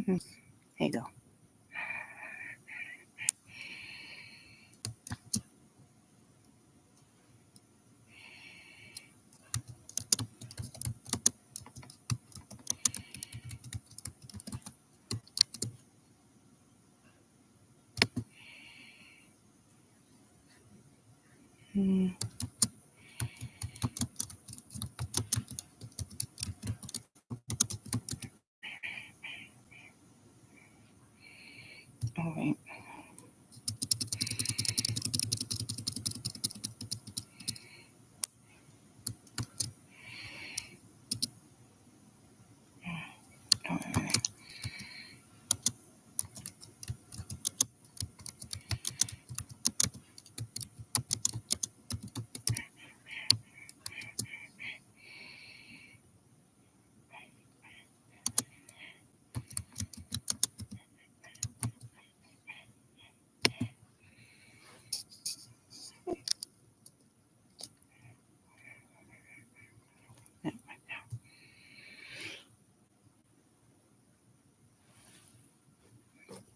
There you go. Mm, all right. All right.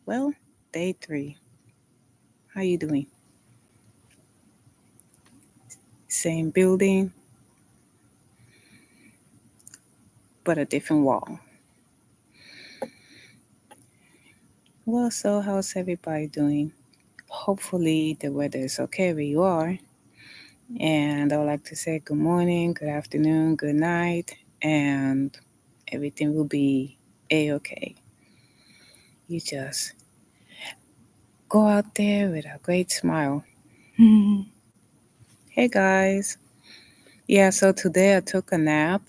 Well, day 3. How you doing? Same building, but a different wall. Well, so how's everybody doing? Hopefully the weather is okay where you are. And I would like to say good morning, good afternoon, good night, and everything will be a-okay. You just go out there with a great smile. Hey guys. Yeah, so today I took a nap.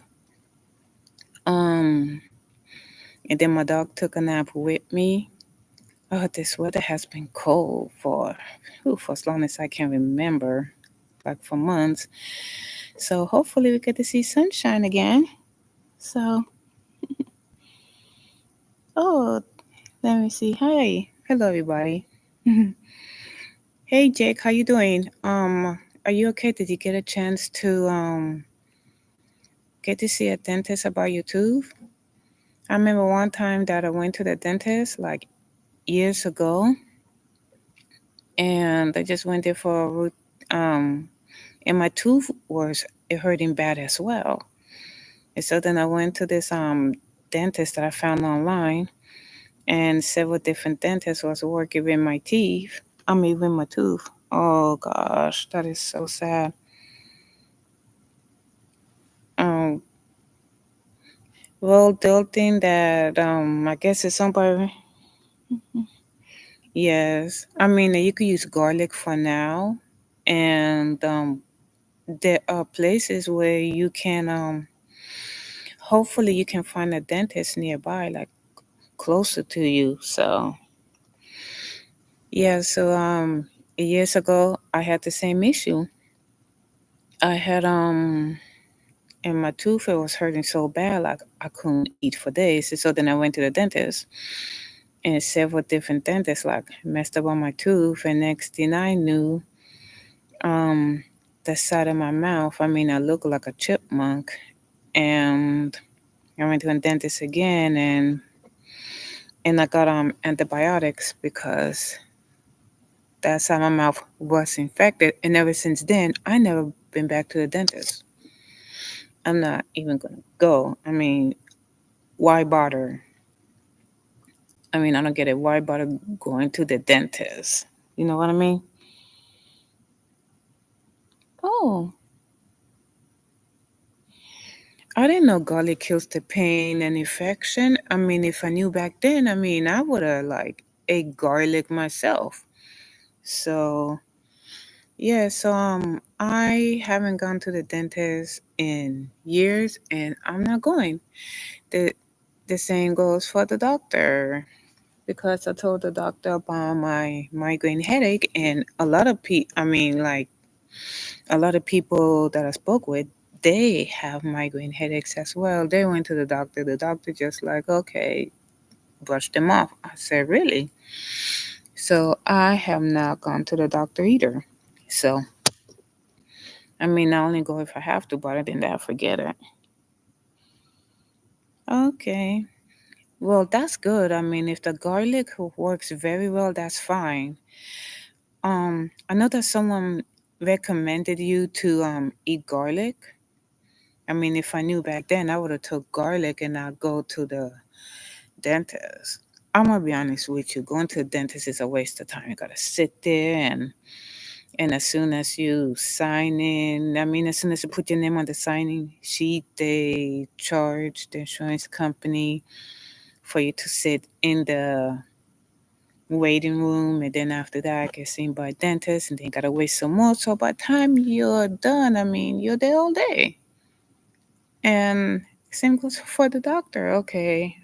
Um, and then my dog took a nap with me. Oh, this weather has been cold for as long as I can remember, like for months. So hopefully we get to see sunshine again. So, oh, let me see. Hi, hello everybody. Hey Jake, how you doing? Are you okay? Did you get a chance to get to see a dentist about your tooth? I remember one time that I went to the dentist like years ago, and I just went there for a root, and my tooth was it hurting bad as well. And so then I went to this dentist that I found online, and several different dentists was working with my teeth. I mean, with my tooth. Oh gosh, that is so sad. Um, well, the only thing that I guess is somebody. Yes, I mean you could use garlic for now, and there are places where you can hopefully you can find a dentist nearby, like closer to you. So yeah, so years ago I had the same issue. I had and my tooth it was hurting so bad like I couldn't eat for days. And so then I went to the dentist and several different dentists like messed up on my tooth, and next thing I knew, um the side of my mouth, I mean I look like a chipmunk. And I went to a dentist again, and I got antibiotics because that side of my mouth was infected. And ever since then, I never been back to the dentist. I'm not even gonna go. I mean, why bother? I mean, I don't get it. Why bother going to the dentist? You know what I mean? Oh, I didn't know garlic kills the pain and infection. I mean, if I knew back then, I mean, I would have like ate garlic myself. So yeah, so I haven't gone to the dentist in years, and I'm not going. The the same goes for the doctor, because I told the doctor about my migraine headache, and I mean, like a lot of people that I spoke with, they have migraine headaches as well. They went to the doctor. The doctor just like, okay, brush them off. I said, really? So I have not gone to the doctor either. So I mean, I only go if I have to, but other than that, forget it. Okay. Well, that's good. I mean, if the garlic works very well, that's fine. I know that someone recommended you to eat garlic. I mean, if I knew back then, I would have took garlic and not go to the dentist. I'm gonna be honest with you. Going to the dentist is a waste of time. You gotta sit there and as soon as you sign in, I mean, as soon as you put your name on the signing sheet, they charge the insurance company for you to sit in the waiting room, and then after that get seen by a dentist, and then you gotta wait some more. So by the time you're done, I mean, you're there all day. And same goes for the doctor. Okay,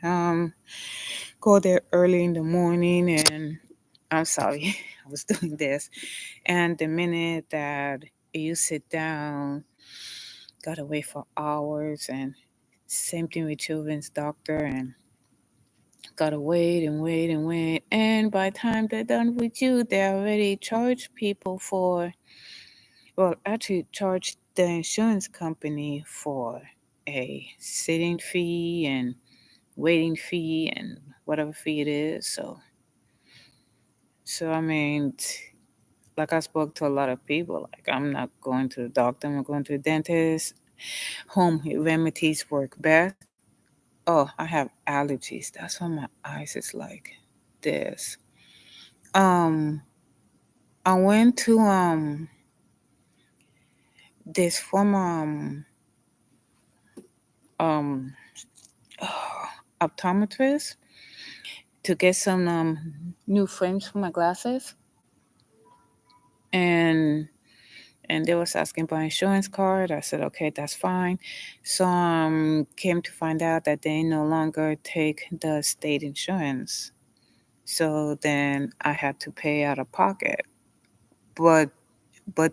go there early in the morning, and I'm sorry, I was doing this. And the minute that you sit down, gotta wait for hours. And same thing with children's doctor, and gotta wait and wait and wait. And by the time they're done with you, they already charge people for, well, actually charge the insurance company for a sitting fee and waiting fee and whatever fee it is. So I mean, like I spoke to a lot of people. Like I'm not going to the doctor. I'm not going to the dentist. Home remedies work best. Oh, I have allergies. That's why my eyes is like this. Um, I went to this from um optometrist to get some new frames for my glasses, and they was asking about insurance card. I said okay, that's fine. So came to find out that they no longer take the state insurance. So then I had to pay out of pocket. But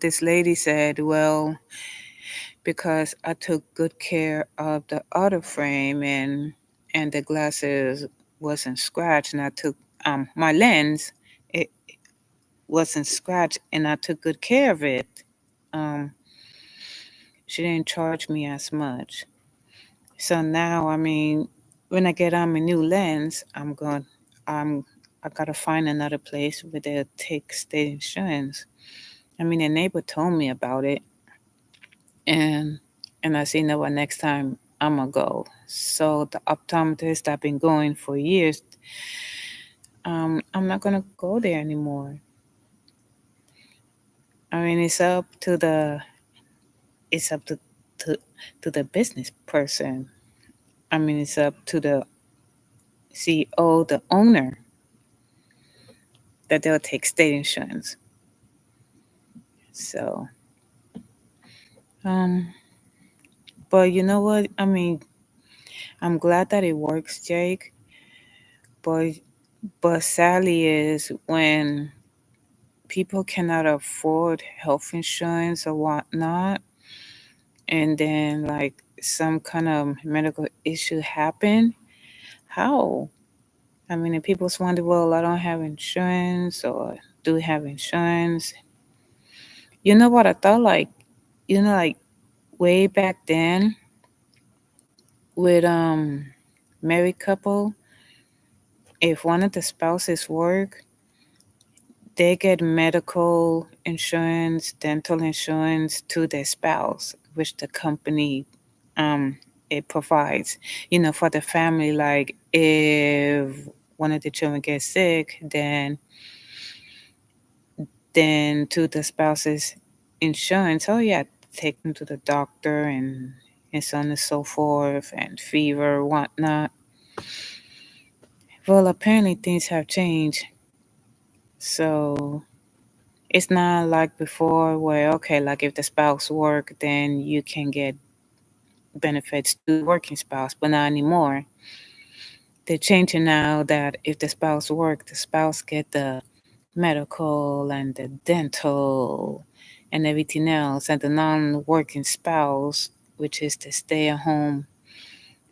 this lady said, well, because I took good care of the other frame, and the glasses wasn't scratched, and I took my lens, it wasn't scratched, and I took good care of it. Um, she didn't charge me as much. So now, I mean, when I get on my new lens, I'm I gotta find another place where they take state insurance. I mean, a neighbor told me about it, and I said, you know what, next time I'm gonna go. So the optometrist I've been going for years, I'm not gonna go there anymore. I mean, it's up to to the business person. I mean, it's up to the CEO, the owner, that they'll take state insurance. So, um, but you know what? I mean, I'm glad that it works, Jake. But sadly is when people cannot afford health insurance or whatnot, and then like some kind of medical issue happen. How? I mean, and people wonder, well, I don't have insurance, or do have insurance. You know what I thought? Like, like way back then with married couple, if one of the spouses work, they get medical insurance, dental insurance to their spouse, which the company um it provides. For the family, like if one of the children gets sick, then to the spouse's insurance, oh yeah, take them to the doctor and so on and so forth, and fever, whatnot. Well, apparently things have changed. So it's not like before where, okay, like if the spouse work, then you can get benefits to the working spouse, but not anymore. They're changing now that if the spouse work, the spouse get the medical and the dental and everything else, and the non-working spouse, which is the stay-at-home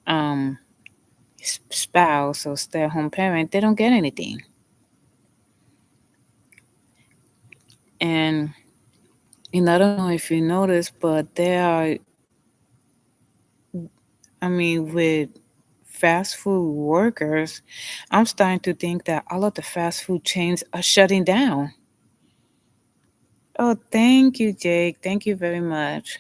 um, spouse or stay-at-home parent, they don't get anything. And I don't know if you noticed, but there are, I mean, with fast food workers, I'm starting to think that all of the fast food chains are shutting down. Oh, thank you, Jake. Thank you very much.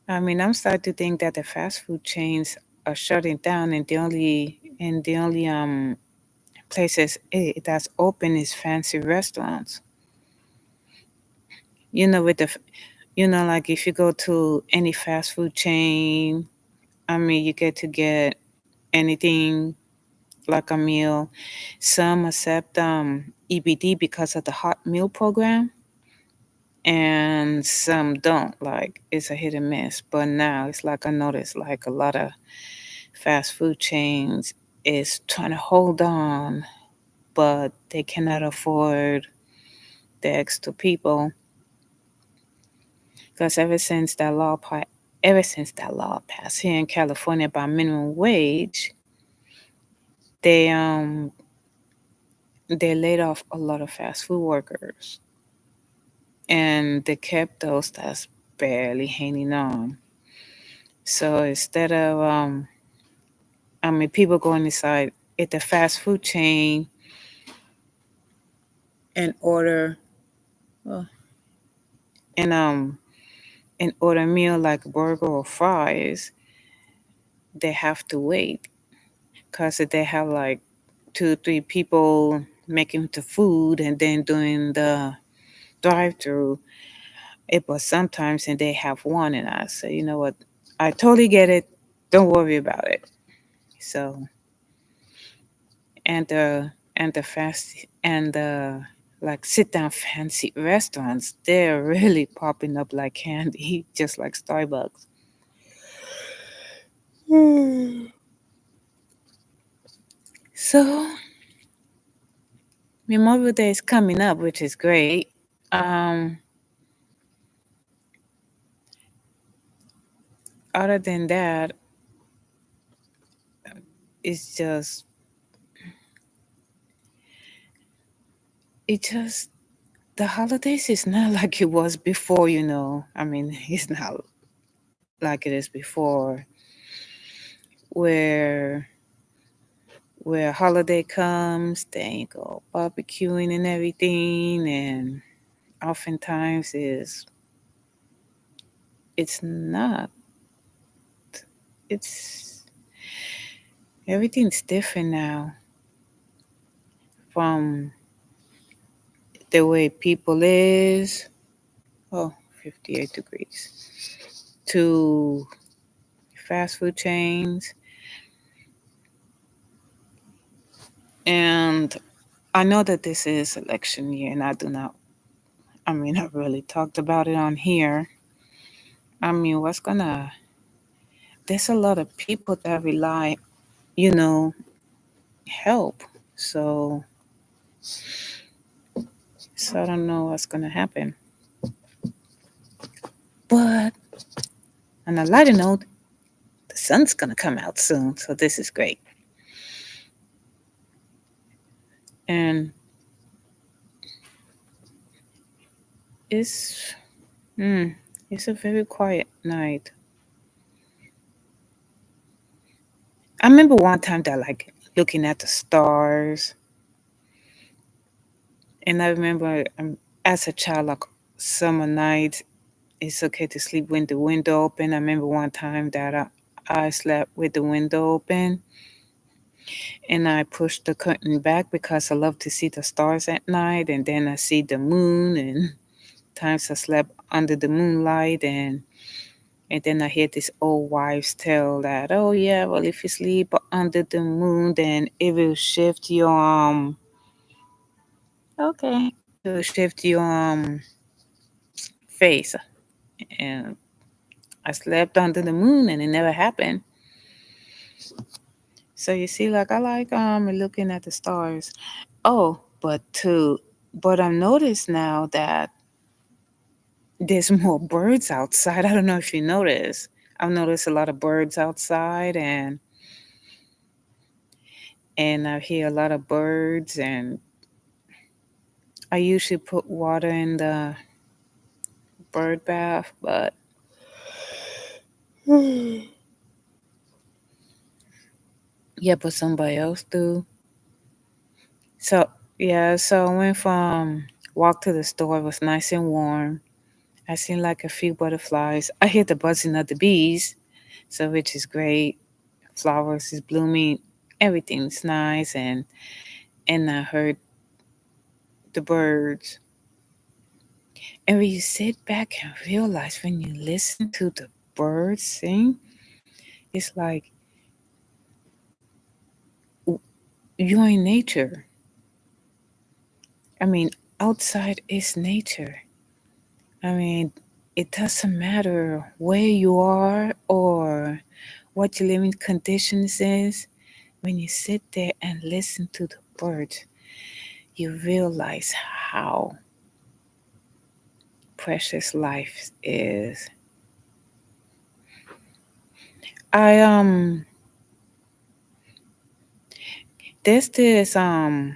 I mean, I'm starting to think that the fast food chains are shutting down, and the only places that's open is fancy restaurants. You know, like if you go to any fast food chain, I mean, you get to get anything like a meal. Some accept EBD because of the hot meal program, and some don't. Like it's a hit and miss. But now it's like I noticed like a lot of fast food chains is trying to hold on, but they cannot afford the extra people because ever since that law passed here in California about minimum wage, they um they laid off a lot of fast food workers, and they kept those that's barely hanging on. So instead of people going inside at the fast food chain and order uh, and order a meal like a burger or fries, they have to wait because they have like 2 3 people making the food and then doing the drive-through. But sometimes and they have one, and I say, you know what, I totally get it. Don't worry about it. So and the fast and the like sit down fancy restaurants, they're really popping up like candy, just like Starbucks. So Memorial Day is coming up, which is great. Um, Other than that, it's just it just the holidays is not like it was before. I mean, it's not like it is before, where holiday comes, they go barbecuing and everything, and oftentimes it's not. It's everything's different now from the way people is. Oh, 58 degrees to fast food chains. And I know that this is election year, and I've really talked about it on here. I mean, there's a lot of people that rely, you know, help. So, so I don't know what's gonna happen. But on a lighter note, the sun's gonna come out soon, so this is great. And it's mm, it's a very quiet night. I remember one time that like looking at the stars, and I remember as a child, like summer nights, it's okay to sleep with the window open. I remember one time that I slept with the window open, and I pushed the curtain back because I love to see the stars at night, and then I see the moon, and times I slept under the moonlight, and then I hear this old wives' tale that, oh yeah, well if you sleep under the moon, then it will shift your okay, it will shift your face. And I slept under the moon, and it never happened. So you see, like I like looking at the stars. Oh, but I've noticed now that there's more birds outside. I don't know if you notice. I've noticed a lot of birds outside, and I hear a lot of birds, and I usually put water in the bird bath, but Yeah, but somebody else do. So yeah, so I went from walked to the store. It was nice and warm. I seen like a few butterflies. I hear the buzzing of the bees, so which is great. Flowers is blooming. Everything's nice, and I heard the birds. And when you sit back and realize when you listen to the birds sing, it's like you're in nature. I mean, outside is nature. I mean, it doesn't matter where you are or what your living conditions is. When you sit there and listen to the birds, you realize how precious life is. I there's this let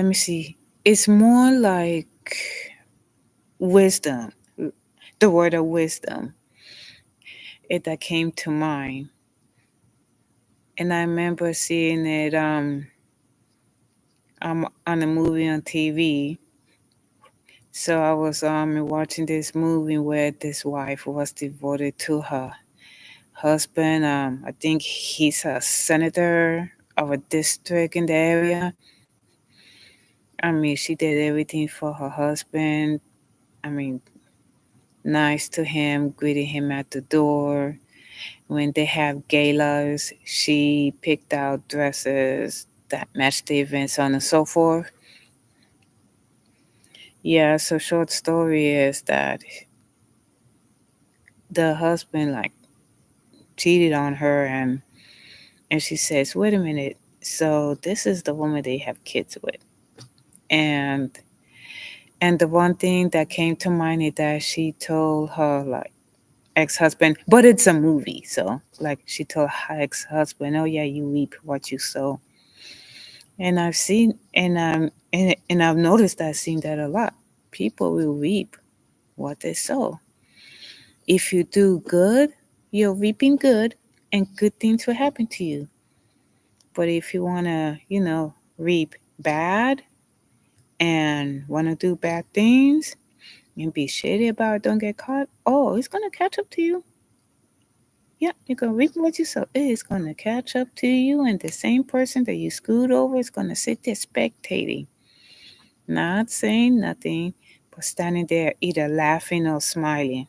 me see. It's more like wisdom, the word of wisdom, it that came to mind. And I remember seeing it on a movie on TV. So I was watching this movie where this wife was devoted to her husband. I think he's a senator of a district in the area. I mean, she did everything for her husband. I mean, nice to him, greeting him at the door. When they have galas, she picked out dresses that matched the events, so on and so forth. Yeah, so short story is that the husband like cheated on her, and she says, "Wait a minute. So this is the woman they have kids with." And and the one thing that came to mind is that she told her like ex-husband, but it's a movie, so like she told her ex-husband, "Oh yeah, you reap what you sow." And I've seen and I've noticed I've seen that a lot. People will reap what they sow. If you do good, you're reaping good, and good things will happen to you. But if you wanna, reap bad and wanna do bad things and be shitty about it, don't get caught, oh, it's gonna catch up to you. Yeah, you're gonna reap what you sow. It is gonna catch up to you, and the same person that you screwed over is gonna sit there spectating, not saying nothing, but standing there either laughing or smiling.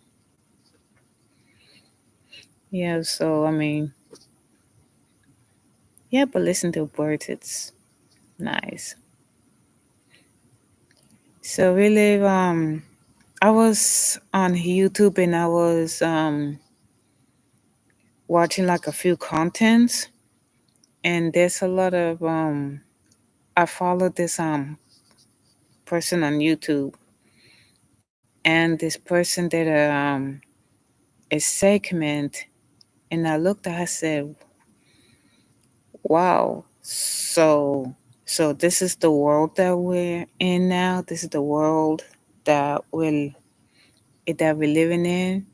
Yeah, so I mean, yeah, but listen to birds, it's nice. So really, I was on YouTube and I was watching like a few contents, and there's a lot of I followed this person on YouTube, and this person did a segment, and I looked at, I said, "Wow, so this is the world that we're in now. This is the world that will that we're living in,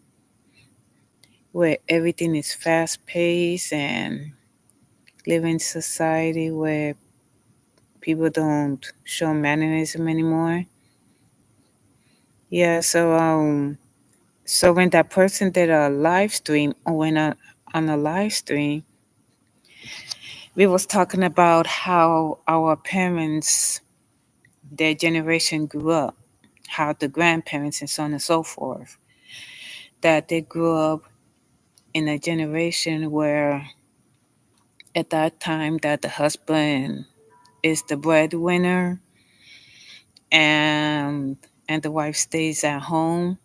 where everything is fast paced and live in society where people don't show mannerism anymore." Yeah, so when that person did a live stream or went on a live stream, we was talking about how our parents, their generation grew up, how the grandparents and so on and so forth, that they grew up in a generation where at that time that the husband is the breadwinner and the wife stays at home,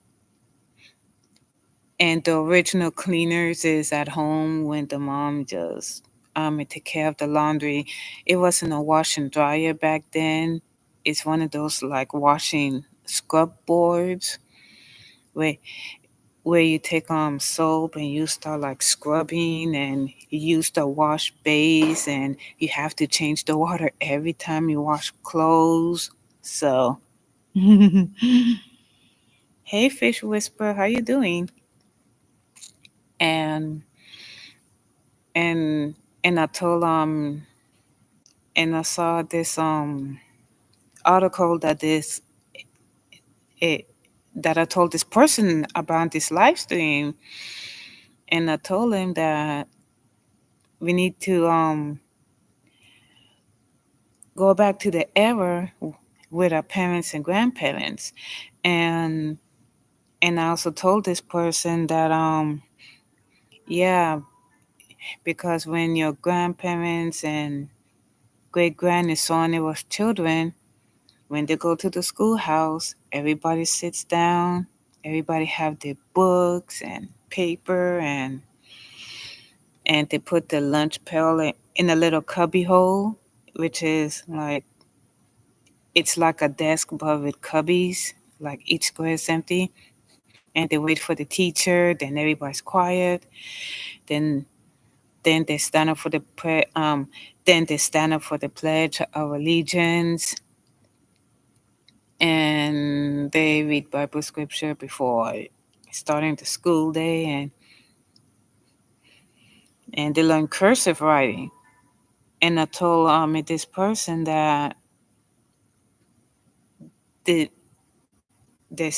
and the original cleaners is at home when the mom just take care of the laundry. It wasn't a wash and dryer back then. It's one of those like washing scrub boards where you take soap and you start like scrubbing, and you use the wash base, and you have to change the water every time you wash clothes. So hey, Fish Whisper, how you doing? And and and I told and I saw this article it, that I told this person about this live stream, and I told him that we need to go back to the era with our parents and grandparents, and I also told this person that yeah, because when your grandparents and great granny saw when they was children, when they go to the schoolhouse, everybody sits down, everybody have their books and paper, and they put the lunch pail in a little cubby hole, which is like it's like a desk but with cubbies, like each square is empty, and they wait for the teacher. Then everybody's quiet. Then they stand up for the then they stand up for the pledge of allegiance, and they read Bible scripture before starting the school day, and they learn cursive writing. And I told this person that the the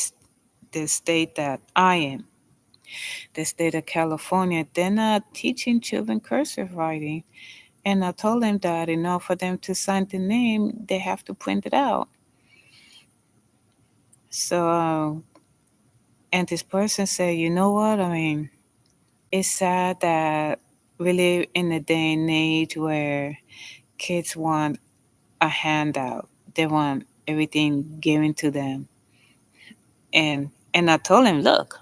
the state that I am, the state of California, they're not teaching children cursive writing. And I told them that in order for them to sign the name, they have to print it out. So, and this person said, you know what? I mean, it's sad that we live in a day and age where kids want a handout. They want everything given to them. And I told him, look,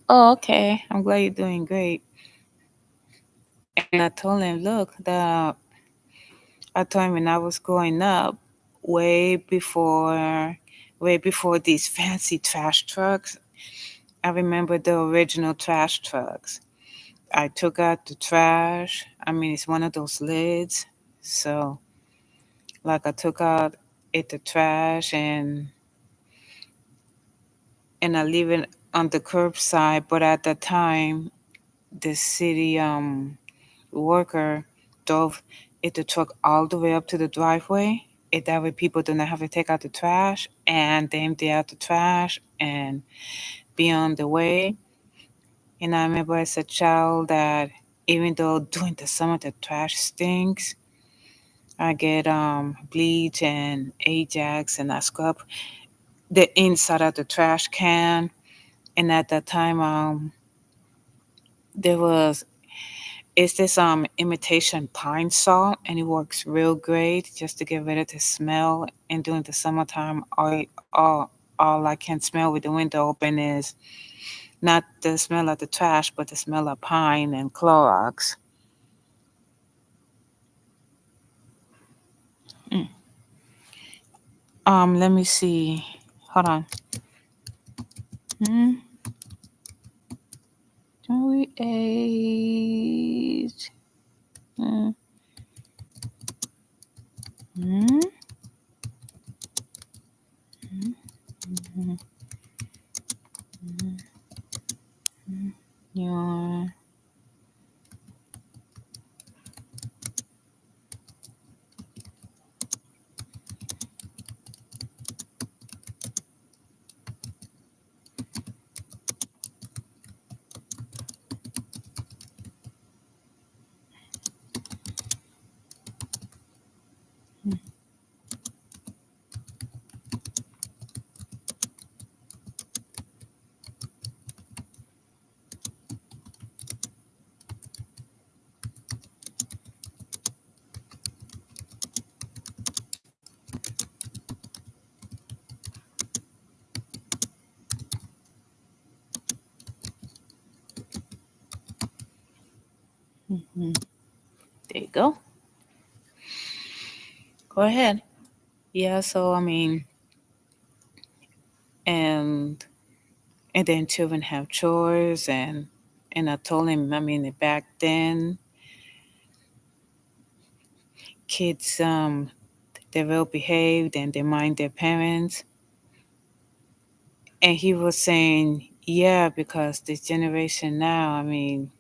oh, okay, I'm glad you're doing great. And I told him, look, I told him when I was growing up, way before, way before these fancy trash trucks, I remember the original trash trucks. I took out the trash. I mean, it's one of those lids. So, like, I took out the trash and I leave it on the curbside. But at the time, the city worker drove the truck all the way up to the driveway. That way, people do not have to take out the trash and they empty out the trash and be on the way. And I remember as a child that even though during the summer the trash stinks, I get bleach and Ajax and I scrub the inside of the trash can. And at that time, there was it's this imitation pine salt, and it works real great just to get rid of the smell. And during the summertime, all I can smell with the window open is not the smell of the trash, but the smell of pine and Clorox. Mm. Let me see. Hold on. Hmm. Don't we age? Hmm. Hmm. Hmm. Yeah. Hmm. There you go. Go ahead. Yeah. So I mean, and and then children have chores, and I told him. I mean, back then, kids they're well behaved and they mind their parents. And he was saying, Yeah, because this generation now, I mean,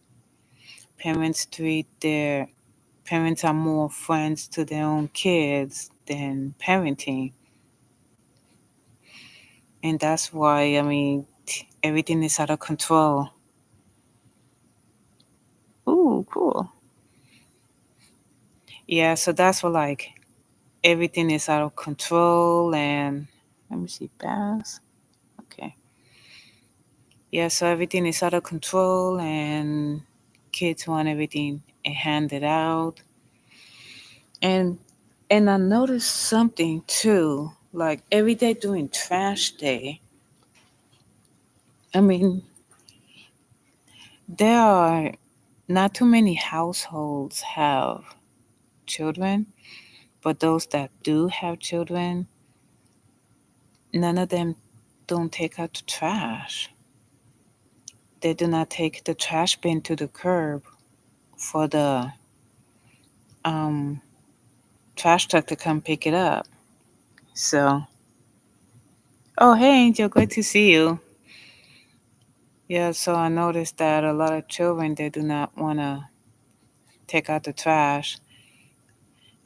parents are more friends to their own kids than parenting. And that's why, I mean, everything is out of control. Ooh, cool. Yeah, so that's what, like, everything is out of control. And let me see, balance. Okay. Yeah, so everything is out of control, and kids want everything handed out. And I noticed something too, like every day during trash day. I mean, there are not too many households have children, but those that do have children, none of them don't take out the trash. They do not take the trash bin to the curb for the um, trash truck to come pick it up. So, oh, hey, Angel, good to see you. Yeah, so I noticed that a lot of children, they do not want to take out the trash.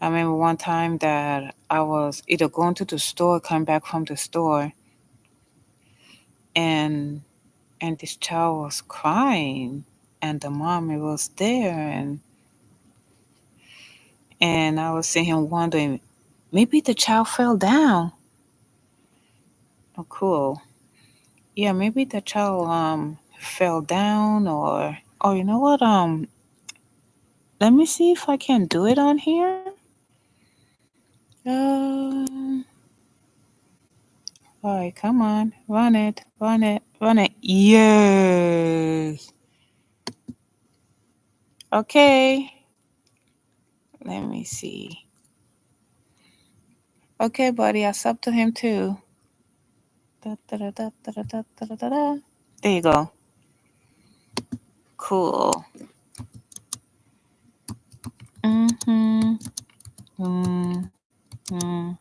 I remember one time that I was either going to the store, come back from the store, and this child was crying, and the mommy was there, and I was sitting here wondering, maybe the child fell down. Oh, cool. Yeah, maybe the child fell down, or you know what, let me see if I can do it on here. Um, all right, come on, run it, run it, run it. Yes. Okay. Let me see. Okay, buddy, I subbed to him too. Da, da, da, da, da, da, da, da, da, da. There you go. Cool. Mm-hmm. Mm, mm,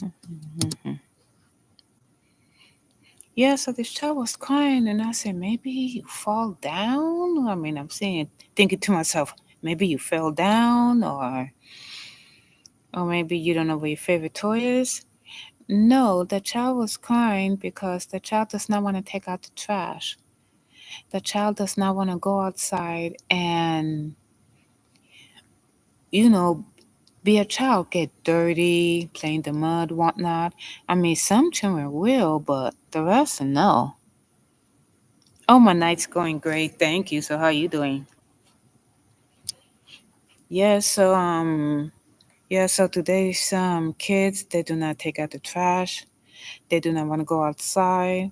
mm-hmm. Yeah, so this child was crying, and I said, maybe you fall down. I mean, thinking to myself, maybe you fell down, or maybe you don't know where your favorite toy is. No, the child was crying because the child does not want to take out the trash. The child does not want to go outside and, you know, be a child, get dirty, play in the mud, whatnot. I mean, some children will, but the rest, no. Oh, my night's going great. Thank you. So how are you doing? Yeah, so today's kids, they do not take out the trash. They do not want to go outside.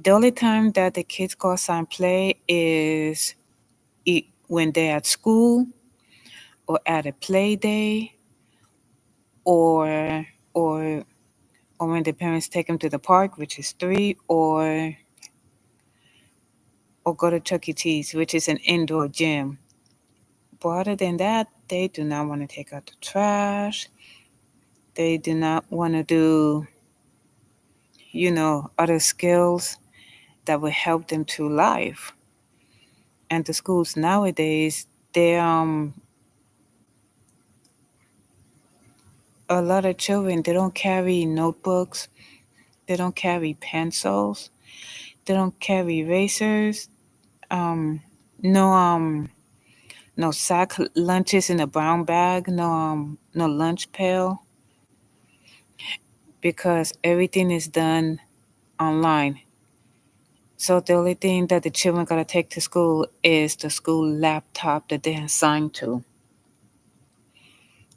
The only time that the kids go outside and play is when they're at school or at a play day, or or when the parents take them to the park, which is 3, or go to Chuck E. Cheese, which is an indoor gym. But other than that, they do not want to take out the trash. They do not want to do, other skills that will help them through life. And the schools nowadays, they a lot of children, they don't carry notebooks, they don't carry pencils, they don't carry erasers, um, no no sack lunches in a brown bag, no lunch pail, because everything is done online. So the only thing that the children gotta take to school is the school laptop that they're assigned to.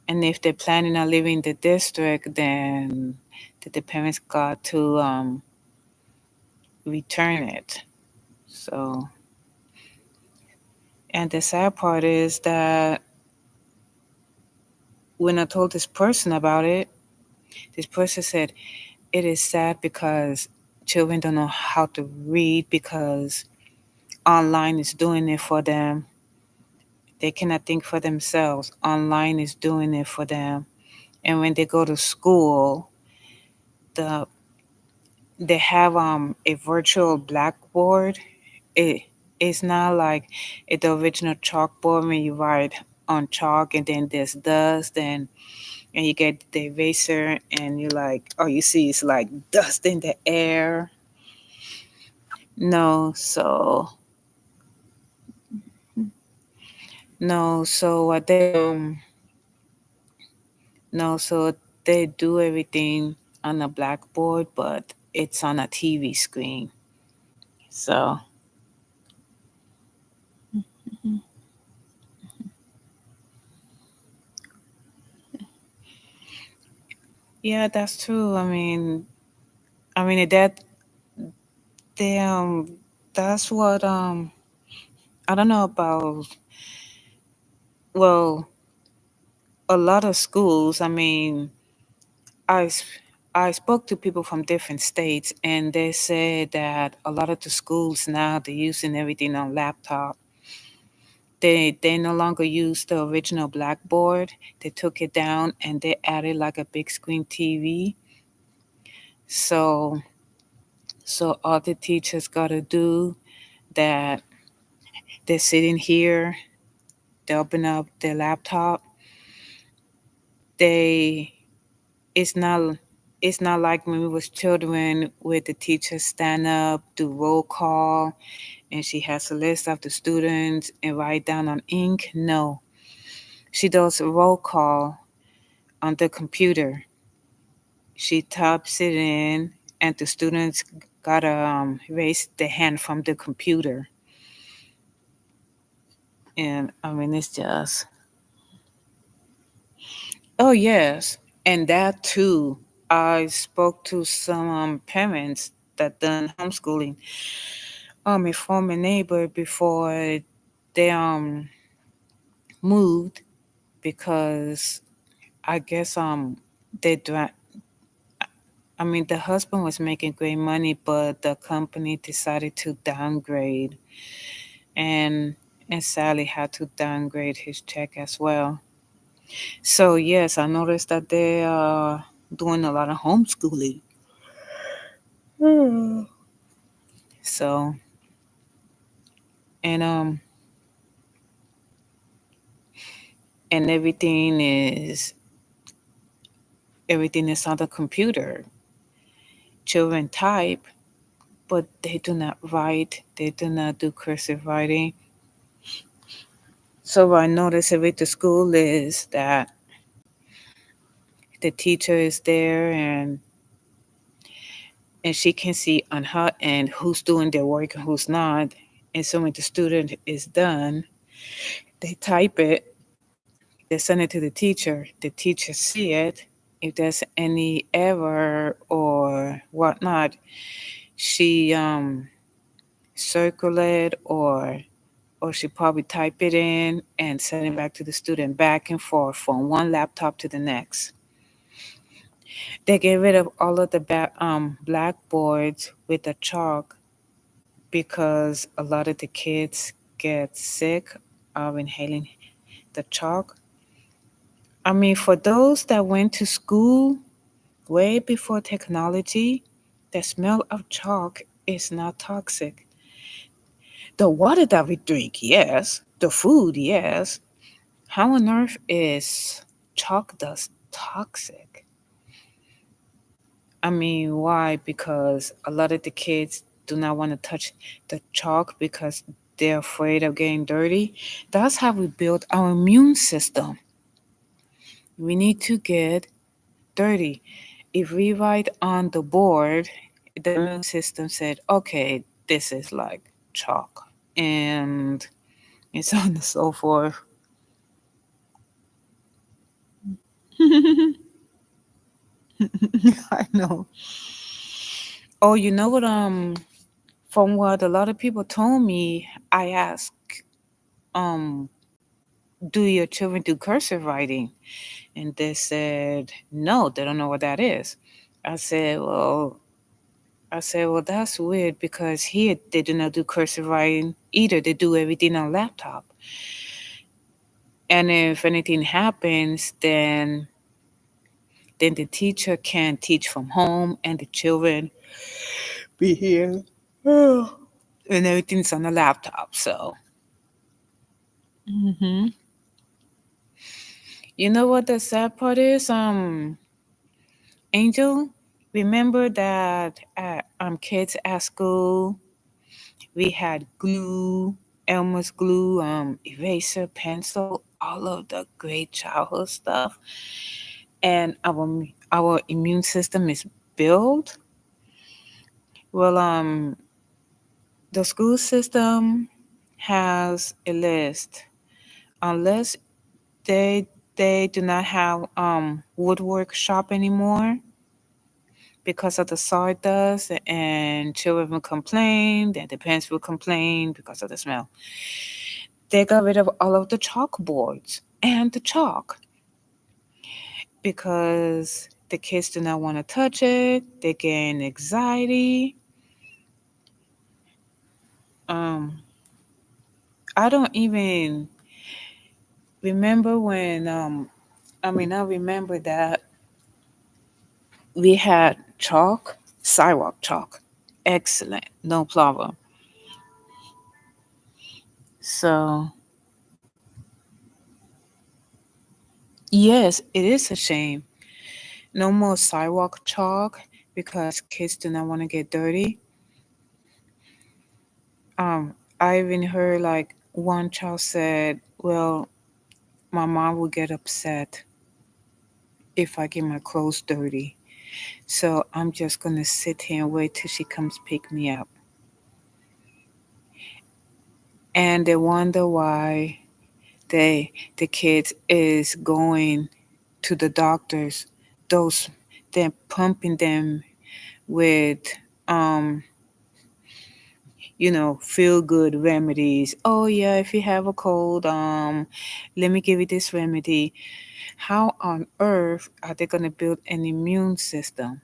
And if they're planning on leaving the district, then the parents got to return it. So, and the sad part is that when I told this person about it, this person said it is sad because children don't know how to read because online is doing it for them. They cannot think for themselves. Online is doing it for them. And when they go to school, the they have a virtual blackboard. It's not like the original chalkboard when you write on chalk and then there's dust and you get the eraser and you like all you see is like dust in the air. No, so no, so what they no, so they do everything on a blackboard, but it's on a TV screen. So yeah, that's true. I mean that they that's what I don't know about. Well, a lot of schools. I s- I spoke to people from different states, and they said that a lot of the schools now they're using everything on laptop. They no longer use the original blackboard. They took it down and they added like a big screen TV. So so all the teachers gotta do that they're sitting here, they open up their laptop, they it's not it's not like when we was children where the teacher stand up, do roll call, and she has a list of the students and write down on ink. No, she does a roll call on the computer. She types it in, and the students gotta raise their hand from the computer. And it's just oh yes, and that too. I spoke to some parents that done homeschooling. A former neighbor before they moved because I guess they dra- the husband was making great money, but the company decided to downgrade, and Sally had to downgrade his check as well. So yes, I noticed that they are doing a lot of homeschooling. Hmm. So and and everything is on the computer. Children type, but they do not write. They do not do cursive writing. So what I notice with the school is that the teacher is there and she can see on her end who's doing their work and who's not. And so when the student is done, they type it, they send it to the teacher. The teacher see it. If there's any error or whatnot, she circle it or she probably type it in and send it back to the student back and forth from one laptop to the next. They get rid of all of the blackboards with the chalk because a lot of the kids get sick of inhaling the chalk. For those that went to school way before technology, the smell of chalk is not toxic. The water that we drink, yes. The food, yes. How on earth is chalk dust toxic? Why? Because a lot of the kids do not want to touch the chalk because they're afraid of getting dirty. That's how we build our immune system. We need to get dirty. If we write on the board, the immune system said, okay, this is like chalk. And and so on and so forth. I know. Oh, you know what? From what a lot of people told me, I asked, um, do your children do cursive writing? And they said, no, they don't know what that is. I said, well, that's weird because here they do not do cursive writing either. They do everything on laptop. And if anything happens, then then the teacher can teach from home and the children be here. And everything's on the laptop. So, hmm you know what the sad part is? Angel, remember that kids at school, we had glue, Elmer's glue, eraser, pencil, all of the great childhood stuff, and our immune system is built. Well, the school system has a list. Unless they they do not have woodwork shop anymore because of the sawdust, and children will complain, then the parents will complain because of the smell. They got rid of all of the chalkboards and the chalk because the kids do not want to touch it. They get anxiety. Um, I don't even remember when. I remember that we had chalk, sidewalk chalk. Excellent, no problem. So yes, it is a shame. No more sidewalk chalk because kids do not want to get dirty. I even heard like one child said, "Well, my mom will get upset if I get my clothes dirty. So I'm just gonna sit here and wait till she comes pick me up." And they wonder why the kids is going to the doctors. Those they're pumping them with um feel good remedies. Oh yeah, if you have a cold, let me give you this remedy. How on earth are they going to build an immune system?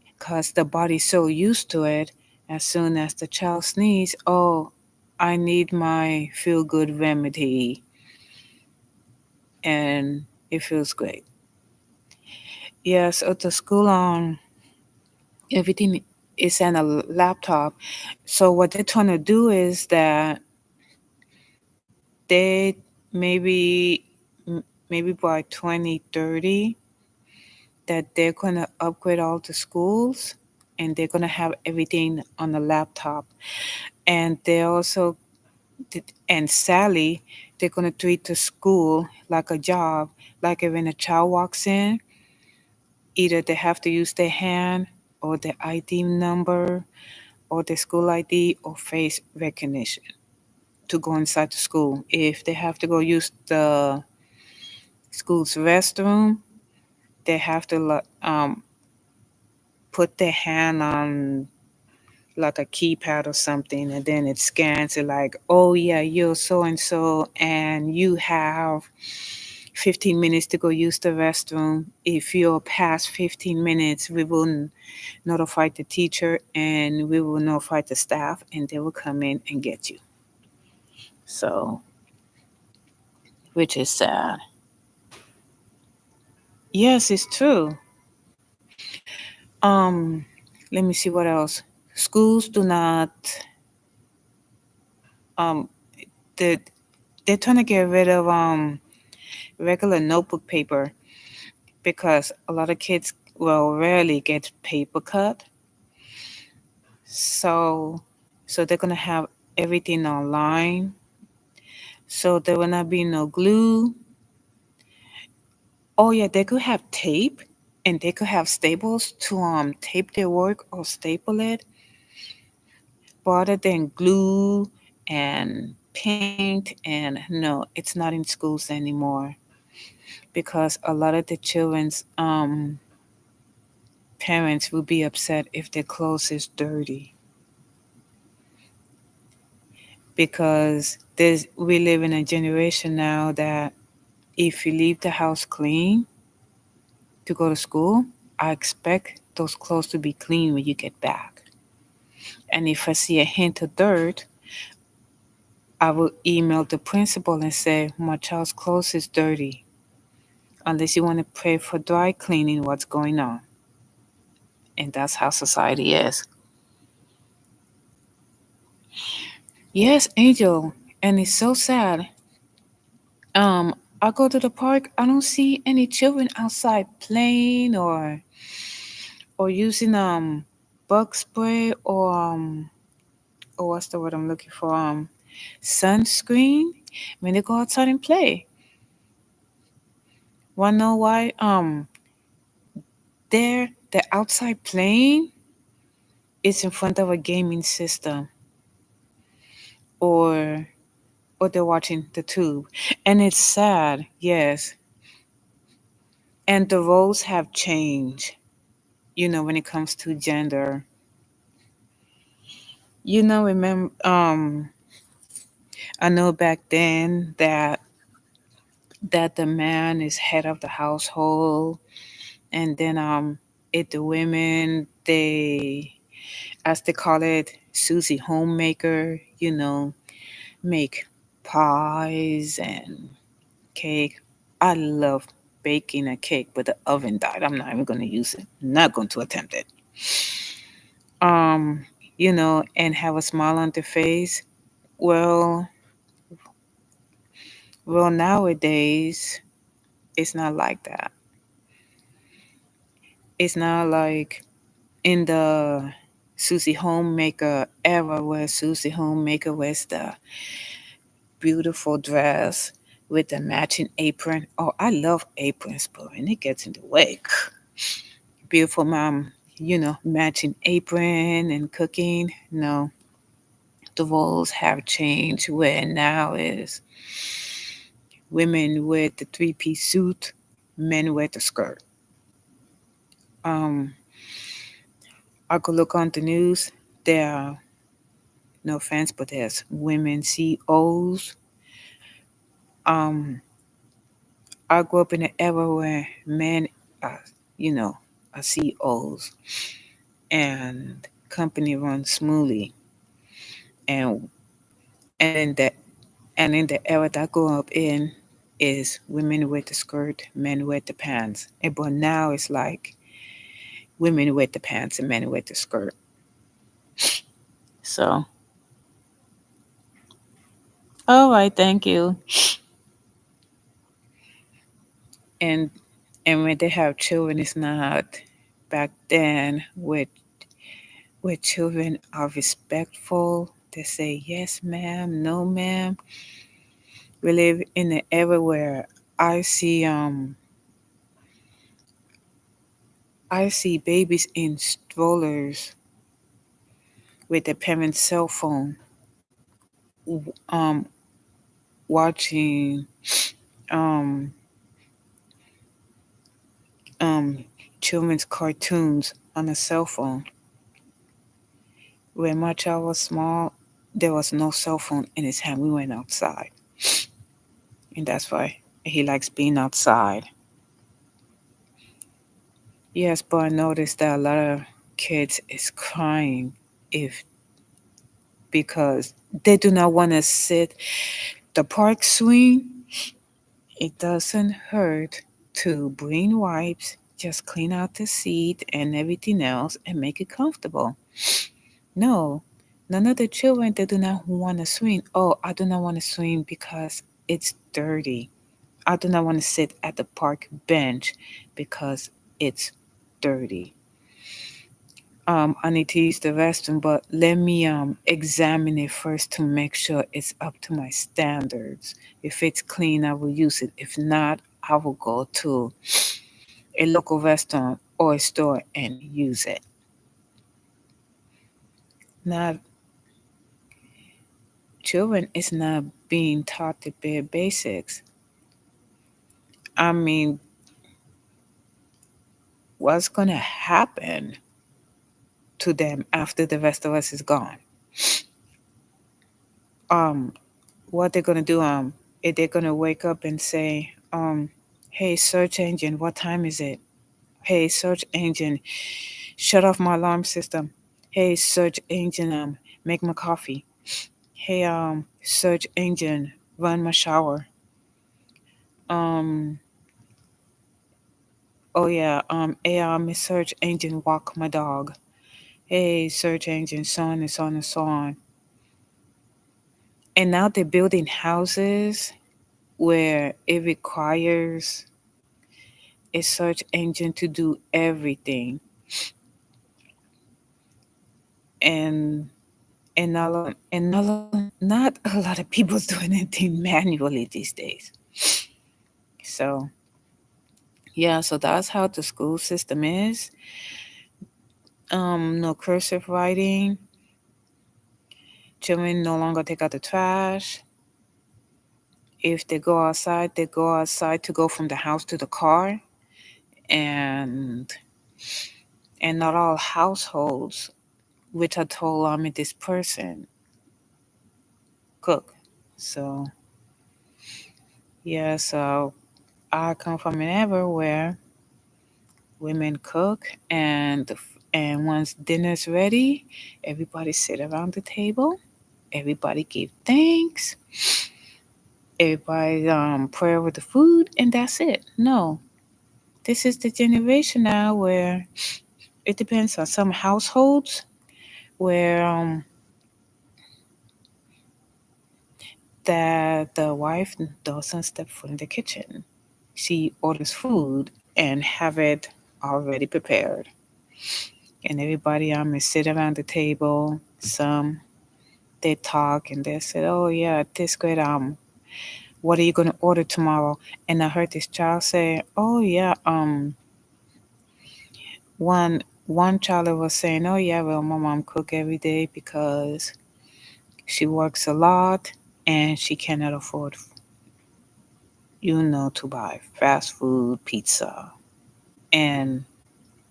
Because the body's so used to it. As soon as the child sneezes, oh, I need my feel good remedy, and it feels great. Yes, at the school, everything is on a laptop. So what they're trying to do is that they maybe maybe by 2030 that they're going to upgrade all the schools and they're going to have everything on the laptop. And they also and sadly they're going to treat the school like a job. Like if when a child walks in, either they have to use their hand or their ID number or their school ID or face recognition to go inside the school. If they have to go use the school's restroom, they have to put their hand on like a keypad or something, and then it scans it like, oh yeah, you're so and you have 15 minutes to go use the restroom. If you're past 15 minutes, we will notify the teacher and we will notify the staff, and they will come in and get you. So, which is sad. Yes, it's true. Um, Let me see what else. Schools do not. Um, they they're trying to get rid of regular notebook paper because a lot of kids will rarely get paper cut. So they're gonna have everything online. So there will not be no glue. Oh yeah, they could have tape and they could have staples to tape their work or staple it, rather than glue and paint. And no, it's not in schools anymore because a lot of the children's parents will be upset if their clothes is dirty because we live in a generation now that if you leave the house clean to go to school, I expect those clothes to be clean when you get back. And if I see a hint of dirt, I will email the principal and say my child's clothes is dirty. unless you want to pay for dry cleaning what's going on. And that's how society is. Yes, Angel. And it's so sad. I go to the park, I don't see any children outside playing or using bug spray or what's the word I'm looking for? Sunscreen when they go outside and play. Wanna know why? They're outside playing. It's in front of a gaming system, or or they're watching the tube, and it's sad. Yes, and the roles have changed. When it comes to gender. Remember. I know back then that the man is head of the household, and then it the women they, as they call it, Susie homemaker, make pies and cake. I love baking a cake, but the oven died. I'm not even going to use it. Not going to attempt it. Um, and have a smile on their face. Well, nowadays it's not like that. It's not like in the Susie Homemaker era where Susie Homemaker wears the beautiful dress with the matching apron. Oh, I love aprons, but when it gets in the way, beautiful mom, matching apron and cooking. No, the roles have changed where now is women wear the three-piece suit, men wear the skirt. Um, I could look on the news. There are, no offense, but there's women CEOs. Um, I grew up in an era where men are, you know, are CEOs and company runs smoothly. And and in the era that I grew up in is women wear the skirt, men wear the pants. But now it's like women wear the pants and men wear the skirt. So, all right, thank you. And when they have children, it's not back then where children are respectful. They say yes, ma'am, no, ma'am. We live in an era where I see babies in strollers with their parents' cell phone, um, watching um um children's cartoons on a cell phone. When my child was small, there was no cell phone in his hand. We went outside, and that's why he likes being outside. Yes, but I noticed that a lot of kids is crying if because they do not want to sit the park swing. It doesn't hurt to bring wipes, just clean out the seat and everything else and make it comfortable. No, none of the children they do not want to swing. Oh, I do not want to swing because it's dirty. I do not want to sit at the park bench because it's dirty. I need to use the restroom, but let me examine it first to make sure it's up to my standards. If it's clean, I will use it. If not, I will go to a local restaurant or a store and use it. Not children is not being taught the bare basics. I mean, what's gonna happen to them after the rest of us is gone? Um, what they're gonna do? If they're gonna wake up and say, "Hey, search engine, what time is it? Hey, search engine, shut off my alarm system. Hey, search engine, make my coffee. Hey, search engine, run my shower." Um, Oh yeah, AI, my search engine walk my dog. Hey, search engine, so on and so on and so on. And now they're building houses where it requires a search engine to do everything, and not a lot of people's doing anything manually these days. So yeah, so that's how the school system is. No cursive writing. Children no longer take out the trash. If they go outside to go from the house to the car, and not all households, which are told this person cook. So yeah, so I come from an era where women cook, and once dinner's ready, everybody sit around the table, everybody give thanks, everybody pray over the food, and that's it. No, this is the generation now where it depends on some households where that the wife doesn't step foot in the kitchen. She orders food and have it already prepared. And everybody is sit around the table. Some they talk and they said, "Oh yeah, this great. What are you gonna order tomorrow?" And I heard this child say, "Oh yeah, one child was saying, oh yeah, well my mom cook every day because she works a lot and she cannot afford, to buy fast food, pizza, and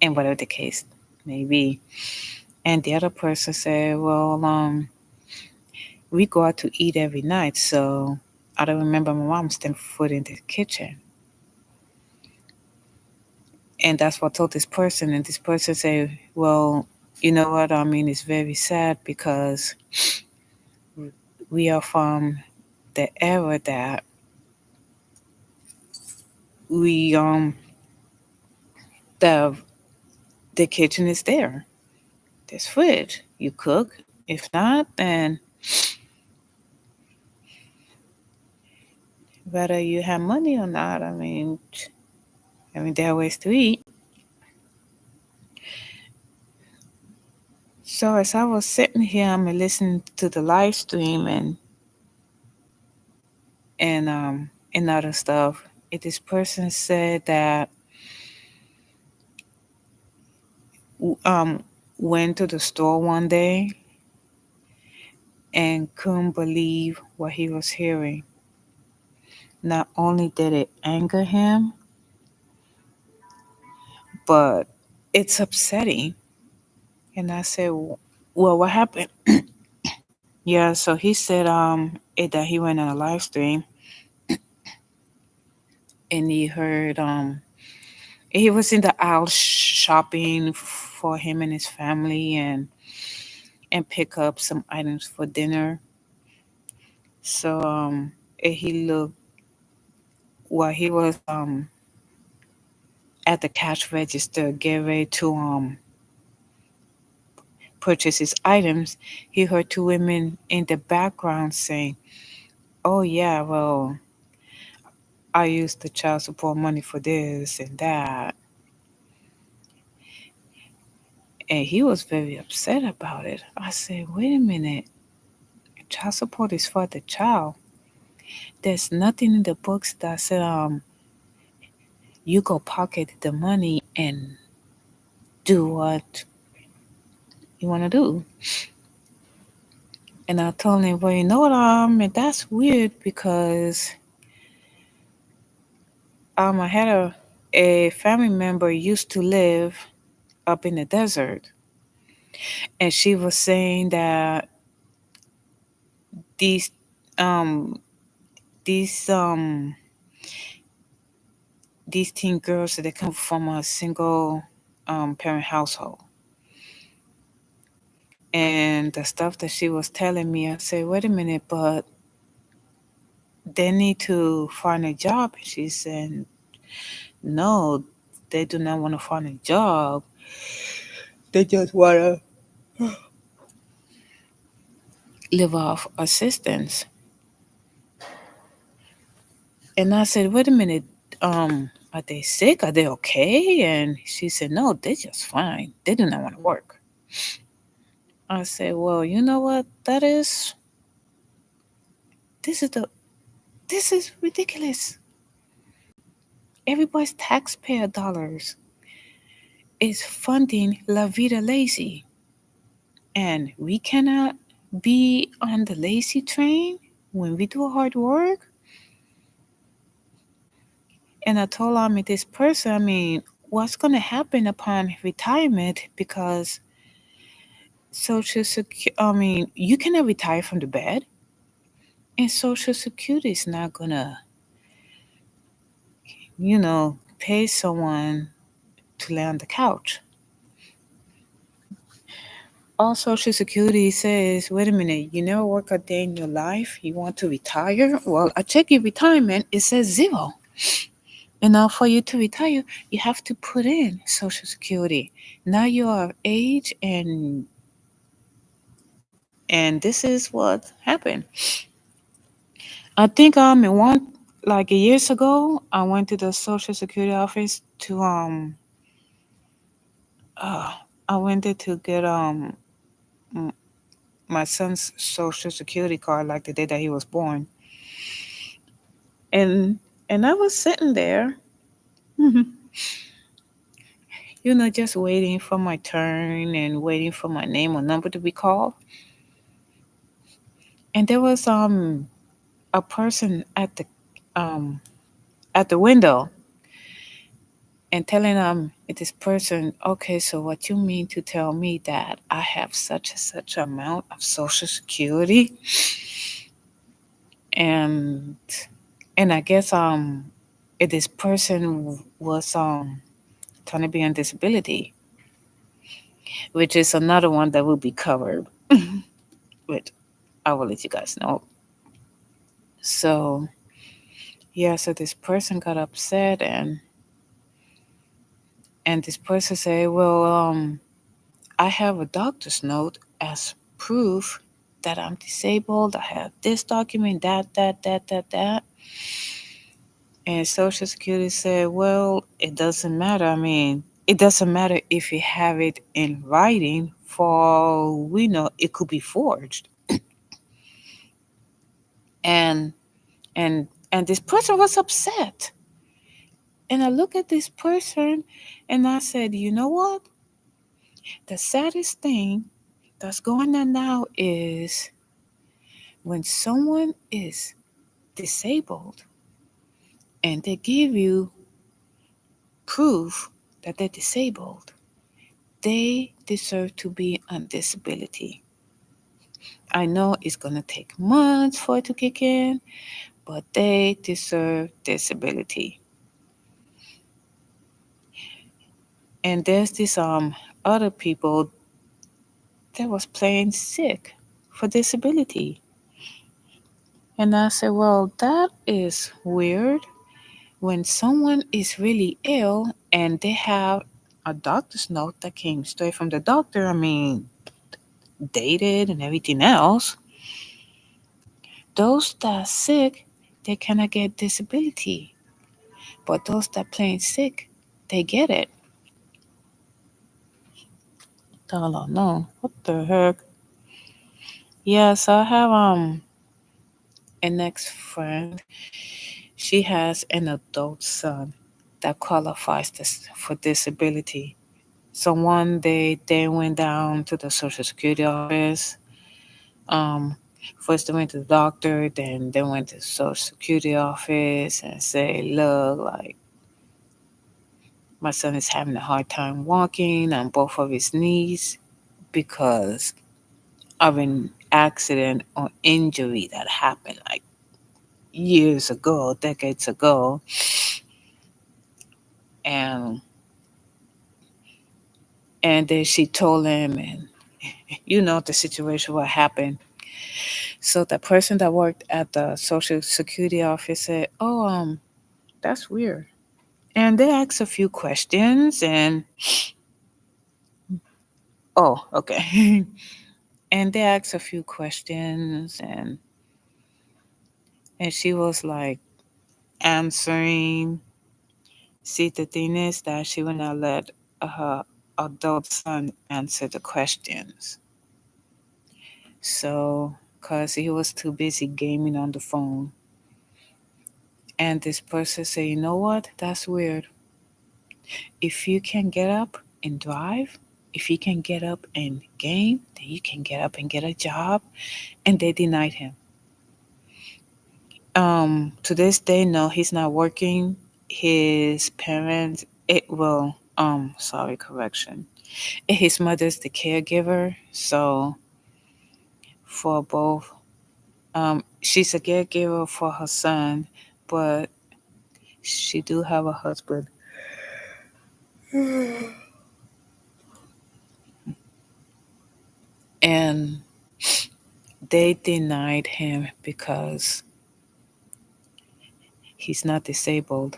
whatever the case may be." And the other person said, "Well, we go out to eat every night, so I don't remember my mom stepping foot in the kitchen." And that's what I told this person, and this person said, "Well, you know what? It's very sad because we are from the era that we the the kitchen is there. There's fridge. You cook. If not, then whether you have money or not, there are ways to eat." So as I was sitting here, I'm listening to the live stream and other stuff. This person said that um went to the store one day and couldn't believe what he was hearing. Not only did it anger him, but it's upsetting. And I said, "Well, what happened?" Yeah, so he said that he went on a live stream and he heard he was in the aisle shopping for him and his family, and pick up some items for dinner. So he looked while he was at the cash register getting ready to purchase his items. He heard two women in the background saying, "Oh yeah, well, I used the child support money for this and that." And he was very upset about it. I said, "Wait a minute. Child support is for the child. There's nothing in the books that said you go pocket the money and do what you want to do." And I told him, "Well, you know what, that's weird because I had a family member used to live up in the desert, and she was saying that these um these um these teen girls, they come from a single parent household." And the stuff that she was telling me, I said, "Wait a minute, but they need to find a job." And she said, "No, they do not want to find a job. They just want to live off assistance. And I said, wait a minute, are they sick? Are they okay? And she said, no, they're just fine. They do not want to work. I said, well, you know what? This is the, this is ridiculous. Everybody's taxpayer dollars is funding La Vida Lazy. And we cannot be on the lazy train when we do hard work. And I told this person, what's going to happen upon retirement? Because Social Security, you cannot retire from the bed, and Social Security is not going to, pay someone to lay on the couch. All Social Security says, wait a minute, you never work a day in your life, you want to retire? Well, I check your retirement, it says zero. And now for you to retire, you have to put in Social Security. Now you are of age, and this is what happened. I think in one like years ago, I went to the Social Security office to uh I went there to get m- my son's Social Security card like the day that he was born. And I was sitting there, just waiting for my turn and waiting for my name or number to be called. And there was a person um at the window and telling this person, okay, so what you mean to tell me that I have such and such amount of Social Security, and I guess if this person was trying to be on disability, which is another one that will be covered, which I will let you guys know. So yeah, so this person got upset, and this person said, well, I have a doctor's note as proof that I'm disabled. I have this document, that. And Social Security said, well, it doesn't matter. It doesn't matter if you have it in writing. For we know it could be forged. And this person was upset. And I look at this person and I said, you know what? The saddest thing that's going on now is when someone is disabled and they give you proof that they're disabled, they deserve to be on disability. I know it's going to take months for it to kick in, but they deserve disability. And there's this other people that was playing sick for disability. And I said, well, that is weird. When someone is really ill and they have a doctor's note that came straight from the doctor, dated and everything else, those that are sick, they cannot get disability. But those that plain sick, they get it. I don't know. What the heck? Yes, I have an ex friend. She has an adult son that qualifies for disability. So one day they went down to the Social Security office. Um, First they went to the doctor, then they went to the Social Security office and say, look, like my son is having a hard time walking on both of his knees because of an accident or injury that happened like years ago, decades ago. And then she told him, and the situation what happened. So the person that worked at the Social Security office said, "Oh, that's weird." And they asked a few questions and oh, okay. And they asked a few questions and she was like answering. See, the thing is that she would not let her adult son answer the questions. So, because he was too busy gaming on the phone. And this person said, you know what? That's weird. If you can get up and drive, if you can get up and game, then you can get up and get a job. And they denied him. To this day, no, he's not working. His parents, sorry, correction. His mother's the caregiver, so for both, she's a caregiver for her son, but she do have a husband, and they denied him because he's not disabled.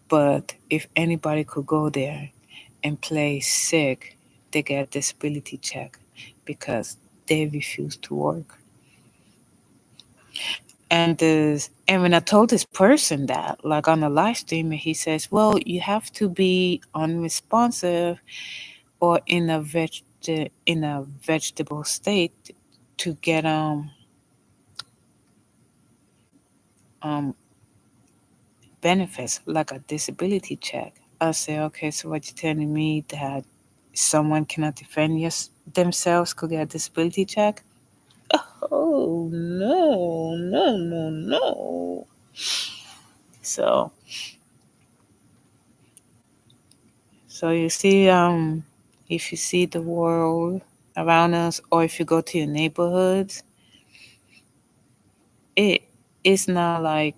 But if anybody could go there and play sick, they get a disability check because they refuse to work. And when I told this person that, like on the live stream, he says, "Well, you have to be unresponsive or in a vegetable state to get um benefits like a disability check." I say, "Okay, so what you telling me that someone cannot defend themselves could get a disability check?" Oh no, no, no, no. So So you see, if you see the world around us, or if you go to your neighborhoods, it is not like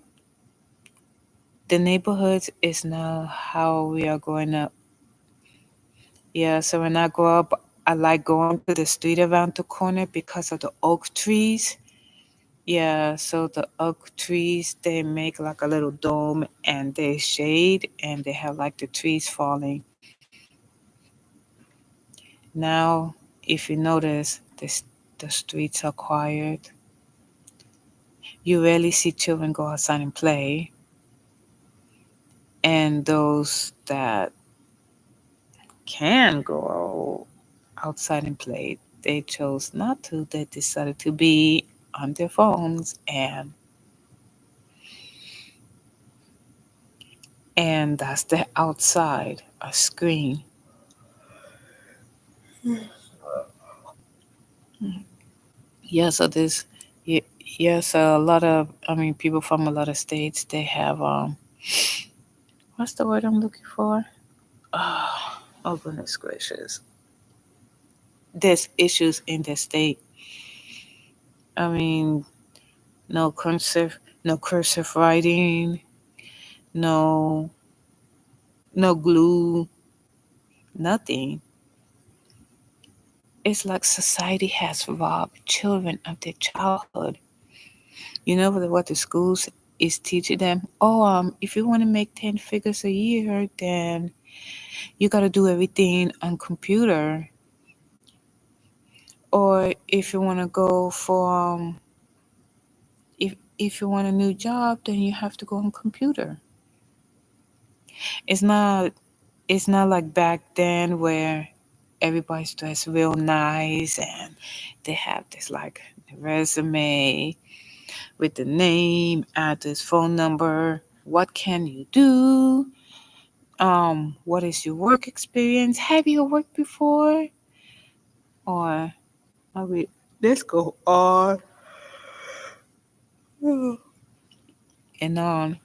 the neighborhoods is not how we are growing up. Yeah, so when I grow up, I like going to the street around the corner because of the oak trees. Yeah, so the oak trees they make like a little dome and they shade and they have like the trees falling. Now, if you notice, the streets are quiet. You rarely see children go outside and play, and those that can go outside and play, they chose not to. They decided to be on their phones, and that's the outside, a screen. Yeah, so this, yeah, yeah, so a lot of, I mean, people from a lot of states, they have, what's the word I'm looking for? Oh goodness gracious. There's issues in the state. I mean, no cursive writing, no no glue, nothing. It's like society has robbed children of their childhood. You know what the schools is teaching them? Oh, if you want to make 10 figures a year, then you got to do everything on computer. Or if you want to go for if you want a new job, then you have to go on computer. It's not it's not like back then where everybody's dressed real nice and they have this like resume with the name, address, phone number. What can you do? What is your work experience? Have you worked before? Or I mean, let's go on and on.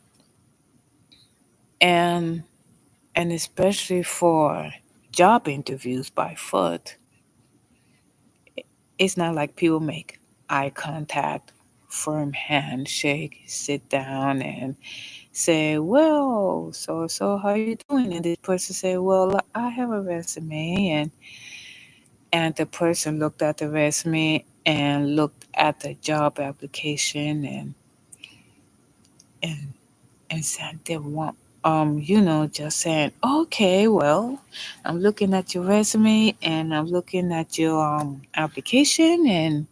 And and especially for job interviews by foot, it's not like people make eye contact, firm handshake, sit down and say, "Well, so how you doing?" And this person say, "Well, I have a resume," and the person looked at the resume and looked at the job application and and said they want. just saying, okay, well, I'm looking at your resume and I'm looking at your application and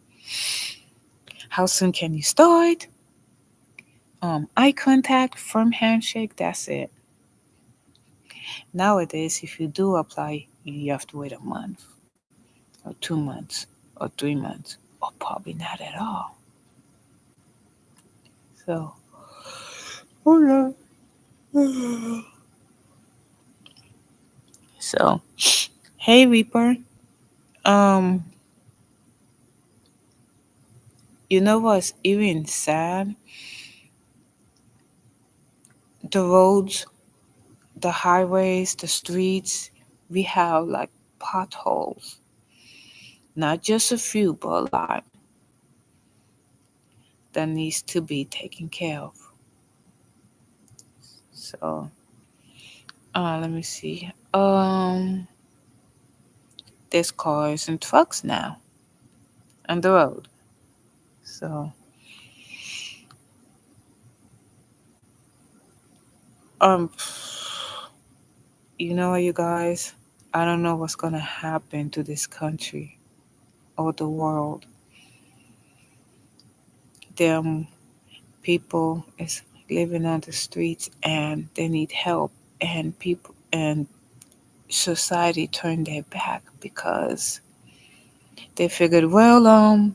how soon can you start? Eye contact, firm handshake, that's it. Nowadays, if you do apply, you have to wait a month or 2 months or 3 months or probably not at all. So, hold on. So, hey Reaper, um, you know what's even sad? The roads, the highways, the streets, we have like potholes. Not just a few, but a lot that needs to be taken care of. So, let me see. There's cars and trucks now on the road. So, um, you guys, I don't know what's gonna happen to this country or the world. Them people is living on the streets and they need help, and people and society turned their back because they figured, well,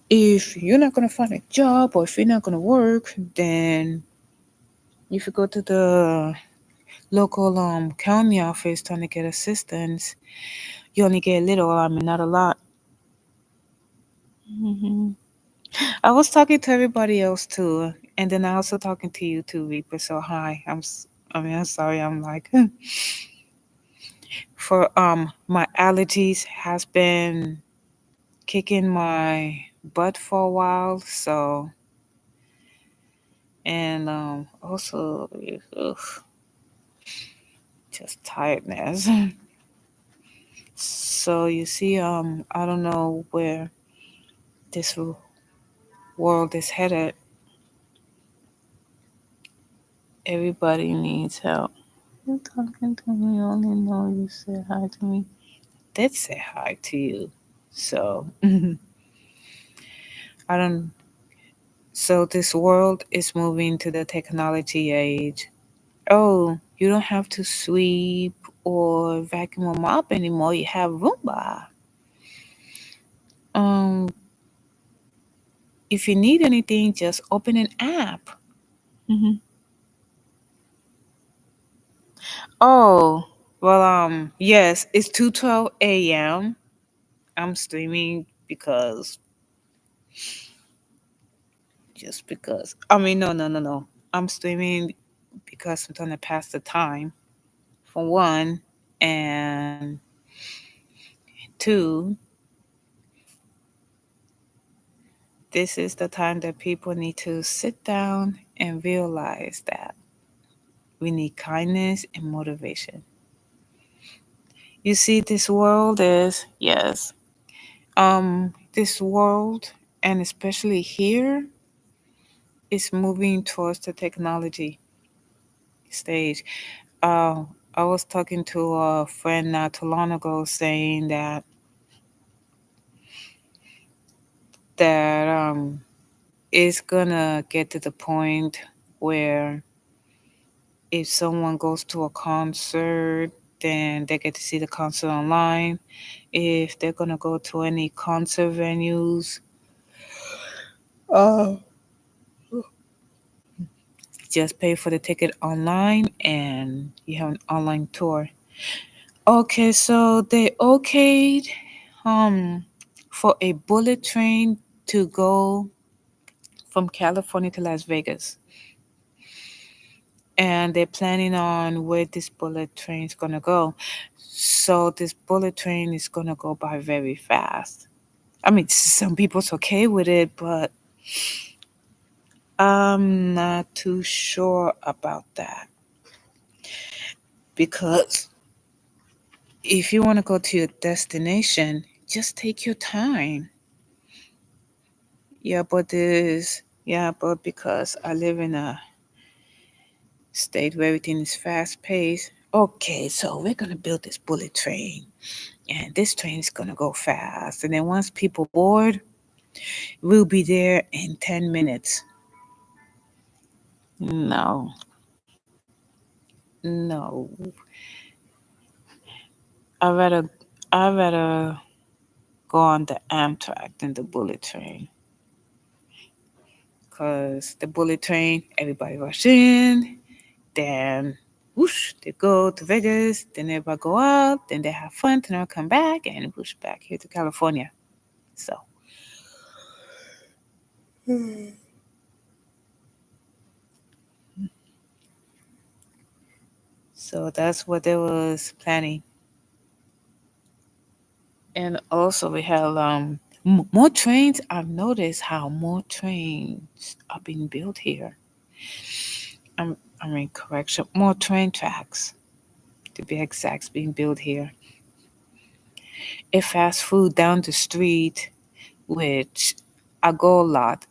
if you're not gonna find a job or if you're not gonna work, then if you go to the local county office trying to get assistance, you only get a little. I mean, not a lot. hmm I was talking to everybody else too, and then I also talking to you too, Reaper. So hi, I mean, I'm sorry. I'm like, for my allergies has been kicking my butt for a while. So and also ugh, just tiredness. So you see, I don't know where this world is headed. Everybody needs help. You're talking to me, only know you said hi to me. Did say hi to you. So I don't. So this world is moving to the technology age. Oh, you don't have to sweep or vacuum or mop anymore. You have Roomba. Um, if you need anything, just open an app. hmm Oh, well, yes, it's 2:12 a.m. I'm streaming because just because. I mean, no, no, no, no. I'm streaming because I'm trying to pass the time for one, and two, this is the time that people need to sit down and realize that we need kindness and motivation. You see, this world is, yes, this world, and especially here, is moving towards the technology stage. Uh, I was talking to a friend not too long ago saying that it's gonna get to the point where if someone goes to a concert, then they get to see the concert online. If they're gonna go to any concert venues, uh, just pay for the ticket online and you have an online tour. Okay, so they okayed um for a bullet train to go from California to Las Vegas. And they're planning on where this bullet train is gonna go. So this bullet train is gonna go by very fast. I mean, some people's okay with it, but I'm not too sure about that because if you want to go to your destination, just take your time. Yeah, but because I live in a state where everything is fast paced. Okay, so we're gonna build this bullet train, and this train is gonna go fast. And then once people board, we'll be there in 10 minutes. No, no. I rather I rather go on the Amtrak than the bullet train. Cause the bullet train, everybody rush in, then whoosh, they go to Vegas, then everybody go out, then they have fun, then they'll come back and whoosh back here to California. So so that's what they was planning. And also we have more trains. I've noticed how more trains are being built here. I mean, correction, more train tracks to be exact being built here. A fast food down the street, which I go a lot,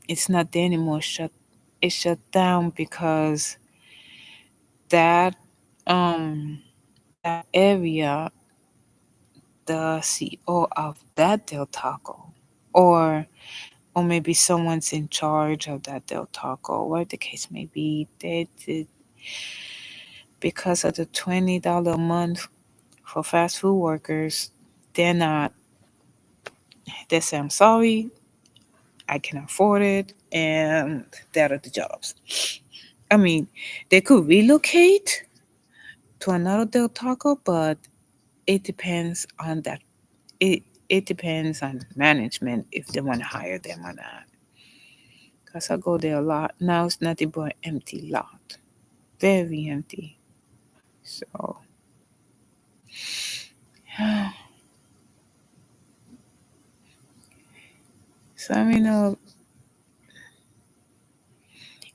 it's not there anymore. It shut down because that um that area, the CEO of that Del Taco, or or maybe someone's in charge of that Del Taco, whatever the case may be, they did because of the $20 a month for fast food workers. They're not. They say, "I'm sorry, I can afford it," and that are the jobs. I mean, they could relocate to another Del Taco, but it depends on that. It it depends on management if they want to hire them or not. Cause I go there a lot now. It's nothing but empty lot, very empty. So, so I mean,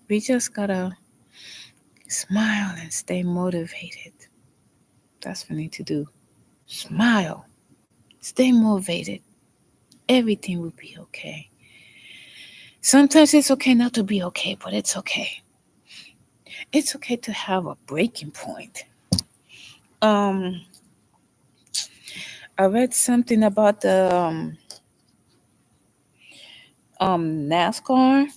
we just gotta smile and stay motivated. That's what we need to do. Smile, stay motivated. Everything will be okay. Sometimes it's okay not to be okay, but it's okay. It's okay to have a breaking point. Um, I read something about the NASCAR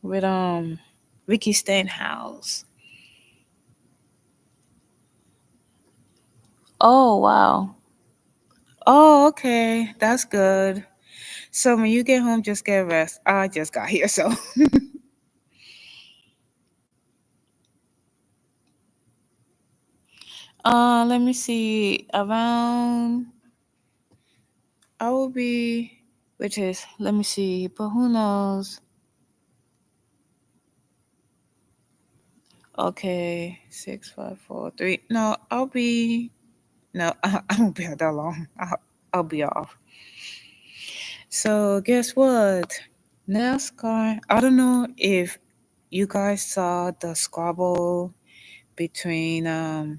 with Ricky Stenhouse. Oh wow. Oh okay, that's good. So when you get home, just get rest. I just got here, so let me see. Around I will be, which is let me see, but who knows? Okay, 6, 5, 4, 3. No, I'll be. No, I won't be out that long. I'll be off. So guess what? NASCAR. I don't know if you guys saw the squabble between oh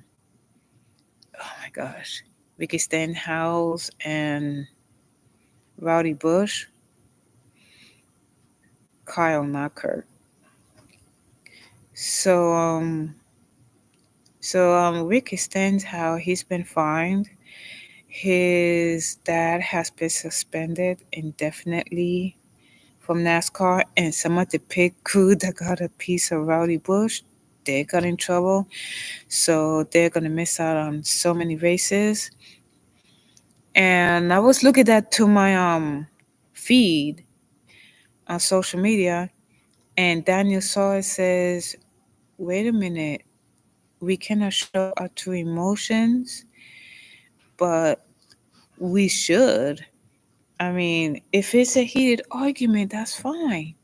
my gosh, Ricky Stenhouse and Rowdy Bush, Kyle Knocker. So Ricky Stenhouse, he's been fined. His dad has been suspended indefinitely from NASCAR, and some of the pit crew that got a piece of Rowdy Bush, they got in trouble. So they're gonna miss out on so many races. And I was looking at to my feed on social media, and Daniel Sawyer says, "Wait a minute, we cannot show our true emotions, but we should. I mean, if it's a heated argument, that's fine.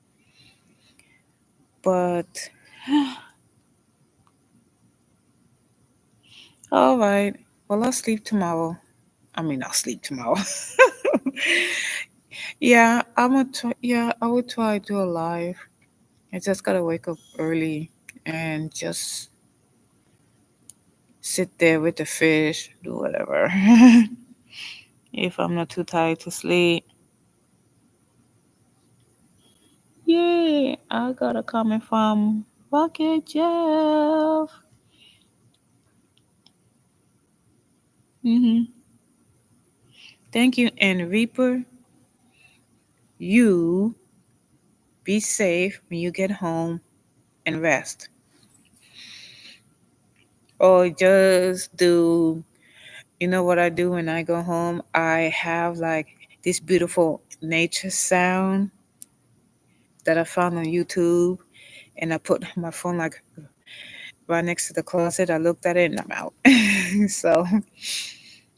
But all right, well, I'll sleep tomorrow. I mean, I'll sleep tomorrow. Yeah, I'm gonna try. Yeah, I will try to do a live. I just gotta wake up early and just sit there with the fish, do whatever. If I'm not too tired to sleep. Yay! I got a comment from Rocket Jeff. Hmm. Thank you. And Reaper, you be safe when you get home and rest. Or just do, you know what I do when I go home? I have like this beautiful nature sound that I found on YouTube, and I put my phone like right next to the closet. I looked at it and I'm out. So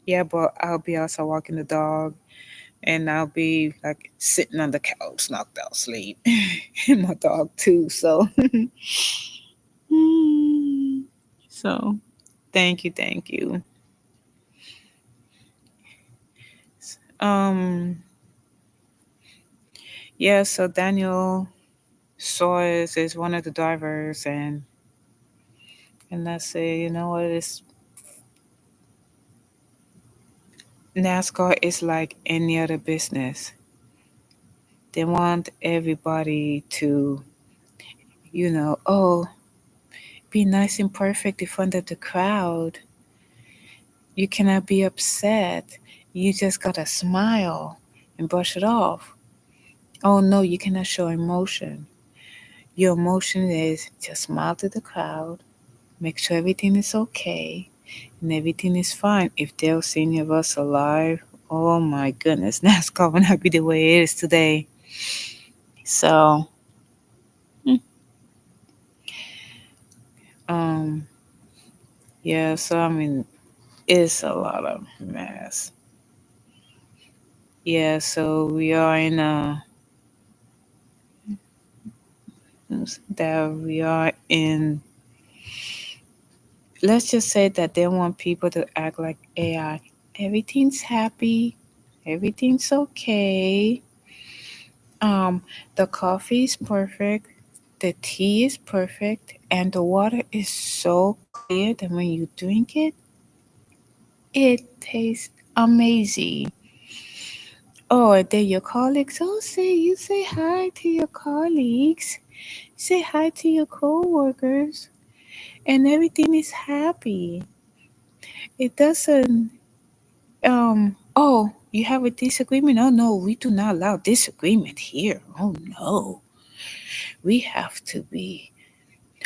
yeah, but I'll be outside walking the dog, and I'll be like sitting on the couch, knocked out sleep, and my dog too. So, mm, so thank you, thank you. Um, yeah. So Daniel Suarez is one of the drivers, and let's say, you know what, it's NASCAR is like any other business. They want everybody to, oh, be nice and perfect in front of the crowd. You cannot be upset. You just gotta smile and brush it off. Oh no, you cannot show emotion. Your emotion is just smile to the crowd, make sure everything is okay, and everything is fine. If they'll see any of us alive, oh my goodness, NASCAR will not be the way it is today. So, mm, um, yeah, so I mean, it's a lot of mess. Yeah, so we are in a that we are in. Let's just say that they want people to act like AI. Everything's happy, everything's okay. Um, the coffee is perfect, the tea is perfect, and the water is so clear that when you drink it, it tastes amazing. Oh, and then your colleagues, oh, say hi to your colleagues, say hi to your coworkers, and everything is happy. It doesn't, oh, you have a disagreement? Oh, no, we do not allow disagreement here. Oh, no, we have to be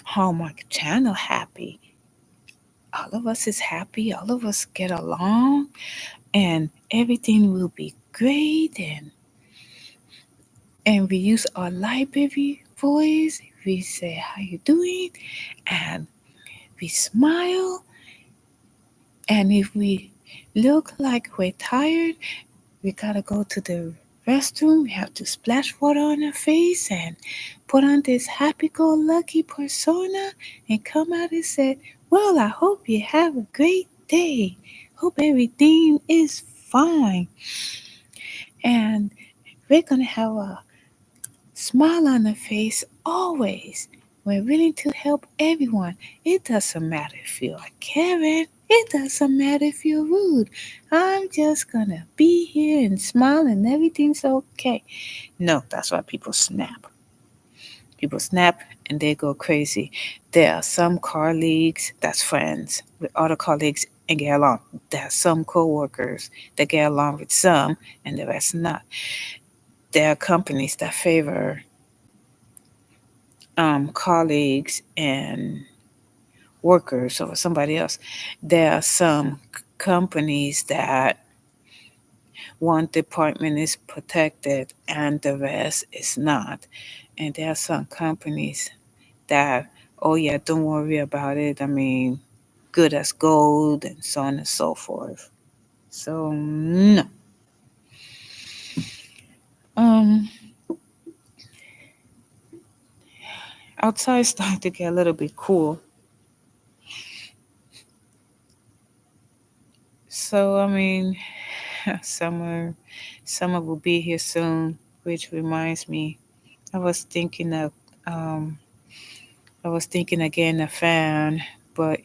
Hallmark Channel happy. All of us is happy, all of us get along, and everything will be great. And we use our library voice. We say, how you doing? And we smile. And if we look like we're tired, we gotta go to the restroom. We have to splash water on our face and put on this happy-go-lucky persona and come out and say, well, I hope you have a great day. Hope everything is fine. And we're gonna have a smile on the face always. We're willing to help everyone. It doesn't matter if you're Karen. It doesn't matter if you're rude. I'm just gonna be here and smile and everything's okay. No, that's why people snap. People snap and they go crazy. There are some colleagues that's friends with other colleagues and get along. There are some co-workers that get along with some and the rest not. There are companies that favor colleagues and workers or somebody else. There are some companies that one department is protected and the rest is not. And there are some companies that, oh yeah, don't worry about it. I mean, good as gold and so on and so forth. So no. Um, outside starting to get a little bit cool. So I mean, summer, summer will be here soon, which reminds me, I was thinking of, um, I was thinking of getting a fan, but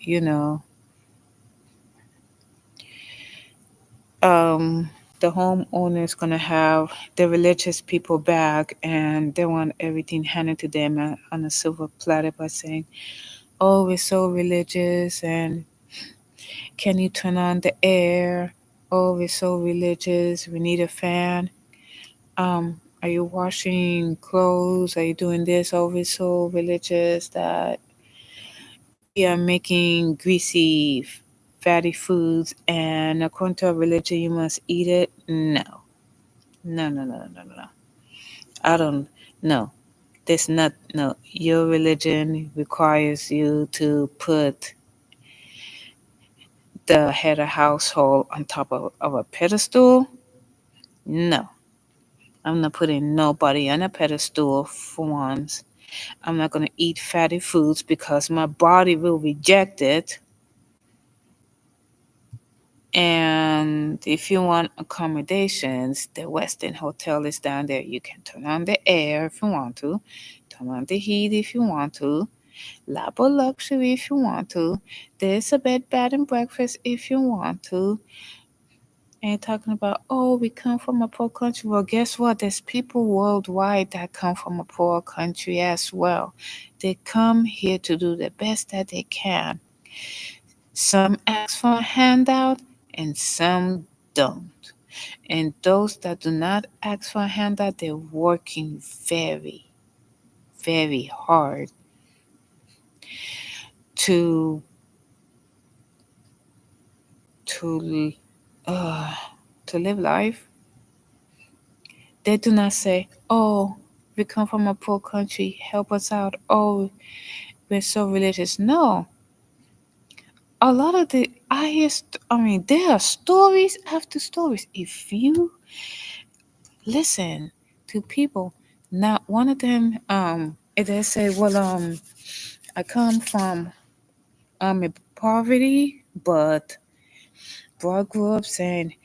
um, the homeowner is going to have the religious people back, and they want everything handed to them on a silver platter by saying, "Oh, we're so religious, and can you turn on the air? Oh, we're so religious. We need a fan. Are you washing clothes? Are you doing this? Oh, we're so religious that we are making greasy, fatty foods, and according to our religion, you must eat it." No, no, no, no, no, no. I don't. No, there's not. No, your religion requires you to put the head of household on top of a pedestal. No, I'm not putting nobody on a pedestal for once. I'm not going to eat fatty foods because my body will reject it. And if you want accommodations, the Westin Hotel is down there. You can turn on the air if you want to, turn on the heat if you want to, Labo Luxury if you want to. There's a bed, bed and breakfast if you want to. And talking about, oh, we come from a poor country. Well, guess what? There's people worldwide that come from a poor country as well. They come here to do the best that they can. Some ask for a handout and some don't. And those that do not ask for a handout, they're working very, very hard to to uh, to live life. They do not say, "Oh, we come from a poor country, help us out." Oh, we're so religious. No, a lot of the I hear. I mean, there are stories after stories. If you listen to people, not one of them, they say, "Well, I come from in poverty, but bro, I grew up saying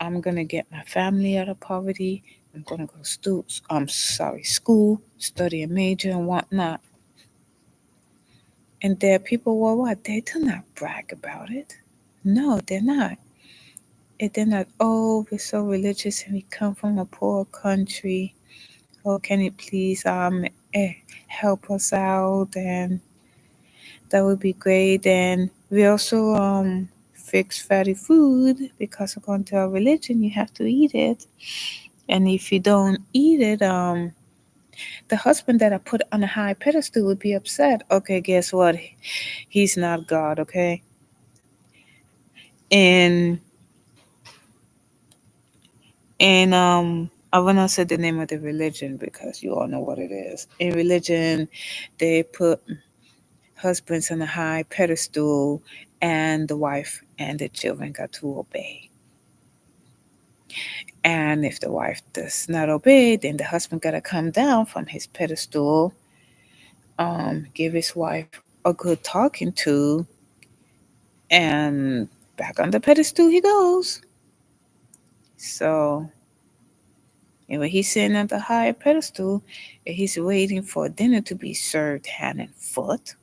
I'm gonna get my family out of poverty. I'm gonna go school, study a major and whatnot." And there are people worldwide, they do not brag about it. No, they're not. They're not, oh, we're so religious and we come from a poor country. Oh, can you please help us out? And that would be great. And we also fix fatty food because according to our religion, you have to eat it. And if you don't eat it, the husband that I put on a high pedestal would be upset. Okay, guess what? He's not God, okay? And I will not say the name of the religion because you all know what it is. In religion, they put husbands on a high pedestal, and the wife and the children got to obey. And if the wife does not obey, then the husband got to come down from his pedestal, give his wife a good talking to, and back on the pedestal he goes. So, and when he's sitting at the higher pedestal, and he's waiting for dinner to be served hand and foot.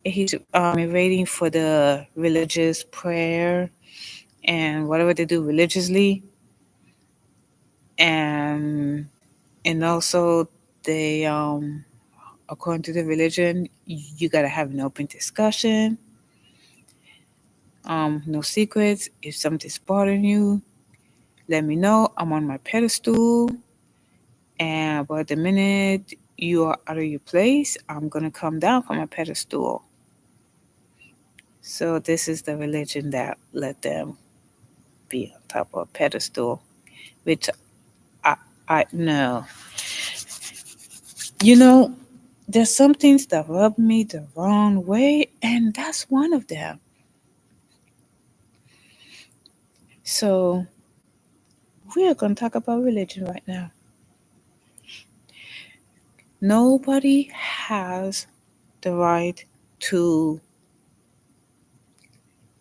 He's waiting for the religious prayer and whatever they do religiously, and also they according to the religion, you gotta have an open discussion. No secrets. If something's bothering you, let me know. I'm on my pedestal. And but the minute you are out of your place, I'm gonna come down from my pedestal. So this is the religion that let them be on top of a pedestal, which I I know. You know, there's some things that rub me the wrong way, and that's one of them. So we are gonna talk about religion right now. Nobody has the right to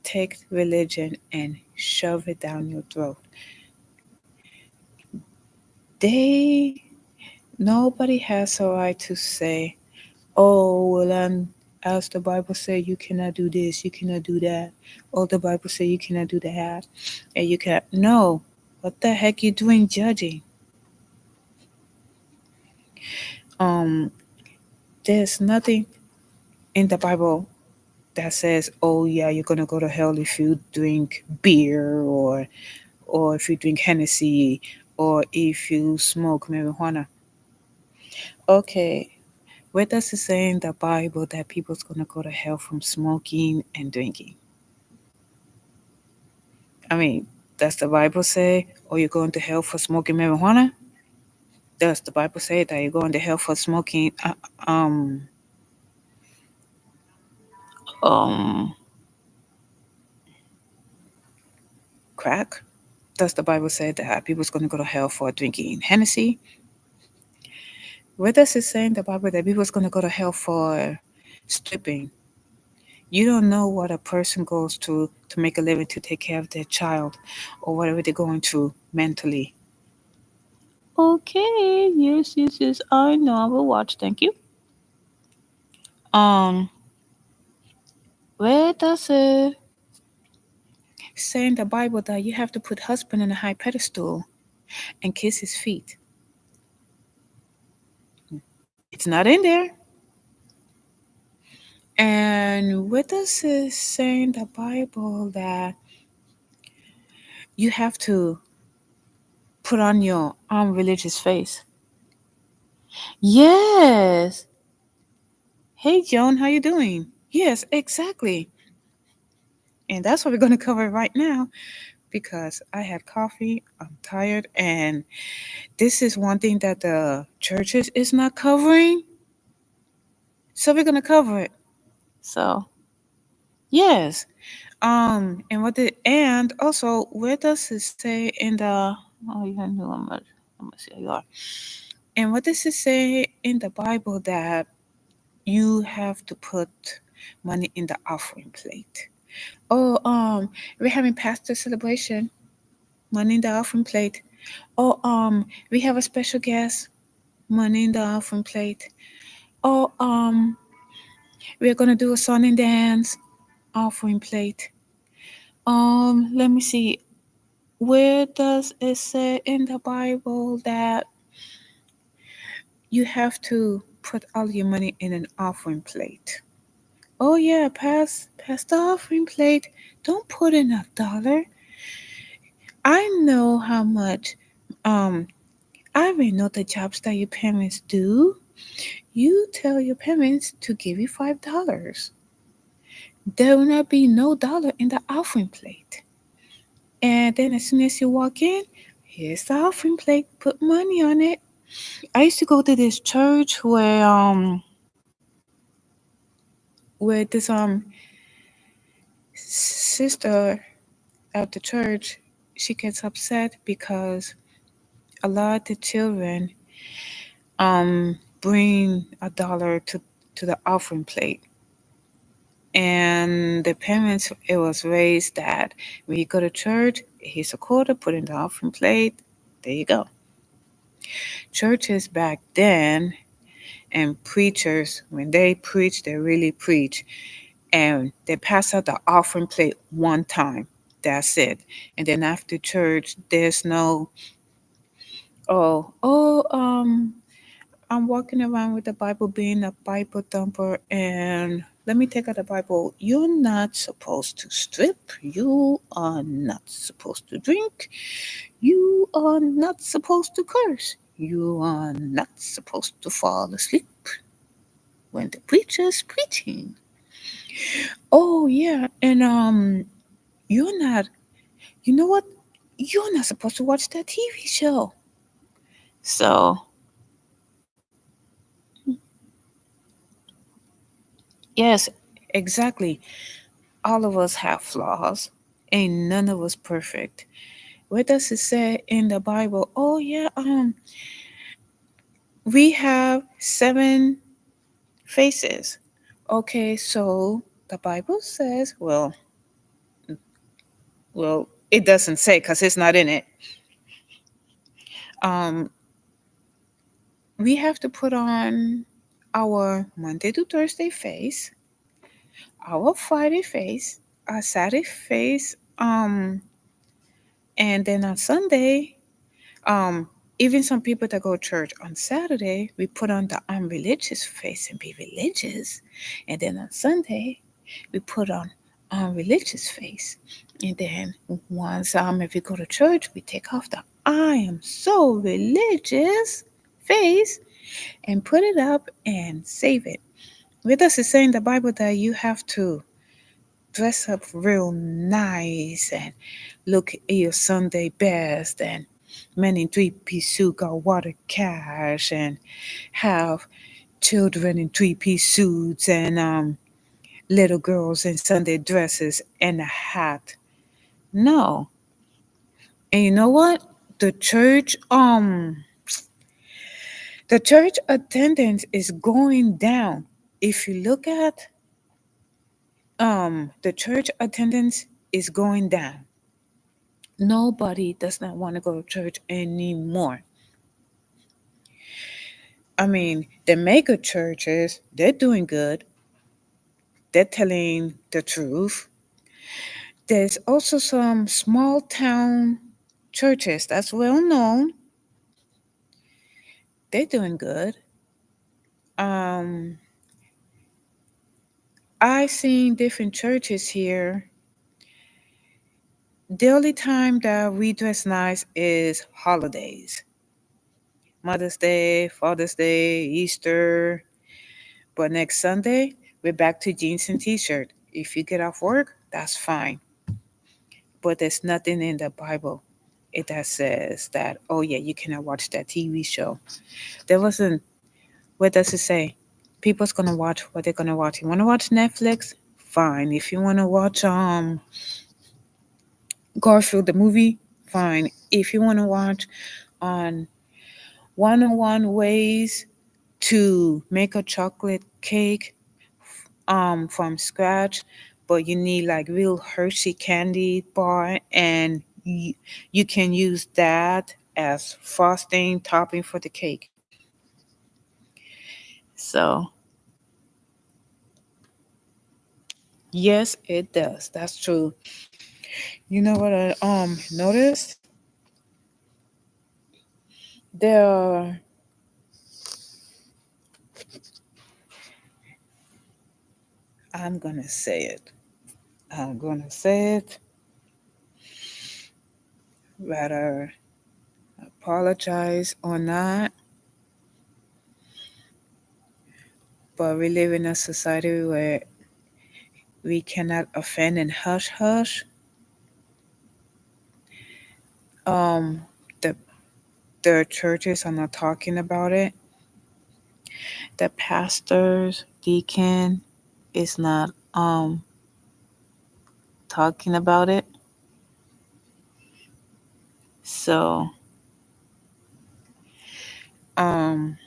take religion and shove it down your throat. They Nobody has a right to say, "Oh, well, As the Bible say, you cannot do this, you cannot do that. Or the Bible say you cannot do that, and you cannot. No, what the heck you doing judging? Um, there's nothing in the Bible that says, "Oh yeah, you're gonna go to hell if you drink beer, or if you drink Hennessy, or if you smoke marijuana." Okay, where does it say in the Bible that people's gonna go to hell from smoking and drinking? I mean, does the Bible say, "Oh, you're going to hell for smoking marijuana"? Does the Bible say that you're going to hell for smoking um crack? Does the Bible say that people's going to go to hell for drinking Hennessy? Where does it say in the Bible that people's going to go to hell for stripping? You don't know what a person goes through to make a living to take care of their child, or whatever they're going through mentally. Okay, yes, yes, yes. I know. I will watch. Thank you. Um, where does it say in the Bible that you have to put husband in a high pedestal and kiss his feet? It's not in there. And where does it say in the Bible that you have to put on your religious face? Yes. Hey, Joan, how you doing? Yes, exactly. And that's what we're going to cover right now, because I had coffee, I'm tired, and this is one thing that the churches is not covering. So we're going to cover it. So, yes. And also, where does it say in the, oh, you know, I'm gonna see how you are. And what does it say in the Bible that you have to put money in the offering plate? Oh, we're having pastor celebration, money in the offering plate. Oh, we have a special guest, money in the offering plate. Oh, we're gonna do a song and dance, offering plate. Let me see. Where does it say in the Bible that you have to put all your money in an offering plate? Oh yeah, pass the offering plate. Don't put in $1. I know how much. Um, I already know the jobs that your parents do. You tell your parents to give you $5. There will not be no dollar in the offering plate. And then as soon as you walk in, here's the offering plate. Put money on it. I used to go to this church where this sister at the church, she gets upset because a lot of the children bring $1 to the offering plate. And the parents, it was raised that when you go to church, here's a quarter, put in the offering plate. There you go. Churches back then and preachers, when they preach, they really preach. And they pass out the offering plate one time. That's it. And then after church, there's no, I'm walking around with the Bible being a Bible thumper, and let me take out the Bible. You're not supposed to strip. You are not supposed to drink. You are not supposed to curse. You are not supposed to fall asleep when the preacher's preaching. Oh yeah, and you're not. You know what? You're not supposed to watch that TV show. So yes, exactly. All of us have flaws. Ain't none of us perfect. Where does it say in the Bible? Oh yeah, we have 7 faces. Okay, so the Bible says, well, it doesn't say because it's not in it. Um, we have to put on our Monday to Thursday face. our Friday face, our Saturday face, and then on Sunday, um, even some people that go to church on Saturday, we put on the unreligious face and be religious, and then on Sunday, we put on unreligious face, and then once if you go to church, we take off the I am so religious face and put it up and save it. With us is saying the Bible that you have to dress up real nice and look your Sunday best, and men in three-piece suit got water cash and have children in three-piece suits and little girls in Sunday dresses and a hat. No. And you know what? The church the church attendance is going down. If you look at the church attendance is going down. Nobody does not want to go to church anymore. I mean, the mega churches, they're doing good. They're telling the truth. There's also some small town churches that's well known. They're doing good. Um, I've seen different churches here. The only time that we dress nice is holidays. Mother's Day, Father's Day, Easter. But next Sunday, we're back to jeans and t-shirt. If you get off work, that's fine. But there's nothing in the Bible that says that, oh yeah, you cannot watch that TV show. There wasn't, what does it say? People's gonna watch what they're gonna watch. You wanna watch Netflix? Fine. If you wanna watch Garfield the movie, fine. If you wanna watch on 101 ways to make a chocolate cake from scratch, but you need like real Hershey candy bar, and you can use that as frosting topping for the cake. So yes, it does. That's true. You know what I noticed? There are, I'm gonna say it. I'm gonna say it. Rather apologize or not, but we live in a society where we cannot offend and hush hush. Um, the the churches are not talking about it. The pastors, deacon is not talking about it. So um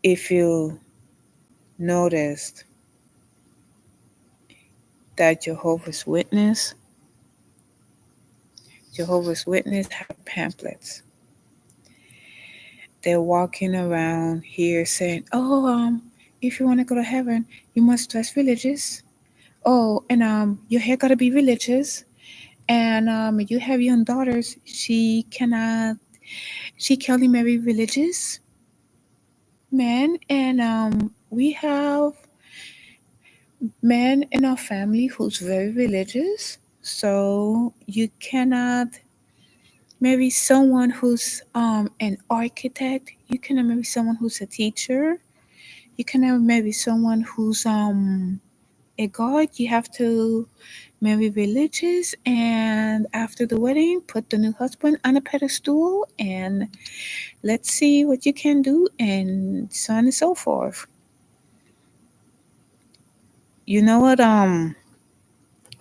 if you noticed that Jehovah's Witness have pamphlets. They're walking around here saying, "Oh, if you want to go to heaven, you must dress religious. Oh, and your hair gotta be religious. And you have young daughters. She can only marry religious men. And we have men in our family who's very religious. So you cannot marry someone who's an architect. You cannot marry someone who's a teacher. You cannot marry someone who's a god. You have to marry religious, and after the wedding, put the new husband on a pedestal, and let's see what you can do, and so on and so forth." You know what?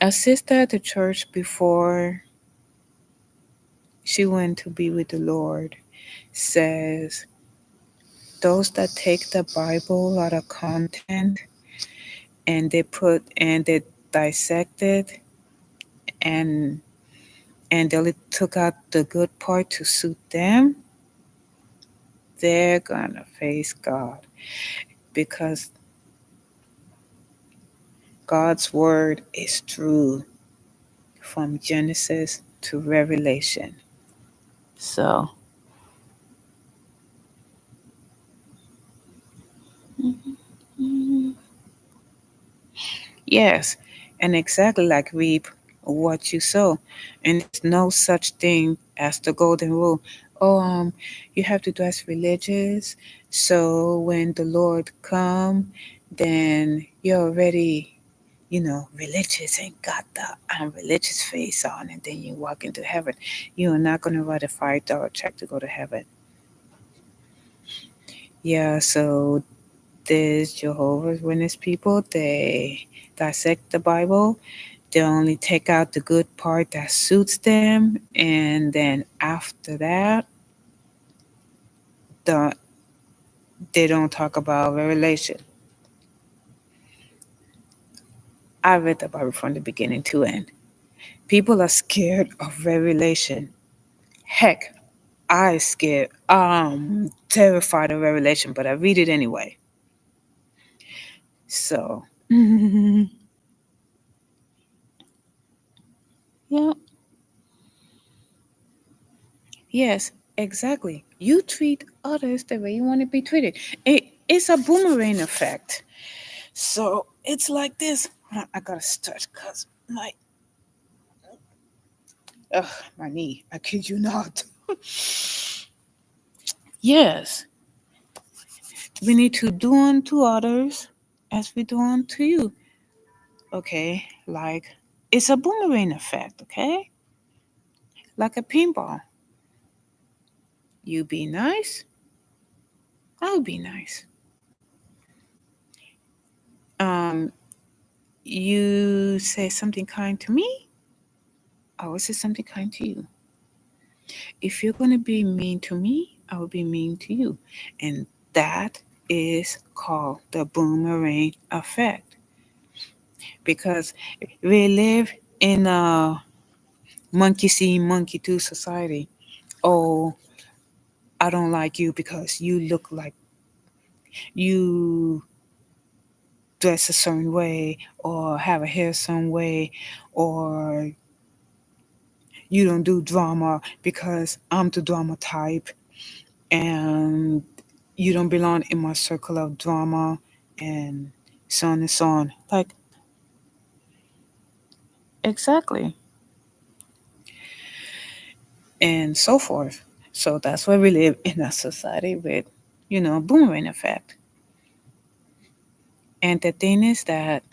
A sister at the church before she went to be with the Lord says those that take the Bible out of content and they dissect it and they only took out the good part to suit them, they're gonna face God because God's word is true from Genesis to Revelation. So, yes, and exactly like reap what you sow. And there's no such thing as the golden rule. Oh, you have to dress religious. So when the Lord come, then you're already, religious and got the religious face on, and then you walk into heaven. You are not going to write a $5 check to go to heaven. Yeah, so there's Jehovah's Witness people. They dissect the Bible. They only take out the good part that suits them, and then after that, the, they don't talk about Revelation. I read the Bible from the beginning to end. People are scared of Revelation. Heck, I scared. I'm terrified of Revelation, but I read it anyway. So, yeah, yes, exactly. You treat others the way you want to be treated. It's a boomerang effect. So it's like this. I gotta stretch because my knee. I kid you not. Yes, we need to do unto others as we do unto you. Okay, like it's a boomerang effect. Okay, like a pinball. You be nice, I'll be nice. Um, you say something kind to me, I will say something kind to you. If you're gonna be mean to me, I will be mean to you, and that is called the boomerang effect because we live in a monkey see, monkey do society. Oh, I don't like you because you look like you dress a certain way or have a hair some way or you don't do drama because I'm the drama type and you don't belong in my circle of drama and so on and so on. Like, exactly. And so forth. So that's why we live in a society with, boomerang effect. And the thing is that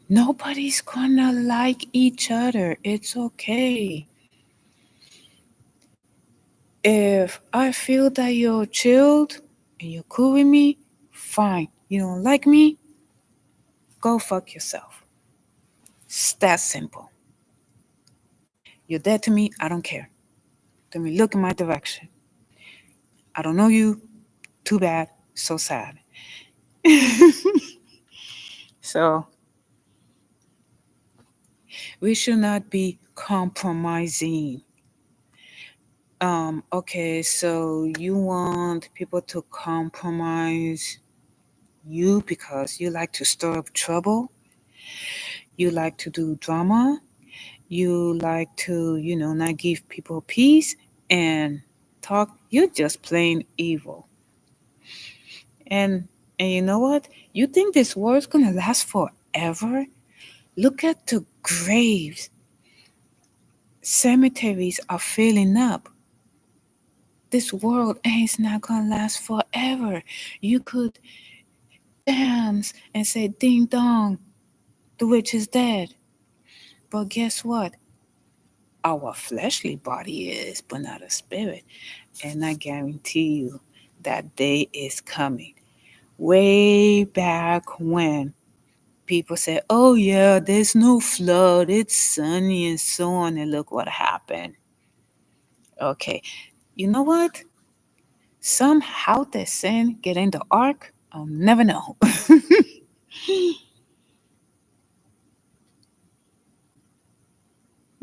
nobody's gonna like each other. It's okay. If I feel that you're chilled and you're cool with me, fine. You don't like me, go fuck yourself. It's that simple. You're dead to me, I don't care. Don't even look in my direction. I don't know you, too bad, so sad. So we should not be compromising. Okay, so you want people to compromise you because you like to stir up trouble, you like to do drama, you like to, not give people peace and talk. You're just plain evil. And and you know what? You think this world's gonna last forever? Look at the graves. Cemeteries are filling up. This world ain't not gonna last forever. You could dance and say ding dong, the witch is dead. But guess what? Our fleshly body is, but not a spirit. And I guarantee you that day is coming. Way back when people said, oh yeah, there's no flood, it's sunny and so on, and look what happened. Okay, you know what? Somehow the sin get in the ark. I'll never know.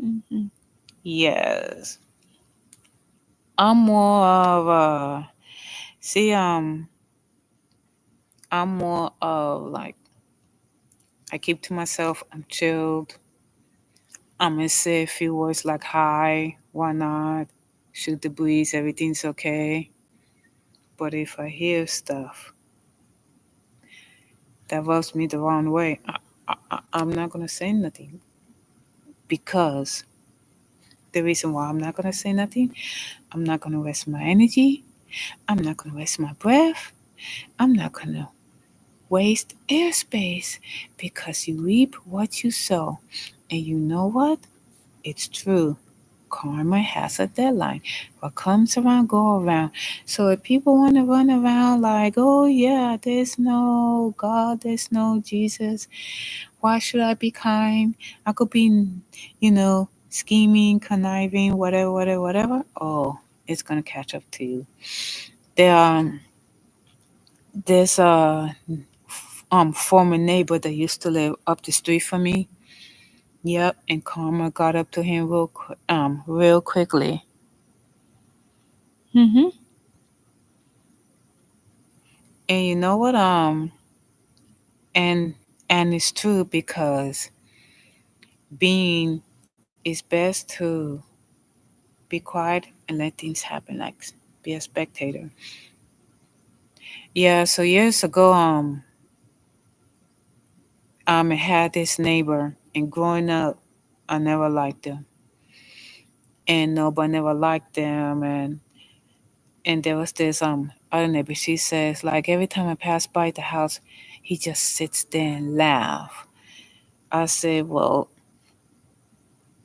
Mhm. Yes, I'm more of a See, I'm more of like, I keep to myself. I'm chilled. I'm gonna say a few words like hi, why not, shoot the breeze, everything's okay. But if I hear stuff that rubs me the wrong way, I'm not gonna say nothing, because the reason why I'm not gonna say nothing, I'm not gonna waste my energy. I'm not gonna waste my breath. I'm not gonna waste airspace, because you reap what you sow. And you know what? It's true. Karma has a deadline. What comes around, go around. So if people want to run around like, oh yeah, there's no God, there's no Jesus, why should I be kind? I could be, scheming, conniving, whatever, whatever, whatever. Oh, it's gonna catch up to you. There, there's a former neighbor that used to live up the street from me. Yep, and karma got up to him real quickly. hmm And you know what? And and it's true, because being it's best to be quiet and let things happen, like be a spectator. Yeah, so years ago, I had this neighbor, and growing up, I never liked them, and nobody never liked them, and there was this other neighbor. She says, like, every time I pass by the house, he just sits there and laugh. I said, well,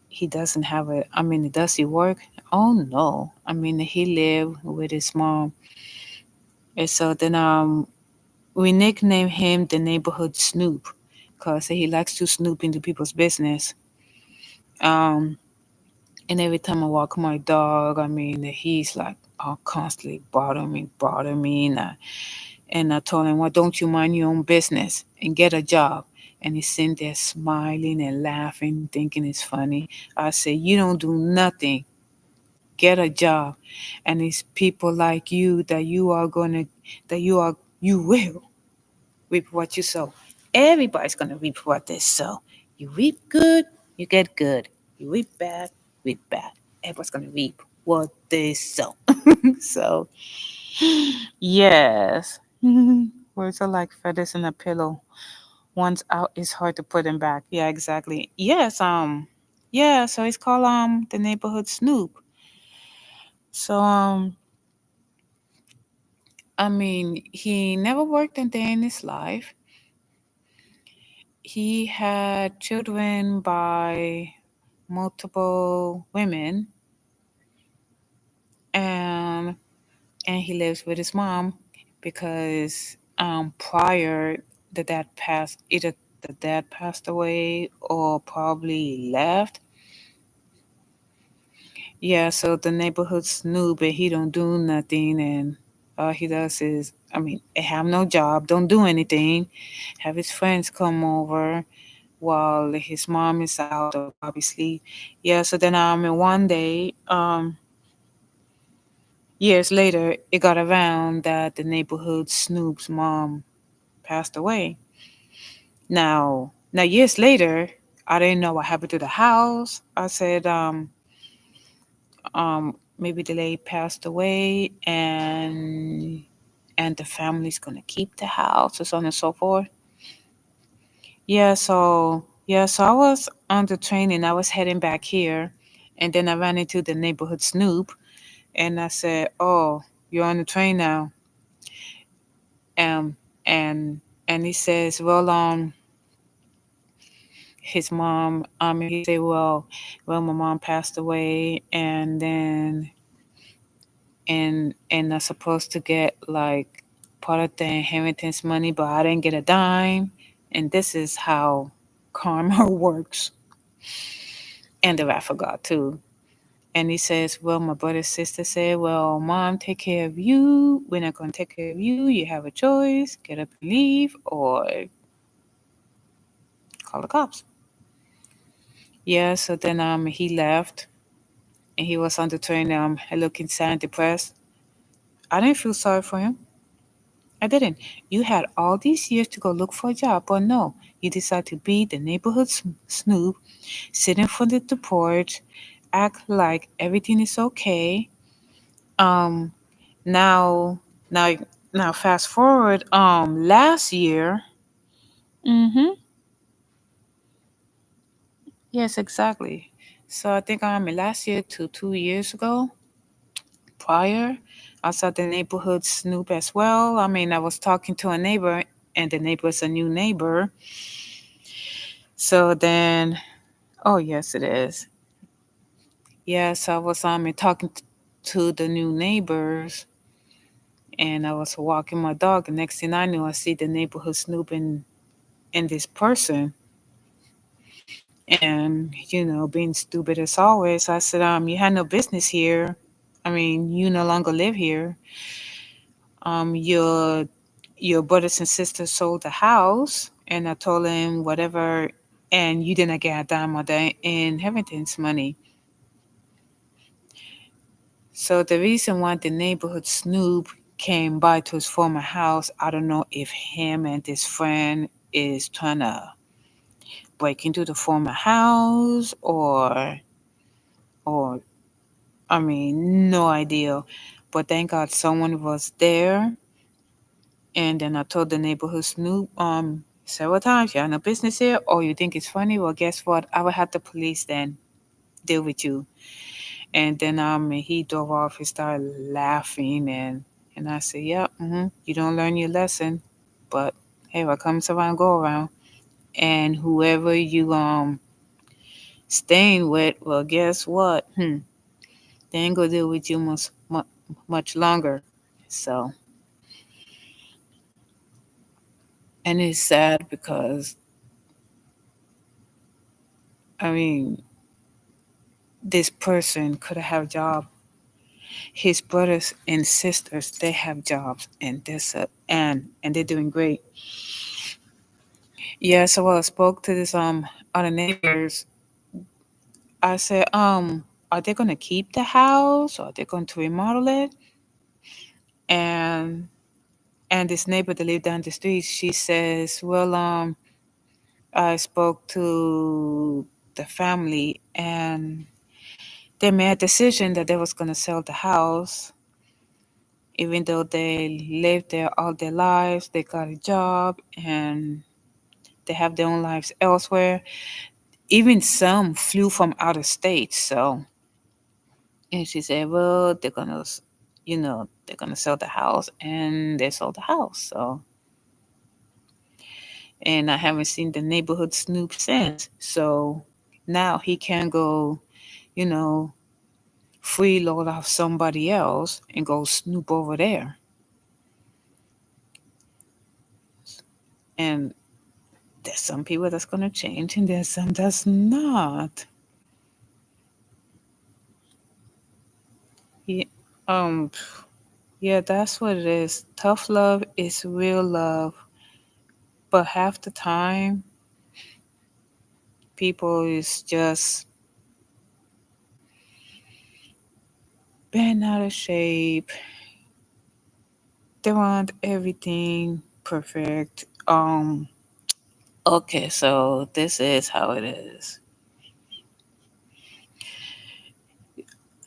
he doesn't have a. I mean, does he work? Oh no. I mean, he lived with his mom, and so then we nicknamed him the neighborhood Snoop, because he likes to snoop into people's business. Um, and every time I walk my dog, I mean, he's like constantly bothering me, and I told him, "Why don't you mind your own business and get a job?" And he's sitting there smiling and laughing, thinking it's funny. I said, "You don't do nothing. Get a job." And it's people like you you will reap what you sow. Everybody's gonna reap what they sow. You reap good, you get good. You reap bad. Everybody's gonna reap what they sow. So yes. Words are like feathers in a pillow. Once out, it's hard to put them back. Yeah, exactly. Yes, yeah, so it's called the neighborhood Snoop. So I mean, he never worked a day in his life. He had children by multiple women, and he lives with his mom, because prior the dad passed either the dad passed away or probably left. Yeah, so the neighborhood Snoop, but he don't do nothing, and all he does is, I mean, have no job, don't do anything, have his friends come over while his mom is out, or obviously. Yeah, so then one day, years later, it got around that the neighborhood Snoop's mom passed away. Now years later, I didn't know what happened to the house. I said, maybe the lady passed away, and the family's gonna keep the house, or so on and so forth. So I was on the train, and I was heading back here, and then I ran into the neighborhood Snoop, and I said, "Oh, you're on the train now." Um, and he says, "Well, his mom." He said, "Well, my mom passed away, and then and I'm supposed to get like part of the inheritance money, but I didn't get a dime, and this is how karma works." And the rat forgot too. And he says, "Well, my brother's sister said, well, mom, take care of you. We're not going to take care of you. You have a choice, get up and leave, or call the cops." Yeah, so then he left, and he was on the train looking sad and depressed. I didn't feel sorry for him. I didn't. You had all these years to go look for a job, but no, you decided to be the neighborhood snoop, sit in front of the porch, act like everything is okay. Um, now, now, now, fast forward. Last year. Mm-hmm. Yes, exactly. So I think last year to 2 years ago, prior, I saw the neighborhood snoop as well. I was talking to a neighbor, and the neighbor's a new neighbor. So then, oh yes, it is. Yes, I was talking to the new neighbors, and I was walking my dog. And next thing I knew, I see the neighborhood snooping in this person, and being stupid as always. I said, you had no business here. You no longer live here. Your brothers and sisters sold the house, and I told him whatever, and you didn't get a dime of the inheritance money. So the reason why the neighborhood snoop came by to his former house, I don't know if him and his friend is trying to break into the former house, or no idea. But thank God someone was there. And then I told the neighborhood snoop several times, you have no business here, or you think it's funny. Well, guess what? I will have the police then deal with you. And then he drove off. He started laughing, and I said, yeah, you don't learn your lesson, but hey, what comes around go around. And whoever you staying with, well, guess what? They ain't gonna deal with you much longer. So, and it's sad because I mean this person could have a job. His brothers and sisters, they have jobs, and they're doing great. Yeah, so I spoke to this other neighbors. I said, are they gonna keep the house, or are they going to remodel it? And this neighbor that lived down the street, she says, well, I spoke to the family, and they made a decision that they was gonna sell the house. Even though they lived there all their lives, they got a job, and they have their own lives elsewhere. Even some flew from out of state. So, and she said, well, they're gonna sell the house, and they sold the house. So, and I haven't seen the neighborhood snoop since. So now he can go, you know, freeload off somebody else and go snoop over there. And there's some people that's gonna change, and there's some that's not. Yeah, um, yeah, that's what it is. Tough love is real love, but half the time, people is just bent out of shape. They want everything perfect. Okay, so this is how it is.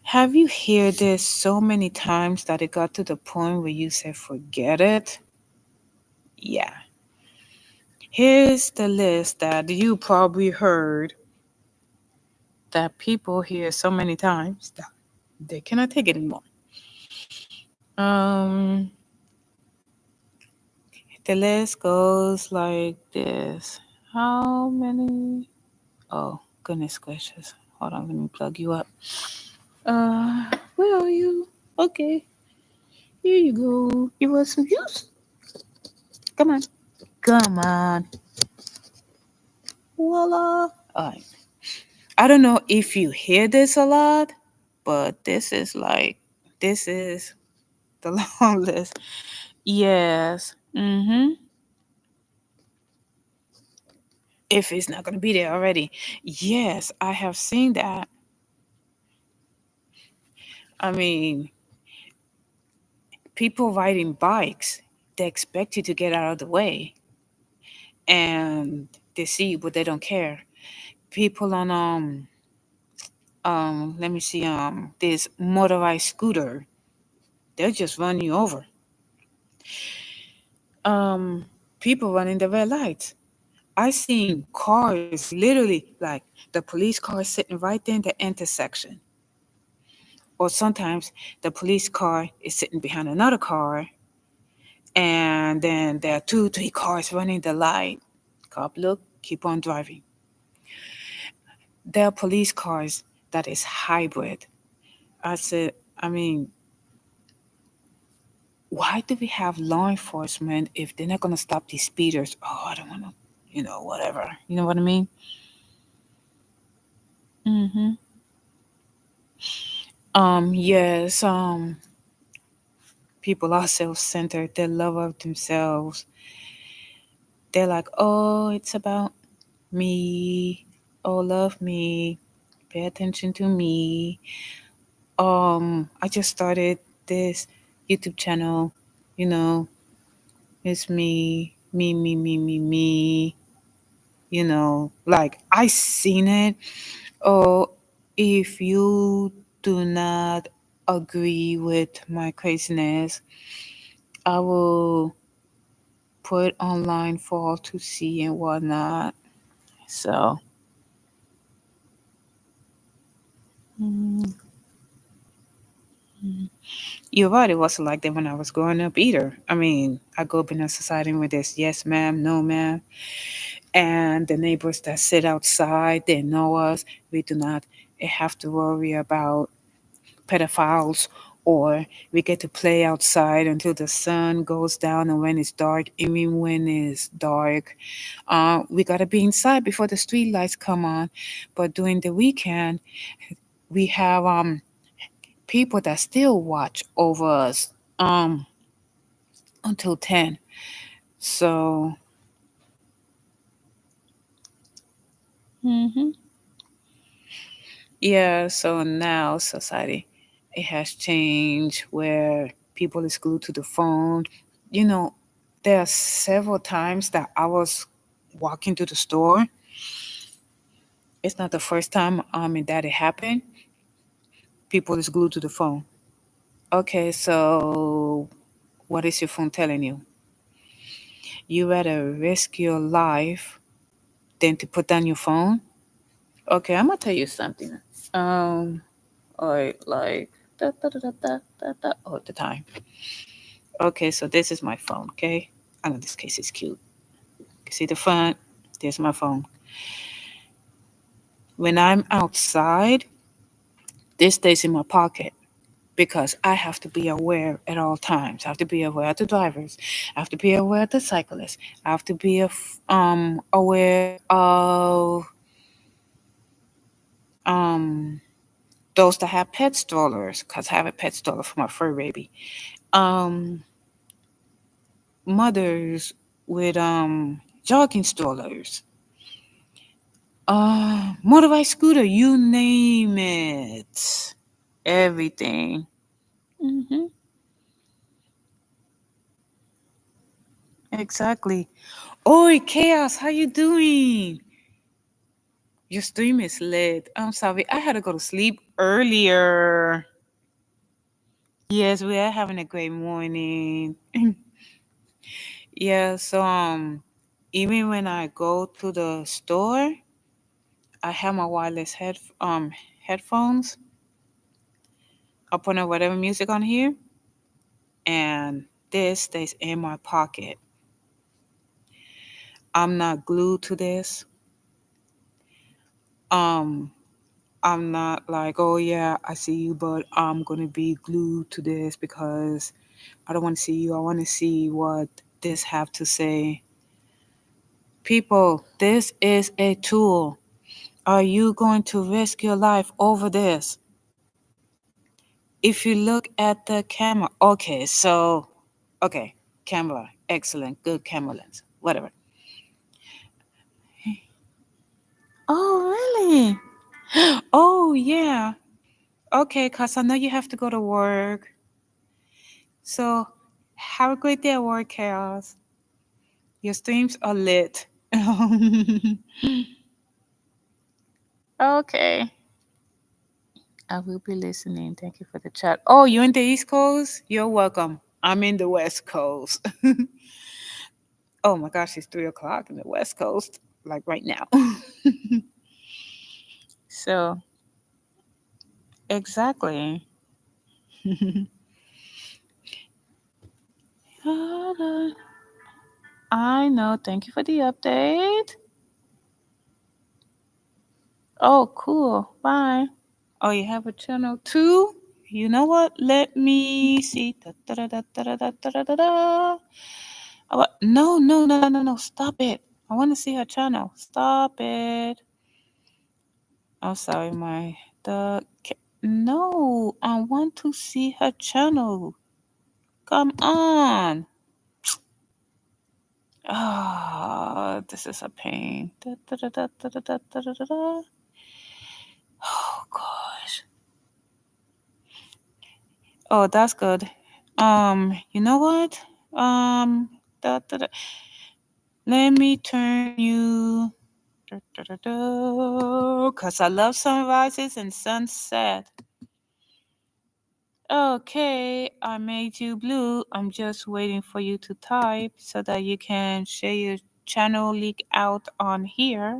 Have you heard this so many times that it got to the point where you say, forget it? Yeah. Here's the list that you probably heard that people hear so many times that they cannot take it anymore. Um, the list goes like this. How many? Oh, goodness gracious. Hold on, let me plug you up. Where are you? Okay, here you go. You want some juice? Come on. Come on. Voila. All right. I don't know if you hear this a lot, but this is the long list. Yes. If it's not going to be there already. Yes, I have seen that. I mean, People riding bikes, they expect you to get out of the way, and they see, but they don't care. People on let me see, this motorized scooter, they'll just run you over. Um, People running the red lights. I seen cars literally like the police car sitting right there in the intersection. Or sometimes the police car is sitting behind another car, and then there are two, three cars running the light. Cop look, keep on driving. There are police cars that is hybrid. I said, I mean, why do we have law enforcement if they're not gonna stop these speeders? Oh, I don't wanna, whatever. You know what I mean? Mm-hmm. Yes, people are self-centered. They love of themselves. They're like, oh, it's about me. Oh, love me. Pay attention to me. I just started this YouTube channel. You know, it's me, me, me, me, me, me. Like I seen it. Oh, if you do not agree with my craziness, I will put online for all to see and whatnot. So, mm, you're right. It wasn't like that when I was growing up either. I mean, I grew up in a society where there's yes, ma'am, no, ma'am. And the neighbors that sit outside, they know us. We do not have to worry about pedophiles, or we get to play outside until the sun goes down and when it's dark, even when it's dark. We got to be inside before the street lights come on. But during the weekend, we have people that still watch over us until 10. So, hmm yeah, so now society, it has changed where people is glued to the phone. You know, there are several times that I was walking to the store. It's not the first time that it happened. People is glued to the phone. Okay, so what is your phone telling you? You rather risk your life than to put down your phone? Okay, I'm gonna tell you something. Um, like all the time. Okay, so this is my phone. Okay, I know this case is cute. You see the front? There's my phone. When I'm outside, this stays in my pocket because I have to be aware at all times. I have to be aware of the drivers. I have to be aware of the cyclists. I have to be aware of um those that have pet strollers because I have a pet stroller for my fur baby. Um, Mothers with jogging strollers. Motorized scooter, you name it. Everything. Mm-hmm. Exactly. Oi, Chaos, how you doing? Your stream is lit. I'm sorry, I had to go to sleep earlier. Yes, we are having a great morning. Yeah, so even when I go to the store, I have my wireless headphones. I put on whatever music on here, and this stays in my pocket. I'm not glued to this. Um, I'm not like, oh yeah, I see you, but I'm gonna be glued to this because I don't want to see you. I want to see what this have to say. People, this is a tool. Are you going to risk your life over this? If you look at the camera, okay, so, okay, camera, excellent, good camera lens, whatever. Oh, really? Oh, yeah. Okay, cause I know you have to go to work. So have a great day at work, Chaos. Your streams are lit. Okay. I will be listening. Thank you for the chat. Oh, you're in the East Coast? You're welcome. I'm in the West Coast. Oh my gosh, it's 3 o'clock in the West Coast, like right now. So, exactly. I know. Thank you for the update. Oh, cool. Bye. Oh, you have a channel too? You know what? Let me see. Da, da, da, da, da, da, da, da, da, da. No, no, no, no, no, no. Stop it. I want to see her channel. Stop it. I'm sorry, my the no. I want to see her channel. Come on. Ah, this is a pain. Da, da, da, da, da, da, da, da, da, da. Oh gosh. Oh, that's good. You know what? Da, da, da. Let me turn you. Because I love sunrises and sunset. Okay, I made you blue. I'm just waiting for you to type so that you can share your channel link out on here.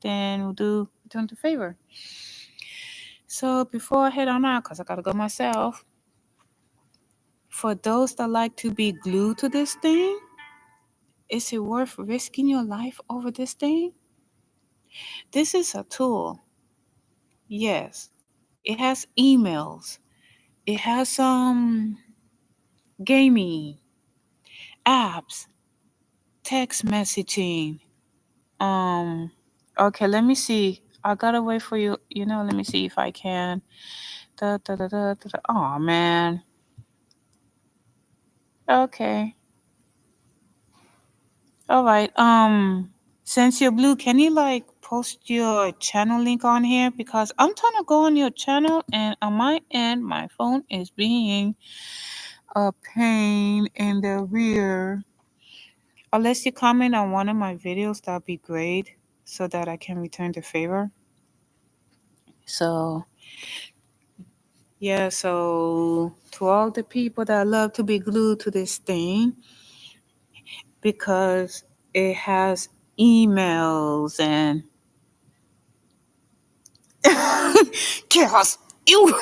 Then we'll do return to favor. So before I head on out, because I gotta go myself, for those that like to be glued to this thing, is it worth risking your life over this thing? This is a tool. Yes. It has emails. It has some gaming, apps, text messaging. Okay, let me see. I gotta wait for you. Let me see if I can. Oh man. Okay. All right. Since you're blue, can you like post your channel link on here? Because I'm trying to go on your channel and on my end, my phone is being a pain in the rear. Unless you comment on one of my videos, that'd be great so that I can return the favor. So, yeah, so to all the people that love to be glued to this thing because it has emails and chaos. Ew.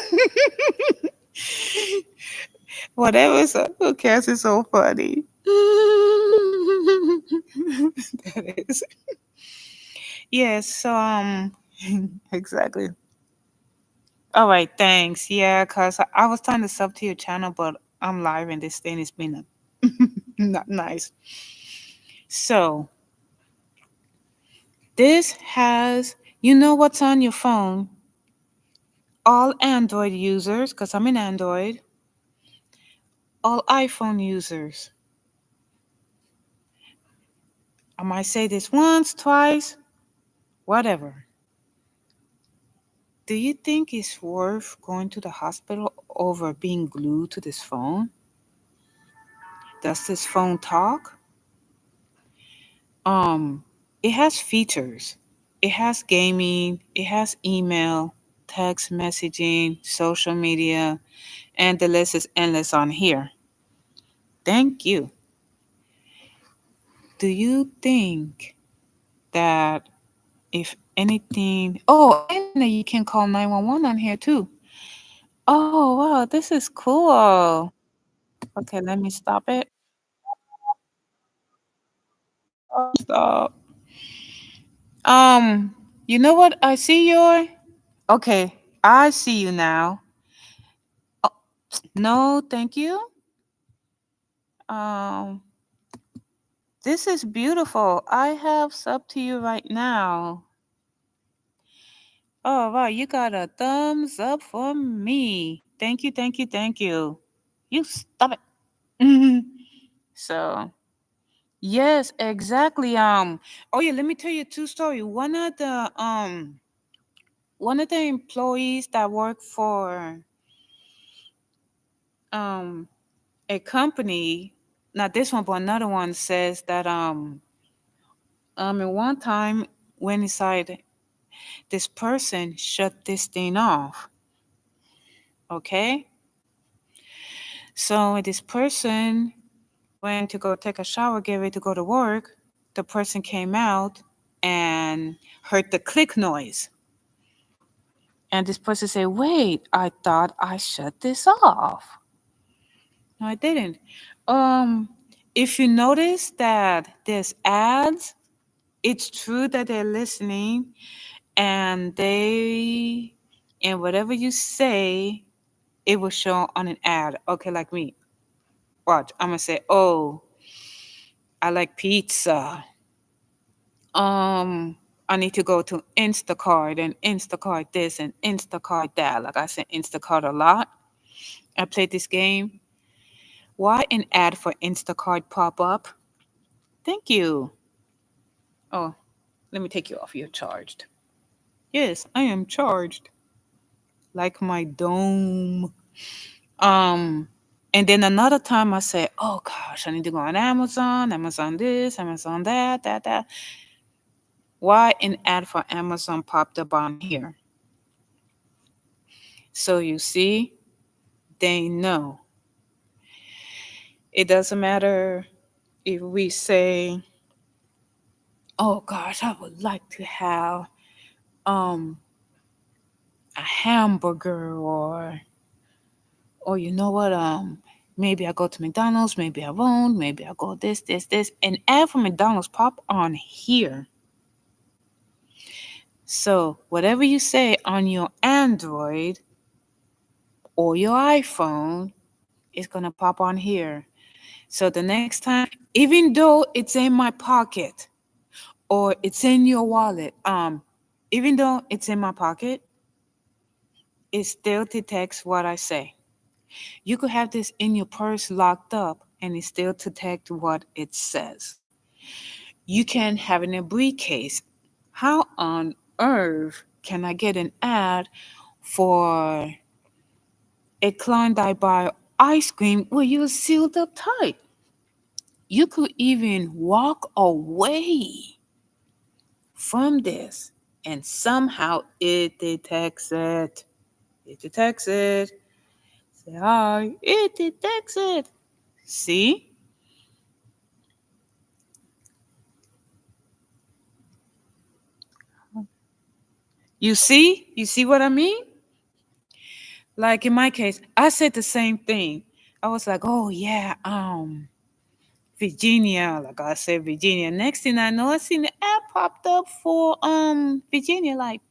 Whatever. So, who cares? It's so funny. That is. Yes. So exactly. All right. Thanks. Yeah, cause I was trying to sub to your channel, but I'm live and this thing is being not nice. So this has. You know what's on your phone? All Android users, because I'm an Android, all iPhone users. I might say this once, twice, whatever. Do you think it's worth going to the hospital over being glued to this phone? Does this phone talk? Um, it has features. It has gaming, it has email, text messaging, social media, and the list is endless on here. Thank you. Do you think that if anything, and you can call 911 on here too. Oh, wow, this is cool. Okay, let me stop it. Oh, stop. You know what? I see your. Okay, I see you now. Oh, no, thank you. Um, this is beautiful. I have sub to you right now. Oh, wow, you got a thumbs up for me. Thank you, thank you, thank you. You stop it. So, yes, exactly. Oh yeah, let me tell you a true story. One of the employees that work for um a company, not this one, but another one says that in one time when inside this person shut this thing off. Okay, so this person went to go take a shower, get ready to go to work. The person came out and heard the click noise. And this person said, "Wait, I thought I shut this off." No, I didn't. Um, if you notice that there's ads, it's true that they're listening and and whatever you say, it will show on an ad. Okay, like me. Watch, I'm gonna say, "Oh, I like pizza. Um, I need to go to Instacart and Instacart this and Instacart that." Like I said, Instacart a lot. I played this game. Why an ad for Instacart pop up? Thank you. Oh, let me take you off. You're charged. Yes, I am charged. Like my dome. Um, and then another time I said, "Oh gosh, I need to go on Amazon, Amazon this, Amazon that. Why an ad for Amazon popped up on here?" So you see, they know. It doesn't matter if we say, "Oh gosh, I would like to have um a hamburger," or you know what, maybe I go to McDonald's, maybe I won't, maybe I go this. An ad for McDonald's pop on here. So whatever you say on your Android or your iPhone is gonna pop on here. So the next time, even though it's in my pocket or it's in your wallet, even though it's in my pocket, it still detects what I say. You could have this in your purse locked up and it still detects what it says. You can have it in a briefcase. How on earth can I get an ad for a Klondike bar ice cream where you're sealed up tight? You could even walk away from this and somehow it detects it. It detects it. Say hi. It detects it. See? You see? You see what I mean? Like in my case, I said the same thing. I was like, "Oh yeah, Virginia." Like I said, Virginia. Next thing I know, I seen the app popped up for Virginia. Like,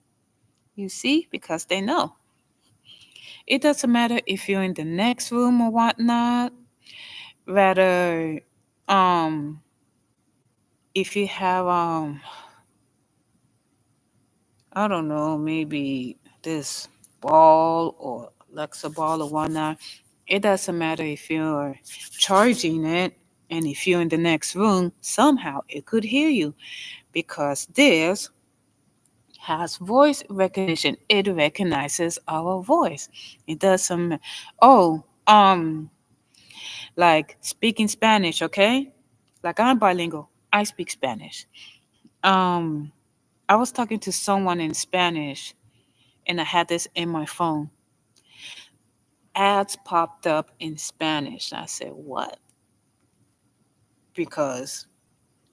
you see, because they know. It doesn't matter if you're in the next room or whatnot. Rather, um, if you have I don't know, maybe this ball or Alexa ball or whatnot. It doesn't matter if you're charging it and if you're in the next room, somehow it could hear you because this has voice recognition. It recognizes our voice. It does some, oh, like speaking Spanish, okay? Like I'm bilingual. I speak Spanish. Um, I was talking to someone in Spanish and I had this in my phone. Ads popped up in Spanish. I said, "What?" Because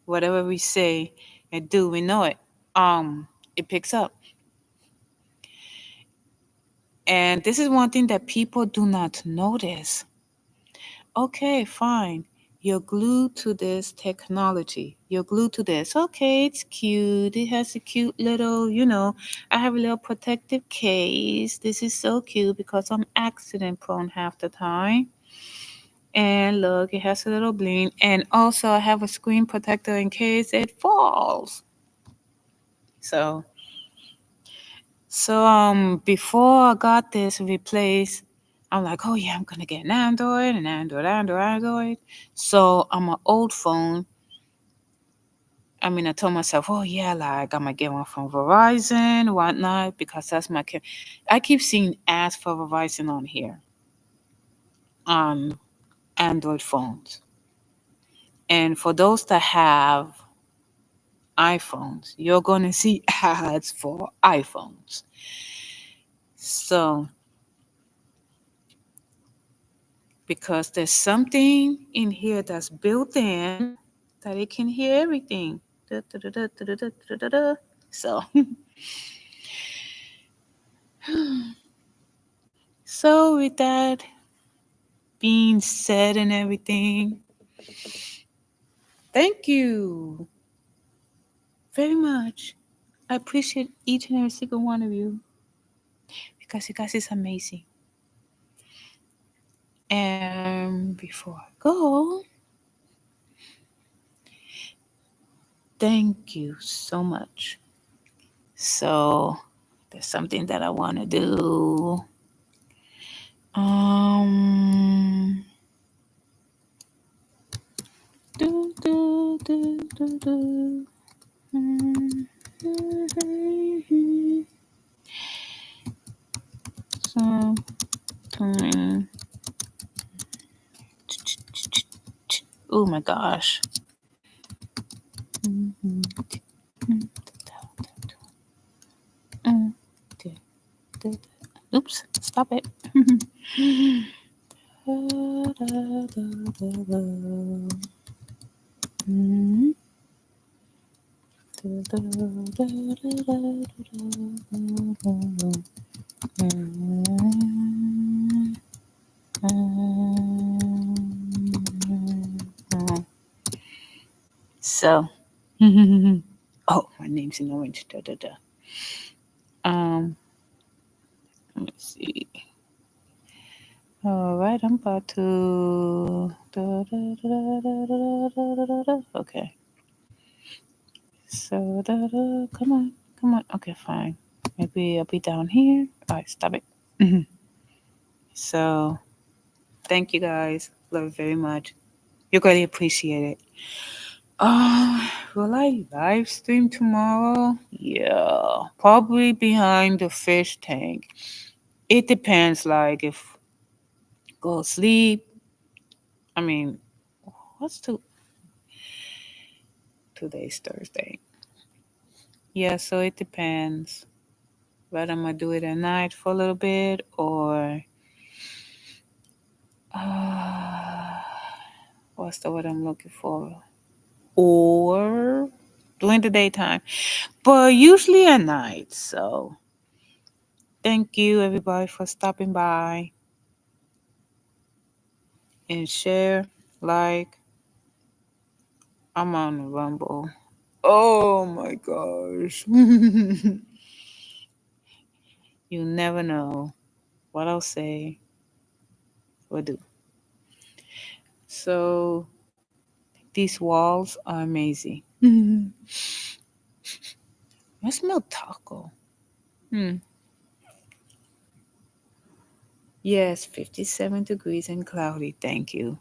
whatever we say and do, we know it. It picks up. And this is one thing that people do not notice. Okay, fine. You're glued to this technology. You're glued to this. Okay, it's cute. It has a cute little, I have a little protective case. This is so cute because I'm accident prone half the time. And look, it has a little bling. And also, I have a screen protector in case it falls. So, before I got this replaced, I'm like, "Oh yeah, I'm gonna get an Android. So on my old phone, I told myself, "Oh yeah, like I'm gonna get one from Verizon, whatnot, because that's I keep seeing ads for Verizon on here. Um, Android phones. And for those that have iPhones, you're going to see ads for iPhones. So, because there's something in here that's built in that it can hear everything. So, so with that being said and everything, thank you very much. I appreciate each and every single one of you because you guys is amazing. And before I go, thank you so much. So there's something that I want to do. Um, do, do, do, do, do. Something. Oh my gosh. Oops, stop it. So, oh, my name's in orange. Um, let me see. All right, I'm about to. Okay. So, come on, come on. Okay, fine. Maybe I'll be down here. All right, stop it. So, thank you guys. Love you very much. You greatly appreciate it. Will I live stream tomorrow? Yeah, probably behind the fish tank. It depends. Like if go sleep. I mean, what's today's Thursday? Yeah, so it depends. Whether I'm gonna do it at night for a little bit or uh, what's the word I'm looking for? Or during the daytime, but usually at night. So thank you everybody for stopping by and share, like. I'm on Rumble. Oh my gosh. You never know what I'll say or do. So these walls are amazing. I smell taco. Hmm. Yes, 57 degrees and cloudy. Thank you.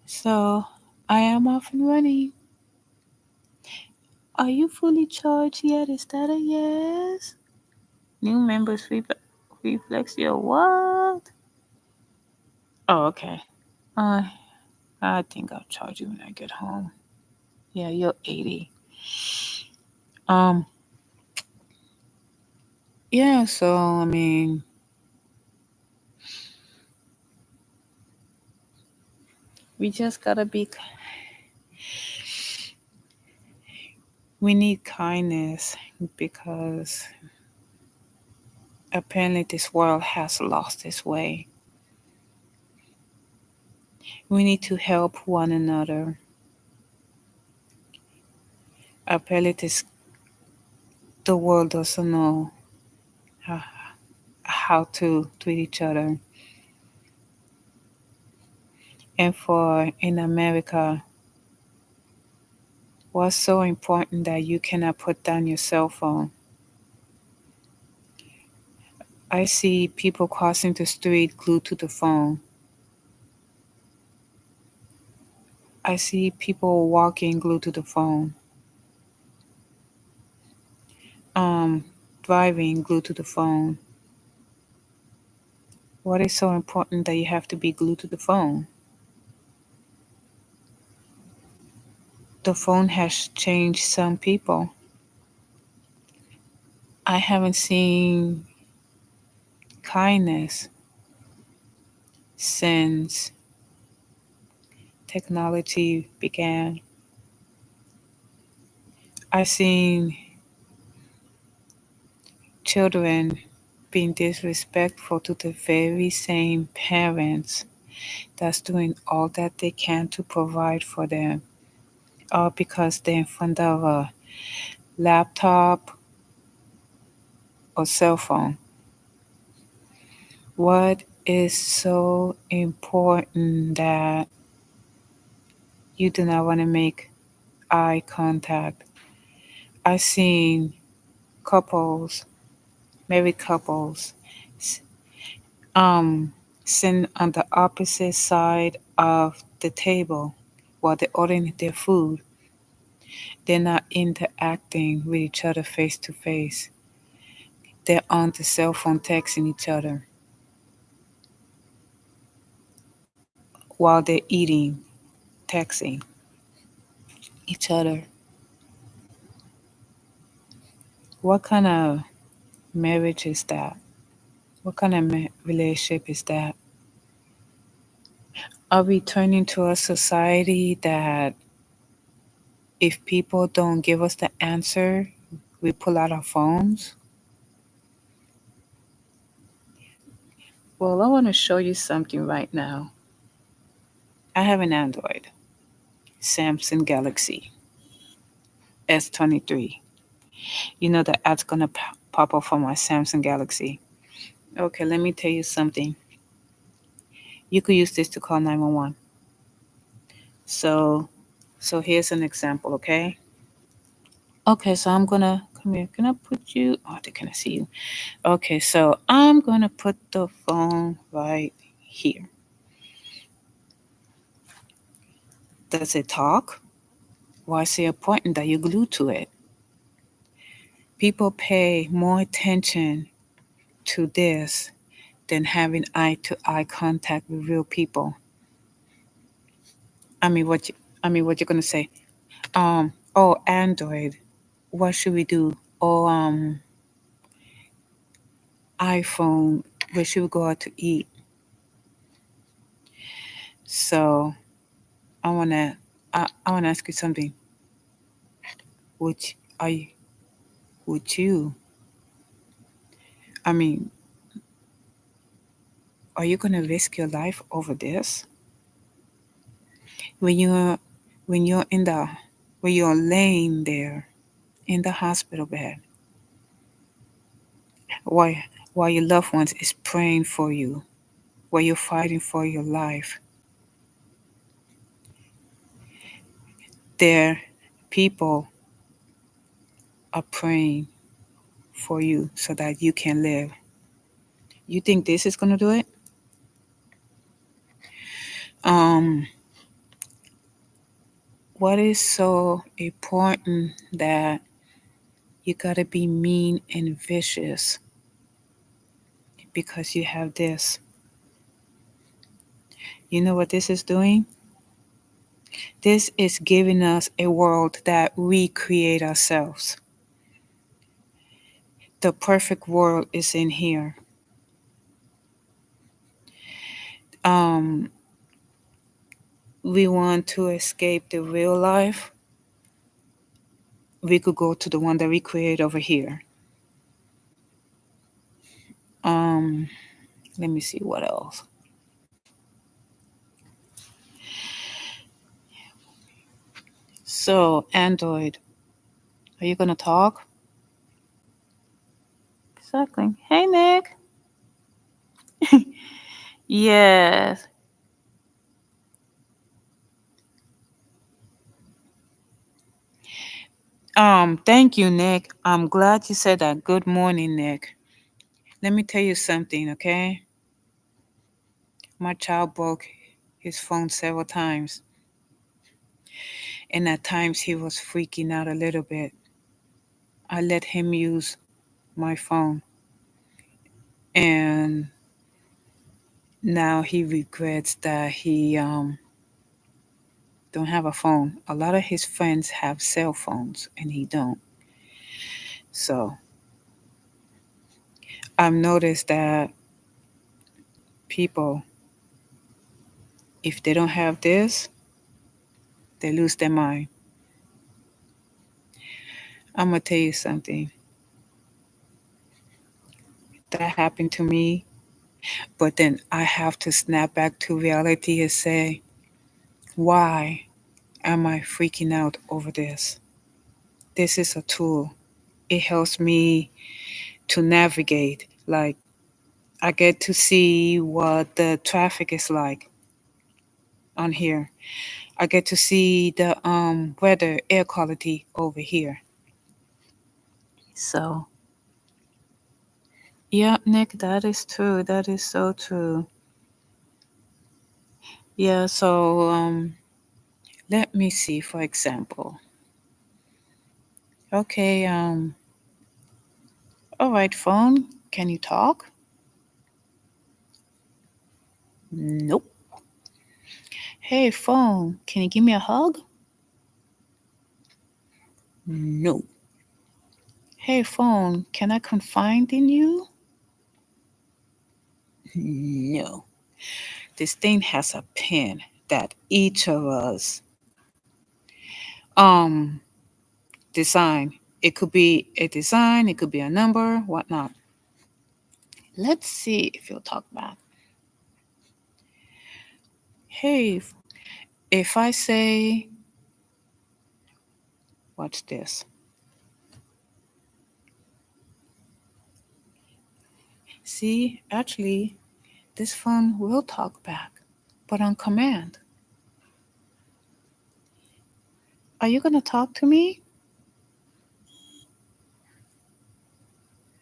So I am off and running. Are you fully charged yet? Is that a yes? New members reflex your what? Oh, okay. Uh, I think I'll charge you when I get home. Yeah, you're 80. Um, yeah, so I mean, we just gotta be, we need kindness because apparently this world has lost its way. We need to help one another. Apparently the world doesn't know how, how to treat each other. And for in America, what's so important that you cannot put down your cell phone? I see people crossing the street glued to the phone. I see people walking glued to the phone. Um, Driving glued to the phone. What is so important that you have to be glued to the phone? The phone has changed some people. I haven't seen kindness since technology began. I've seen children being disrespectful to the very same parents that's doing all that they can to provide for them, all because they're in front of a laptop or cell phone. What is so important that you do not want to make eye contact? I've seen couples, married couples, s- um, sit on the opposite side of the table while they're ordering their food. They're not interacting with each other face to face. They're on the cell phone texting each other while they're eating, texting each other. What kind of marriage is that? What kind of relationship is that? Are we turning to a society that if people don't give us the answer, we pull out our phones? Well, I want to show you something right now. I have an Android, Samsung Galaxy S23. You know the ad's gonna pop up on my Samsung Galaxy. Okay, let me tell you something. You could use this to call 911. So, so here's an example, okay? Okay, so I'm gonna come here. Can I put you? Oh, they cannot see you. Okay, so I'm gonna put the phone right here. Does it talk? Why is it important that you glue to it? People pay more attention to this than having eye to eye contact with real people. What you're gonna say? Oh, Android. What should we do? Oh, iPhone. Where should we go out to eat? So I wanna, I wanna ask you something. Would are you, would you? I mean, are you gonna risk your life over this? When you're, when you're in the, when you're laying there in the hospital bed, while while your loved ones is praying for you, while you're fighting for your life, there, people are praying for you so that you can live. You think this is gonna do it? Um, what is so important that you gotta be mean and vicious because you have this? You know what this is doing? This is giving us a world that we create ourselves. The perfect world is in here. Um, we want to escape the real life. We could go to the one that we create over here. Um, Let me see what else. So, Android, are you gonna talk? Exactly. Hey, Nick. Yes. Thank you, Nick. I'm glad you said that. Good morning, Nick. Let me tell you something, okay? My child broke his phone several times, and at times he was freaking out a little bit. I let him use my phone, and Now he regrets that he don't have a phone. A lot of his friends have cell phones and he don't. So I've noticed that people, if they don't have this, they lose their mind. I'm gonna tell you something that happened to me, but then I have to snap back to reality and say, why am I freaking out over this? This is a tool. It helps me to navigate. Like, I get to see what the traffic is like on here. I get to see the weather, air quality over here. So, yeah, Nick, that is true. That is so true. Yeah, so let me see, for example. Okay, all right, phone, can you talk? Nope. Hey, phone, can you give me a hug? No. Hey, phone, can I confide in you? No. This thing has a pin that each of us um design. It could be a design, it could be a number, whatnot. Let's see if you'll talk back. Hey, if I say, what's this? See, actually, this phone will talk back, but on command. Are you going to talk to me?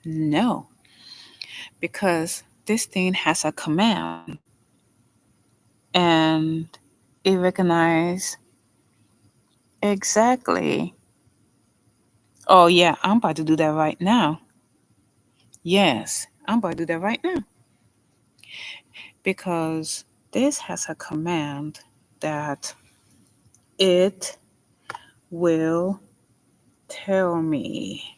No, because this thing has a command and it recognizes exactly. Oh, yeah, I'm about to do that right now. Yes, I'm about to do that right now because this has a command that it will tell me,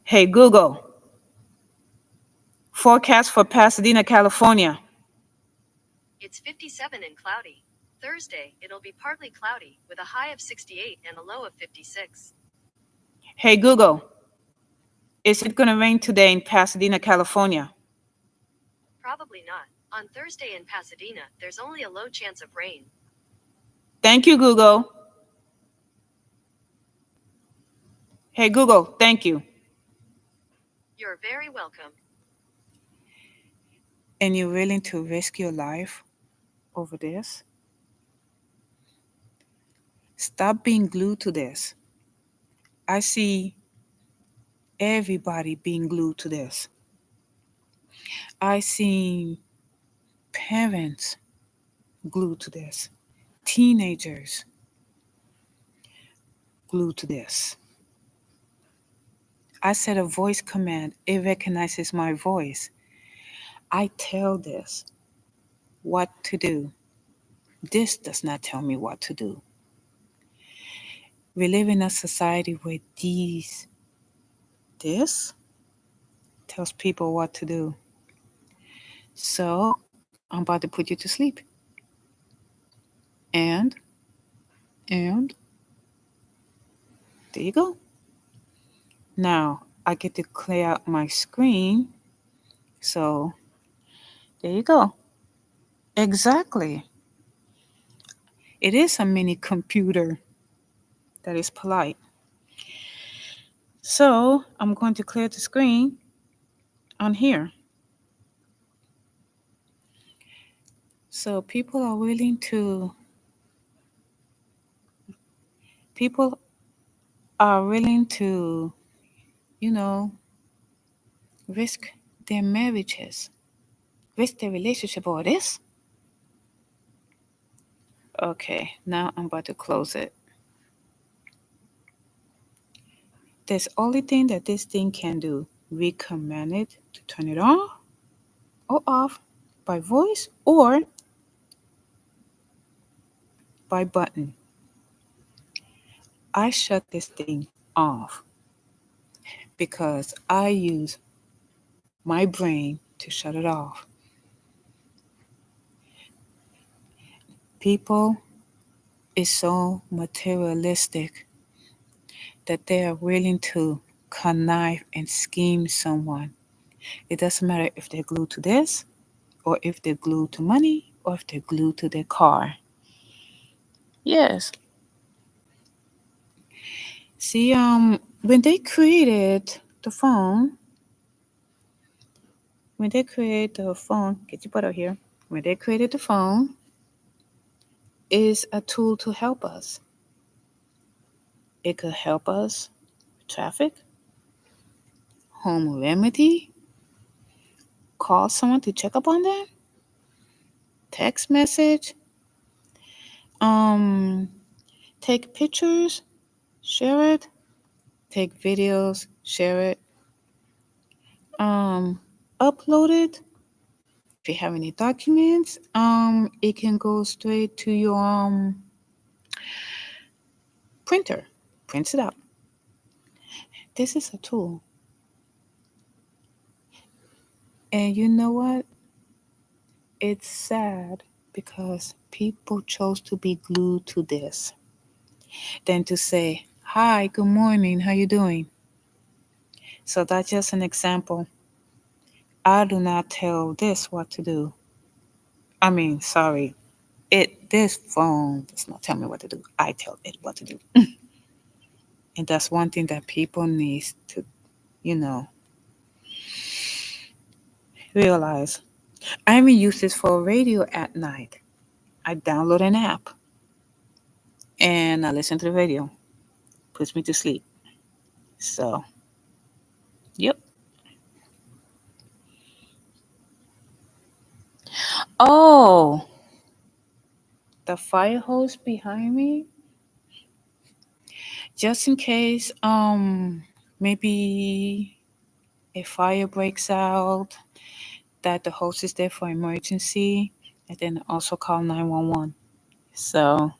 hey, Google, forecast for Pasadena, California. It's 57 and cloudy. Thursday, it'll be partly cloudy, with a high of 68 and a low of 56. Hey, Google, is it going to rain today in Pasadena, California? Probably not. On Thursday in Pasadena, there's only a low chance of rain. Thank you, Google. Hey, Google, thank you. You're very welcome. And you're willing to risk your life over this? Stop being glued to this. I see everybody being glued to this. I see parents glued to this, teenagers glued to this. I set a voice command, it recognizes my voice. I tell this what to do. This does not tell me what to do. We live in a society where this tells people what to do. So I'm about to put you to sleep. And there you go. Now I get to clear out my screen. So there you go. Exactly. It is a mini computer that is polite. So I'm going to clear the screen on here. So people are willing to, you know, risk their marriages, risk their relationship over this. Okay, now I'm about to close it. There's only thing that this thing can do. We command it to turn it on or off by voice or by button. I shut this thing off because I use my brain to shut it off. People is so materialistic that they are willing to connive and scheme someone. It doesn't matter if they're glued to this, or if they're glued to money, or if they're glued to their car. Yes. See, when they created the phone, get your butt out here. When they created the phone, is a tool to help us. It could help us with traffic, home remedy, call someone to check up on them, text message, um, take pictures, share it, take videos, share it, um, upload it. If you have any documents, it can go straight to your printer, prints it out. This is a tool. And you know what? It's sad because people chose to be glued to this than to say, "Hi, good morning, how you doing?" So that's just an example. I do not tell this what to do. I mean, sorry. This phone does not tell me what to do. I tell it what to do. And that's one thing that people need to, you know, realize. I even use this for radio at night. I download an app and I listen to the radio. Puts me to sleep. So, yep. Oh, the fire hose behind me. Just in case, maybe a fire breaks out, that the hose is there for emergency, and then also call 911. So,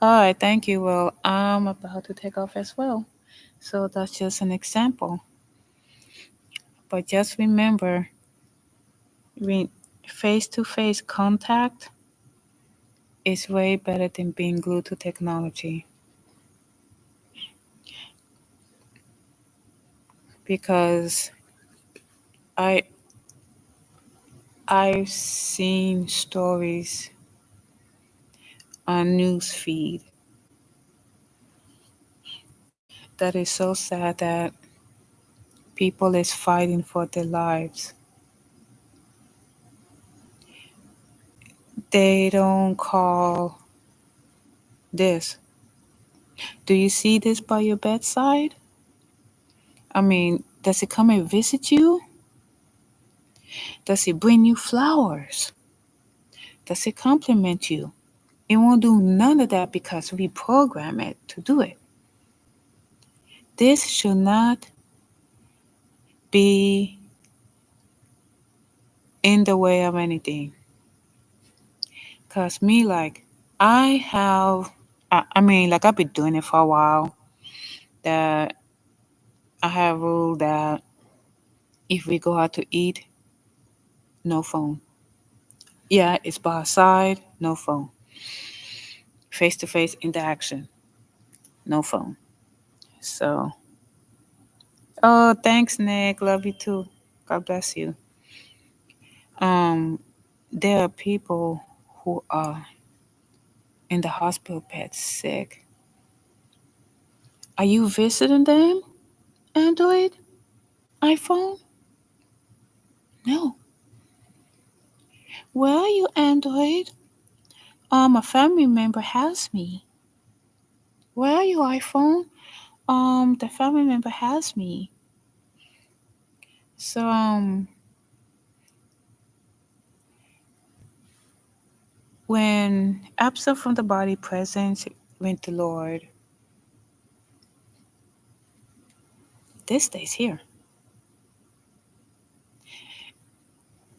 all right, thank you. Well, I'm about to take off as well. So that's just an example. But just remember, face to face contact is way better than being glued to technology. Because I I've seen stories on newsfeed that is so sad that people is fighting for their lives. They don't call this. Do you see this by your bedside? I mean, does it come and visit you? Does it bring you flowers? Does it compliment you? It won't do none of that because we program it to do it. This should not be in the way of anything. Because me, like, like I've been doing it for a while. That I have ruled that if we go out to eat, no phone. Yeah, it's by our side, no phone. Face to face interaction, no phone. So, oh, thanks, Nick. Love you too. God bless you. Um, there are people who are in the hospital bed sick. Are you visiting them? Android? iPhone? No. Where are you, Android? A family member has me. Where are you, iPhone? The family member has me. So, when absent from the body, present with the Lord, this stays here.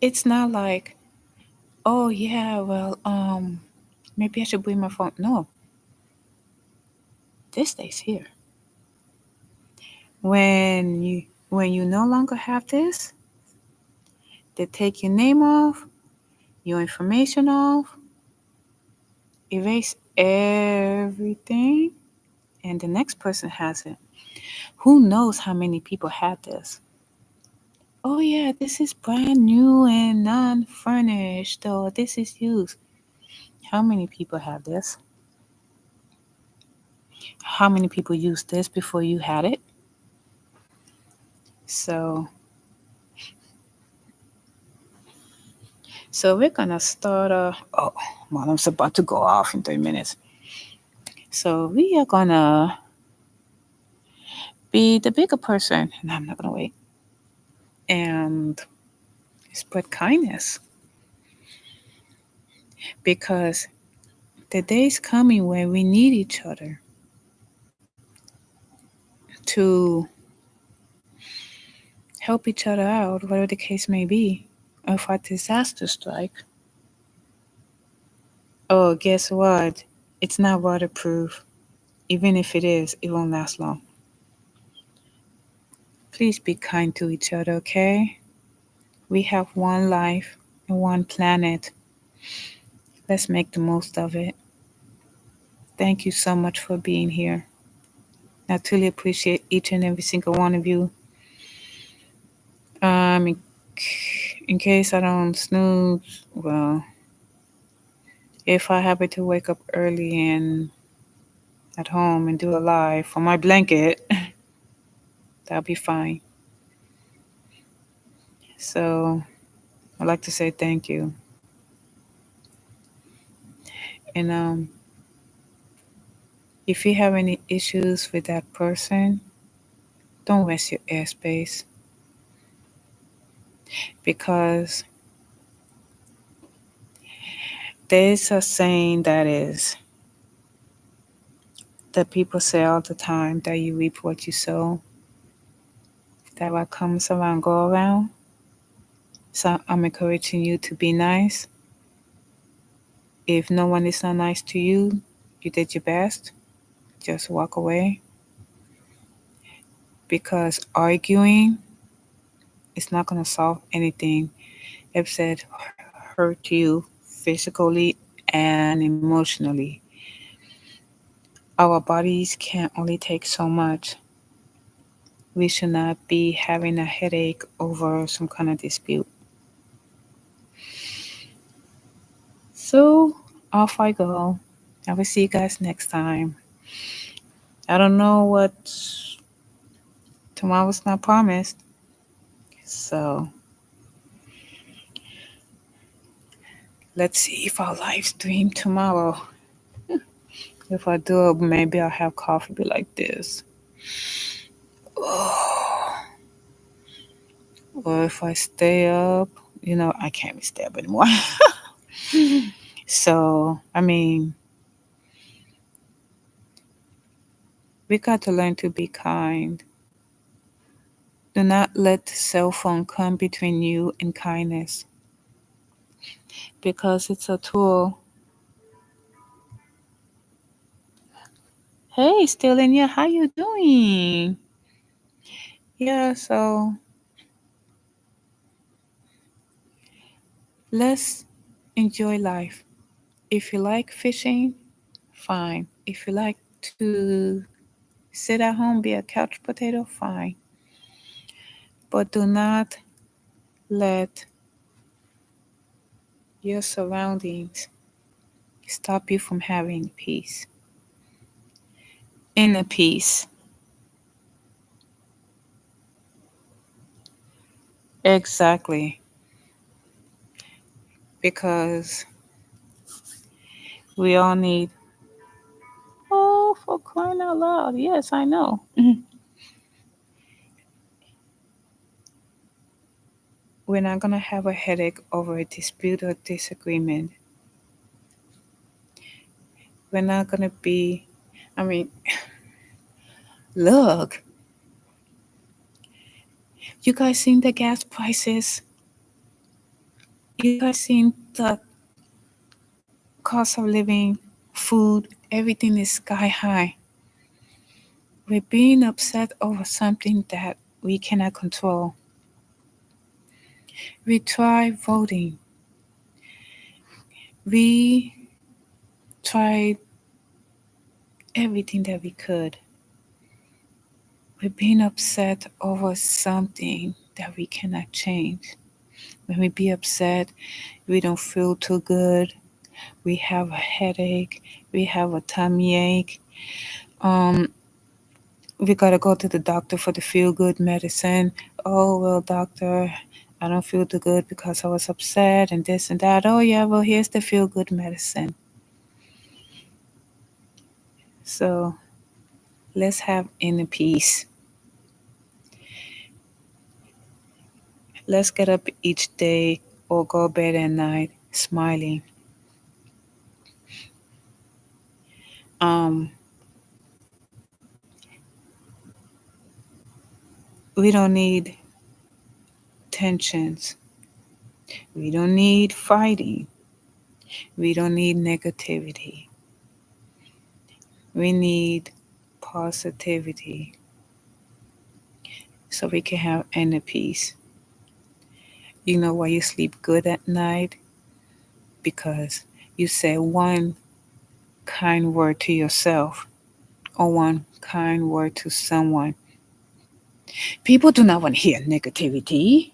It's not like, oh yeah, well, maybe I should bring my phone. No, this stays here. When you no longer have this, they take your name off, your information off, erase everything, and the next person has it. Who knows how many people had this? Oh yeah, this is brand new and non-furnished, or this is used. How many people have this? How many people used this before you had it? So, so we're gonna start. Oh, mom's about to go off in 3 minutes. So we are gonna be the bigger person. And I'm not gonna wait. And spread kindness, because the day's coming when we need each other to help each other out, whatever the case may be. If a disaster strike, oh, guess what? It's not waterproof. Even if it is, it won't last long. Please be kind to each other, okay? We have one life and one planet. Let's make the most of it. Thank you so much for being here. I truly appreciate each and every single one of you. Um, in, in case I don't snooze, well, if I happen to wake up early and at home and do a live from my blanket, that'll be fine. So I'd like to say thank you. And if you have any issues with that person, don't waste your airspace, because there's a saying that people say all the time, that you reap what you sow, that what comes around go around. So I'm encouraging you to be nice. If no one is not nice to you, you did your best. Just walk away, because arguing is not going to solve anything except hurt you physically and emotionally. Our bodies can only take so much. We should not be having a headache over some kind of dispute. So off I go. I will see you guys next time. I don't know what tomorrow's not promised. So let's see if I'll live stream tomorrow. If I do, maybe I'll have coffee be like this. Or if I stay up, I can't be stay up anymore. So, I mean, we got to learn to be kind. Do not let the cell phone come between you and kindness, because it's a tool. Hey, still in here, how you doing? Yeah, so let's enjoy life. If you like fishing, fine. If you like to sit at home, be a couch potato, fine. But do not let your surroundings stop you from having peace. Inner peace. Exactly. Because we all need, oh, for crying out loud. Yes, I know. We're not going to have a headache over a dispute or disagreement. We're not going to be, I mean, look, you guys seen the gas prices? You guys seen the cost of living, food, everything is sky high. We're being upset over something that we cannot control. We try voting. We tried everything that we could. We're being upset over something that we cannot change. When we be upset, we don't feel too good. We have a headache. We have a tummy ache. Um, we gotta go to the doctor for the feel good medicine. Oh well, doctor, I don't feel too good because I was upset and this and that. Oh yeah, well here's the feel good medicine. So let's have inner peace. Let's get up each day or go bed at night smiling. Um, we don't need tensions. We don't need fighting. We don't need negativity. We need positivity so we can have inner peace. You know why you sleep good at night? Because you say one kind word to yourself or one kind word to someone. People do not want to hear negativity.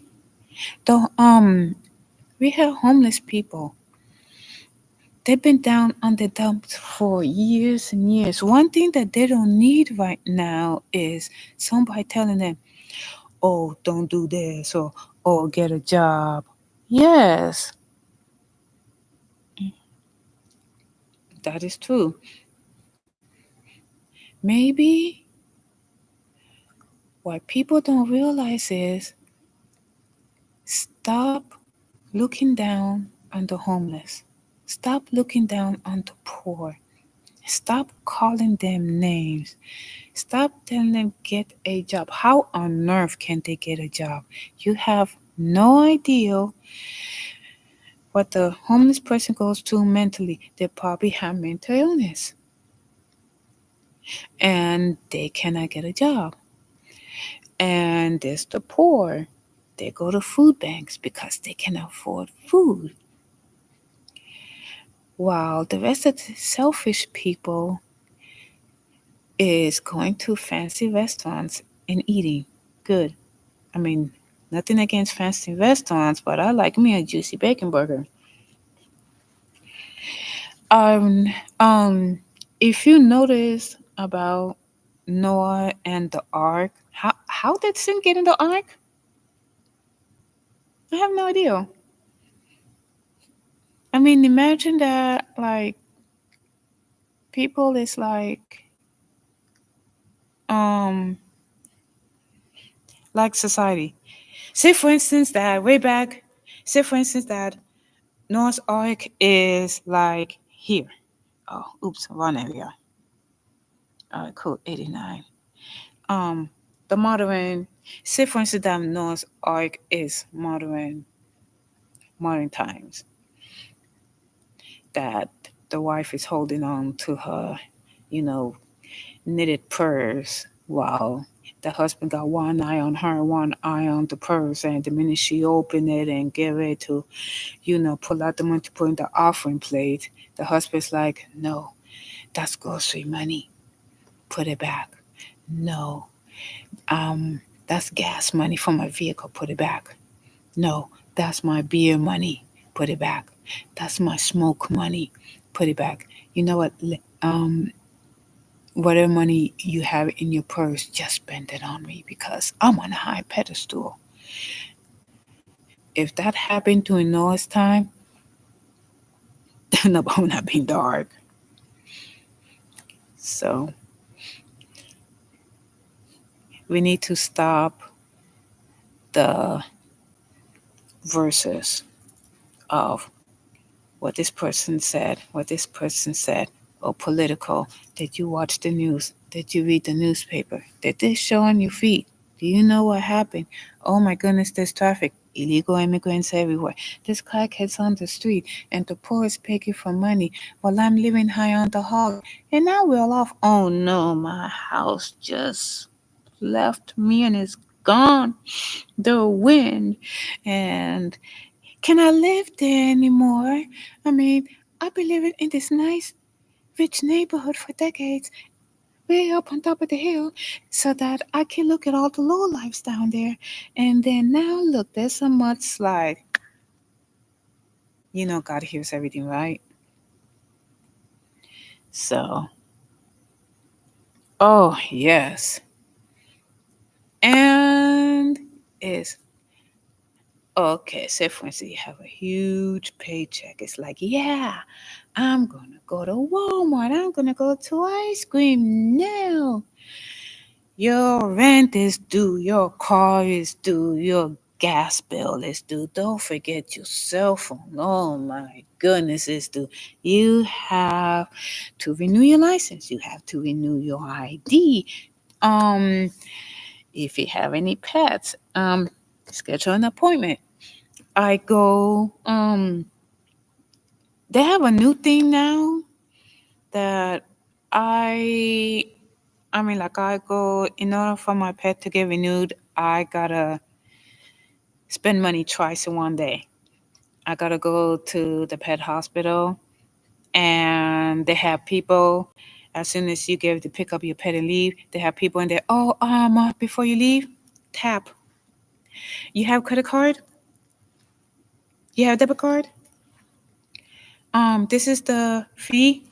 Though we have homeless people. They've been down on the dumps for years and years. One thing that they don't need right now is somebody telling them, oh, don't do this or oh, get a job. Yes, that is true. Maybe what people don't realize is stop looking down on the homeless. Stop looking down on the poor. Stop calling them names. Stop telling them get a job. How on earth can they get a job? You have no idea what the homeless person goes through mentally. They probably have mental illness and they cannot get a job. And there's the poor. They go to food banks because they can afford food. While the rest of the selfish people is going to fancy restaurants and eating good. I mean, nothing against fancy restaurants, but I like me a juicy bacon burger. Um, um, if you notice about Noah and the ark, how did sin get in the ark? I have no idea. I mean, imagine that like people is um like society. Say for instance that way back, say for instance that Noah's ark is like here. Oh, oops, wrong area. All right, cool, 89. Um, the modern, say for instance that Noah's ark is modern times. That the wife is holding on to her, you know, knitted purse while the husband got one eye on her, one eye on the purse, and the minute she opened it and get ready to, pull out the money to put in the offering plate, the husband's like, no, that's grocery money. Put it back. No, that's gas money for my vehicle. Put it back. No, that's my beer money. Put it back. That's my smoke money. Put it back. You know what? Whatever money you have in your purse, just spend it on me because I'm on a high pedestal. If that happened during Noah's time, the boat would not be dark. So we need to stop the verses of what this person said, or political. Did you watch the news? Did you read the newspaper? Did this show on your feed? Do you know what happened? Oh my goodness, there's traffic. illegal immigrants everywhere. There's crackheads on the street, and the poor is begging for money while I'm living high on the hog. And now we're all off. Oh no, my house just left me and is gone. The wind. And can I live there anymore? I mean, I've been living in this nice, rich neighborhood for decades, way up on top of the hill, so that I can look at all the low lives down there. And then now, look, there's a mudslide. You know, God hears everything, right? So, oh, yes. And it's okay. Say, for instance, you have a huge paycheck. It's like, yeah, I'm going to go to Walmart. I'm going to go to ice cream now. Your rent is due. Your car is due. Your gas bill is due. Don't forget your cell phone. Oh my goodness, it's due. You have to renew your license. You have to renew your ID. Um, if you have any pets, schedule an appointment. I go. They have a new thing now that I. I mean, like I go in order for my pet to get renewed. I gotta spend money twice in one day. I gotta go to the pet hospital, and they have people. As soon as you get to pick up your pet and leave, they have people in there. Oh, before you leave, tap. You have credit card? You have debit card? This is the fee.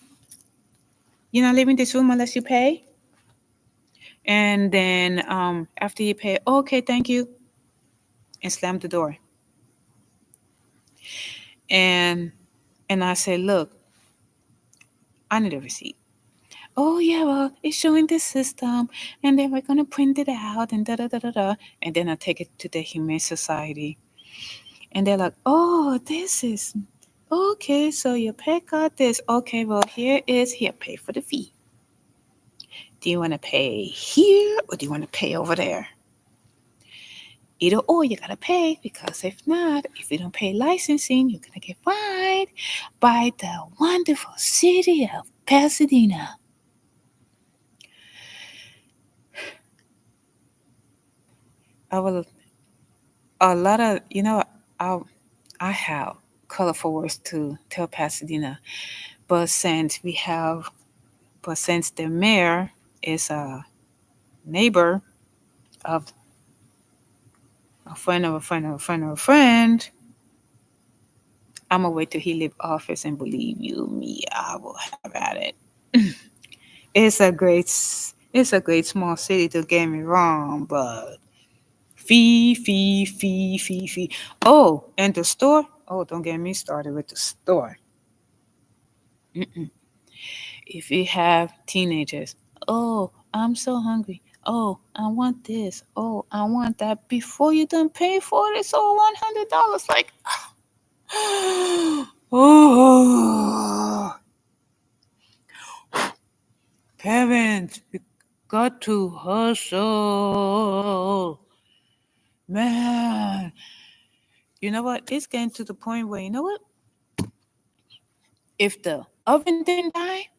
You're not leaving this room unless you pay. And then after you pay, okay, thank you, and slam the door. And I say, look, I need a receipt. Oh yeah, well, it's showing the system, and then we're gonna print it out, and da da da da da. And then I take it to the Humane Society, and they're like, oh, this is okay. So your pet got this. Okay, well, here, pay for the fee. Do you want to pay here or do you want to pay over there? Either or, you gotta pay, because if not, if you don't pay licensing, you're gonna get fined by the wonderful city of Pasadena. I will a lot of I I have colorful words to tell Pasadena, but since the mayor is a neighbor of a friend of a friend of a friend of a friend, I'm gonna wait till he leave office, and believe you me, I will have at it. It's a great small city. Don't get me wrong, but fee. Oh, and the store. Oh, don't get me started with the store. Mm-mm. If you have teenagers, oh, I'm so hungry. Oh, I want this. Oh, I want that. Before you done pay for it, it's all $100. Like, oh, parents, we got to hustle, man. You know what? It's getting to the point where, you know what? If the oven didn't die,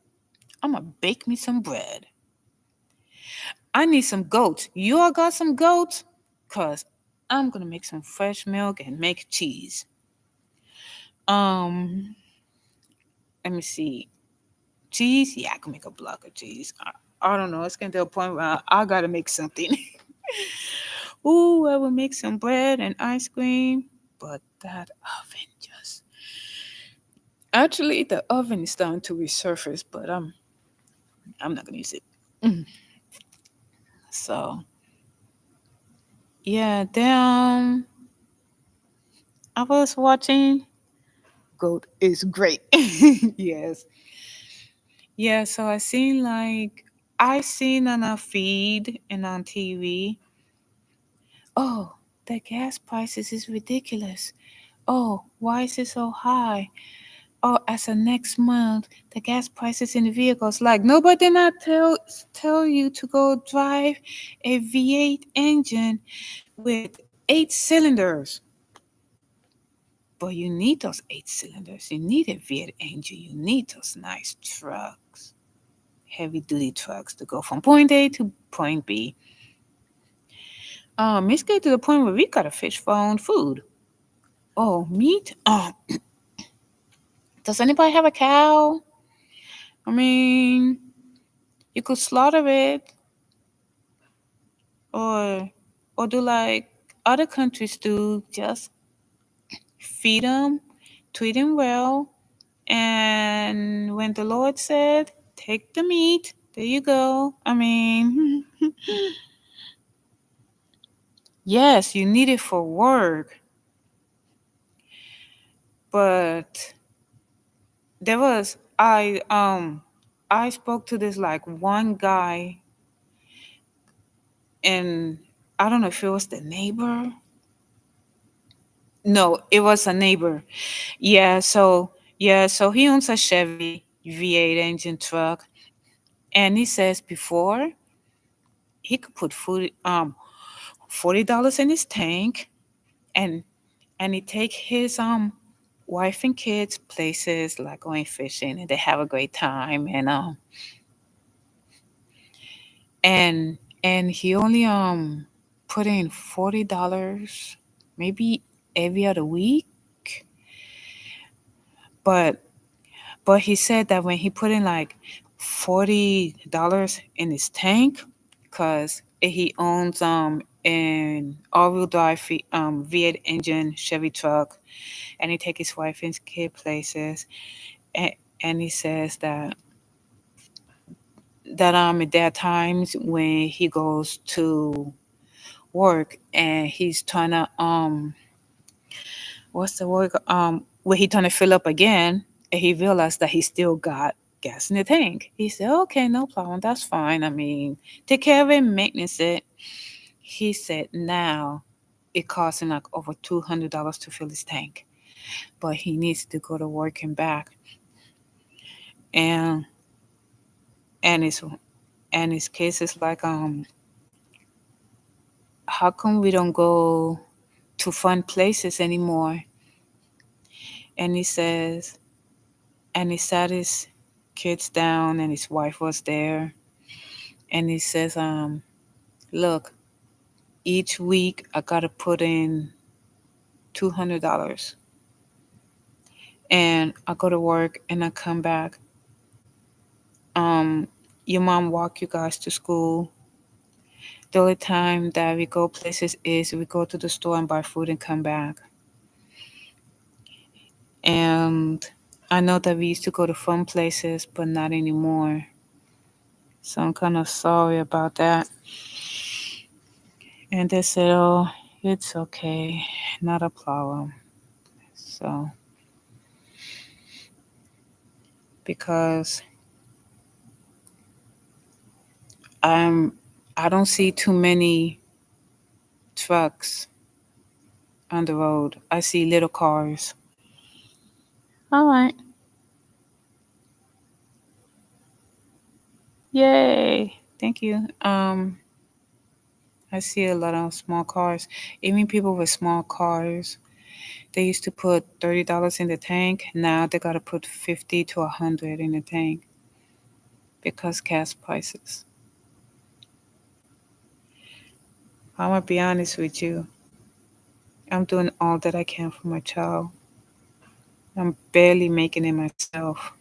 I'm gonna bake me some bread. I need some goats. You all got some goats? Cause I'm gonna make some fresh milk and make cheese. Um, Let me see. Cheese? Yeah, I can make a block of cheese. I don't know. It's getting to a point where I gotta make something. Ooh, I will make some bread and ice cream. But that oven just actually the oven is starting to resurface, but I'm not gonna use it. Mm. So yeah, then I was watching Goat is great. Yes. Yeah, so I seen on our feed and on TV. Oh, the gas prices is ridiculous. Oh, why is it so high? Oh, as of next month, the gas prices in the vehicles. Like nobody not tell you to go drive a V8 engine with 8 cylinders. But you need those 8 cylinders. You need a V8 engine. You need those nice trucks, heavy duty trucks to go from point A to point B. It's getting to the point where we gotta fish for our own food. Oh, meat. Does anybody have a cow? I mean, you could slaughter it, or do like other countries do. Just feed them, treat them well, and when the Lord said, "Take the meat," there you go. I mean, yes, you need it for work, but there was I spoke to this like one guy, and I don't know if it was the neighbor. No, it was a neighbor. So he owns a Chevy V8 engine truck, and he says before he could put $40 in his tank, and he take his wife and kids places like going fishing, and they have a great time, and he only put in $40 maybe every other week, but he said that when he put in like $40 in his tank, because he owns an all-wheel drive V8 engine Chevy truck, and he take his wife and kid places, and, he says that there are times when he goes to work and he's trying to what's the word where he trying to fill up again, and he realized that he still got gas in the tank. He said, "Okay, no problem, that's fine. I mean, take care of it, maintenance it." He said now it costs him like over $200 to fill his tank, but he needs to go to work and back, and his case is like, how come we don't go to fun places anymore? And he says, and he sat his kids down, and his wife was there, and he says, look, each week I gotta put in $200, and I go to work and I come back. Um, your mom walk you guys to school. The only time that we go places is we go to the store and buy food and come back. And I know that we used to go to fun places, but not anymore. So I'm kind of sorry about that. And they said, "Oh, it's okay, not a problem." So, because I'm, I don't see too many trucks on the road. I see little cars. All right. Yay. Thank you. I see a lot of small cars. Even people with small cars, they used to put $30 in the tank. Now they gotta put 50 to 100 in the tank because gas prices. I'm gonna be honest with you. I'm doing all that I can for my child. I'm barely making it myself.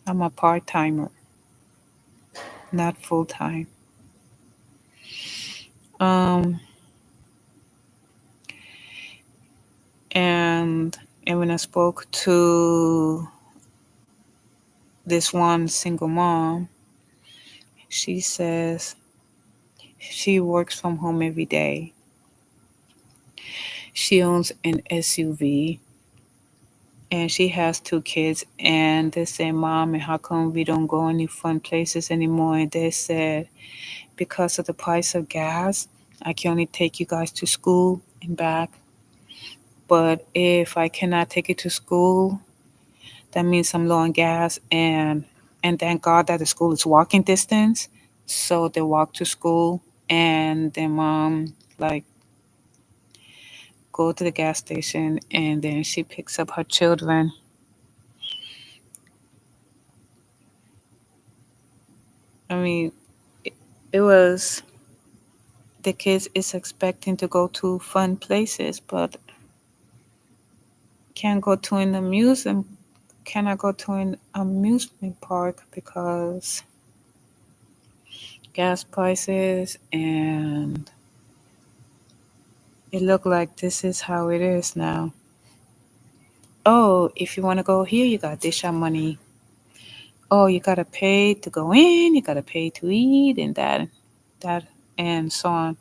I'm a part timer, not full time. Um, and when I spoke to this one single mom, she says she works from home every day. She owns an SUV, and she has 2 kids. And they say, "Mom, and how come we don't go any fun places anymore?" And they said, "Because of the price of gas, I can only take you guys to school and back. But if I cannot take you to school, that means I'm low on gas, and thank God that the school is walking distance." So they walk to school, and their mom like go to the gas station, and then she picks up her children. I mean, it was the kids is expecting to go to fun places, but can't go to an amusement cannot go to an amusement park because gas prices, and it looked like this is how it is now. Oh, if you want to go here, you got to dish out money. Oh, you gotta pay to go in, you gotta pay to eat, and that, and so on.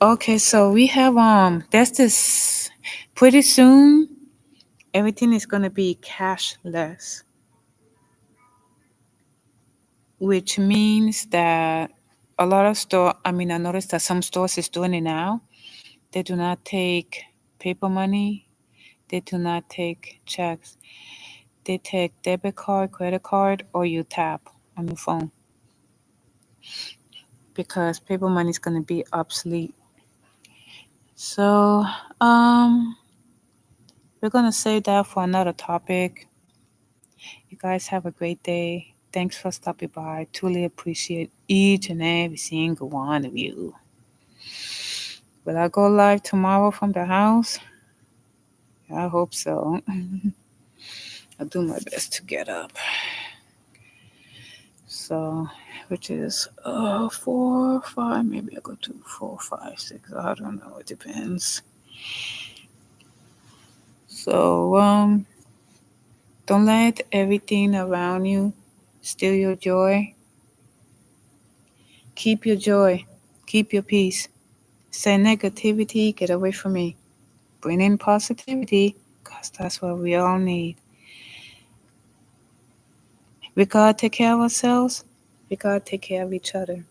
Okay, so we have there's this pretty soon everything is gonna be cashless, which means that a lot of I noticed that some stores is doing it now. They do not take paper money, they do not take checks. They take debit card, credit card, or you tap on your phone because paper money is gonna be obsolete. So, we're going to save that for another topic. You guys have a great day. Thanks for stopping by. Truly appreciate each and every single one of you. Will I go live tomorrow from the house? I hope so. I'll do my best to get up. So, which is 4, 5, maybe I'll go to 4, 5, 6. I don't know. It depends. So, don't let everything around you steal your joy. Keep your joy. Keep your peace. Say negativity, get away from me. Bring in positivity, because that's what we all need. We gotta take care of ourselves. We gotta take care of each other.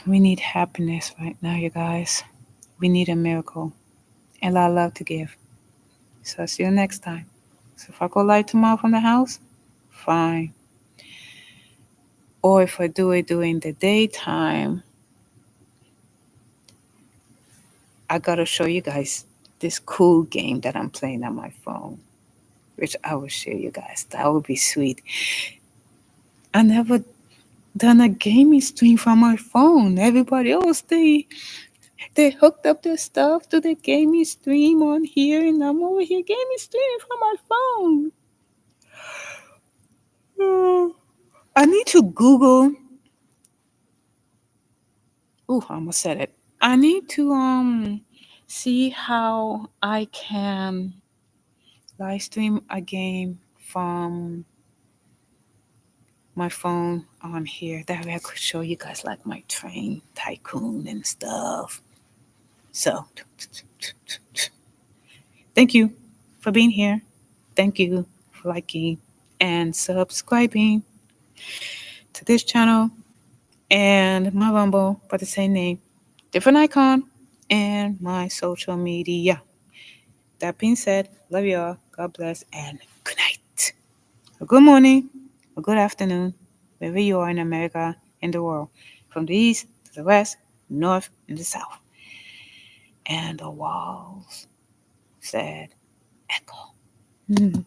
We need happiness right now, you guys. We need a miracle. And I love to give. So I'll see you next time. So if I go live tomorrow from the house, fine. Or if I do it during the daytime, I gotta show you guys this cool game that I'm playing on my phone, which I will show you guys. That would be sweet. I never done a gaming stream from my phone. Everybody else, they hooked up their stuff to the gaming stream on here, and I'm over here gaming streaming from my phone. I need to Google. Oh, I almost said it. I need to see how I can live stream a game from my phone on here. That way I could show you guys like my train tycoon and stuff. So, thank you for being here. Thank you for liking and subscribing to this channel and my Rumble by the same name. Different icon and my social media. That being said, love y'all. God bless and good night. A good morning, a good afternoon, wherever you are in America and the world. From the east to the west, north and the south. And the walls said echo.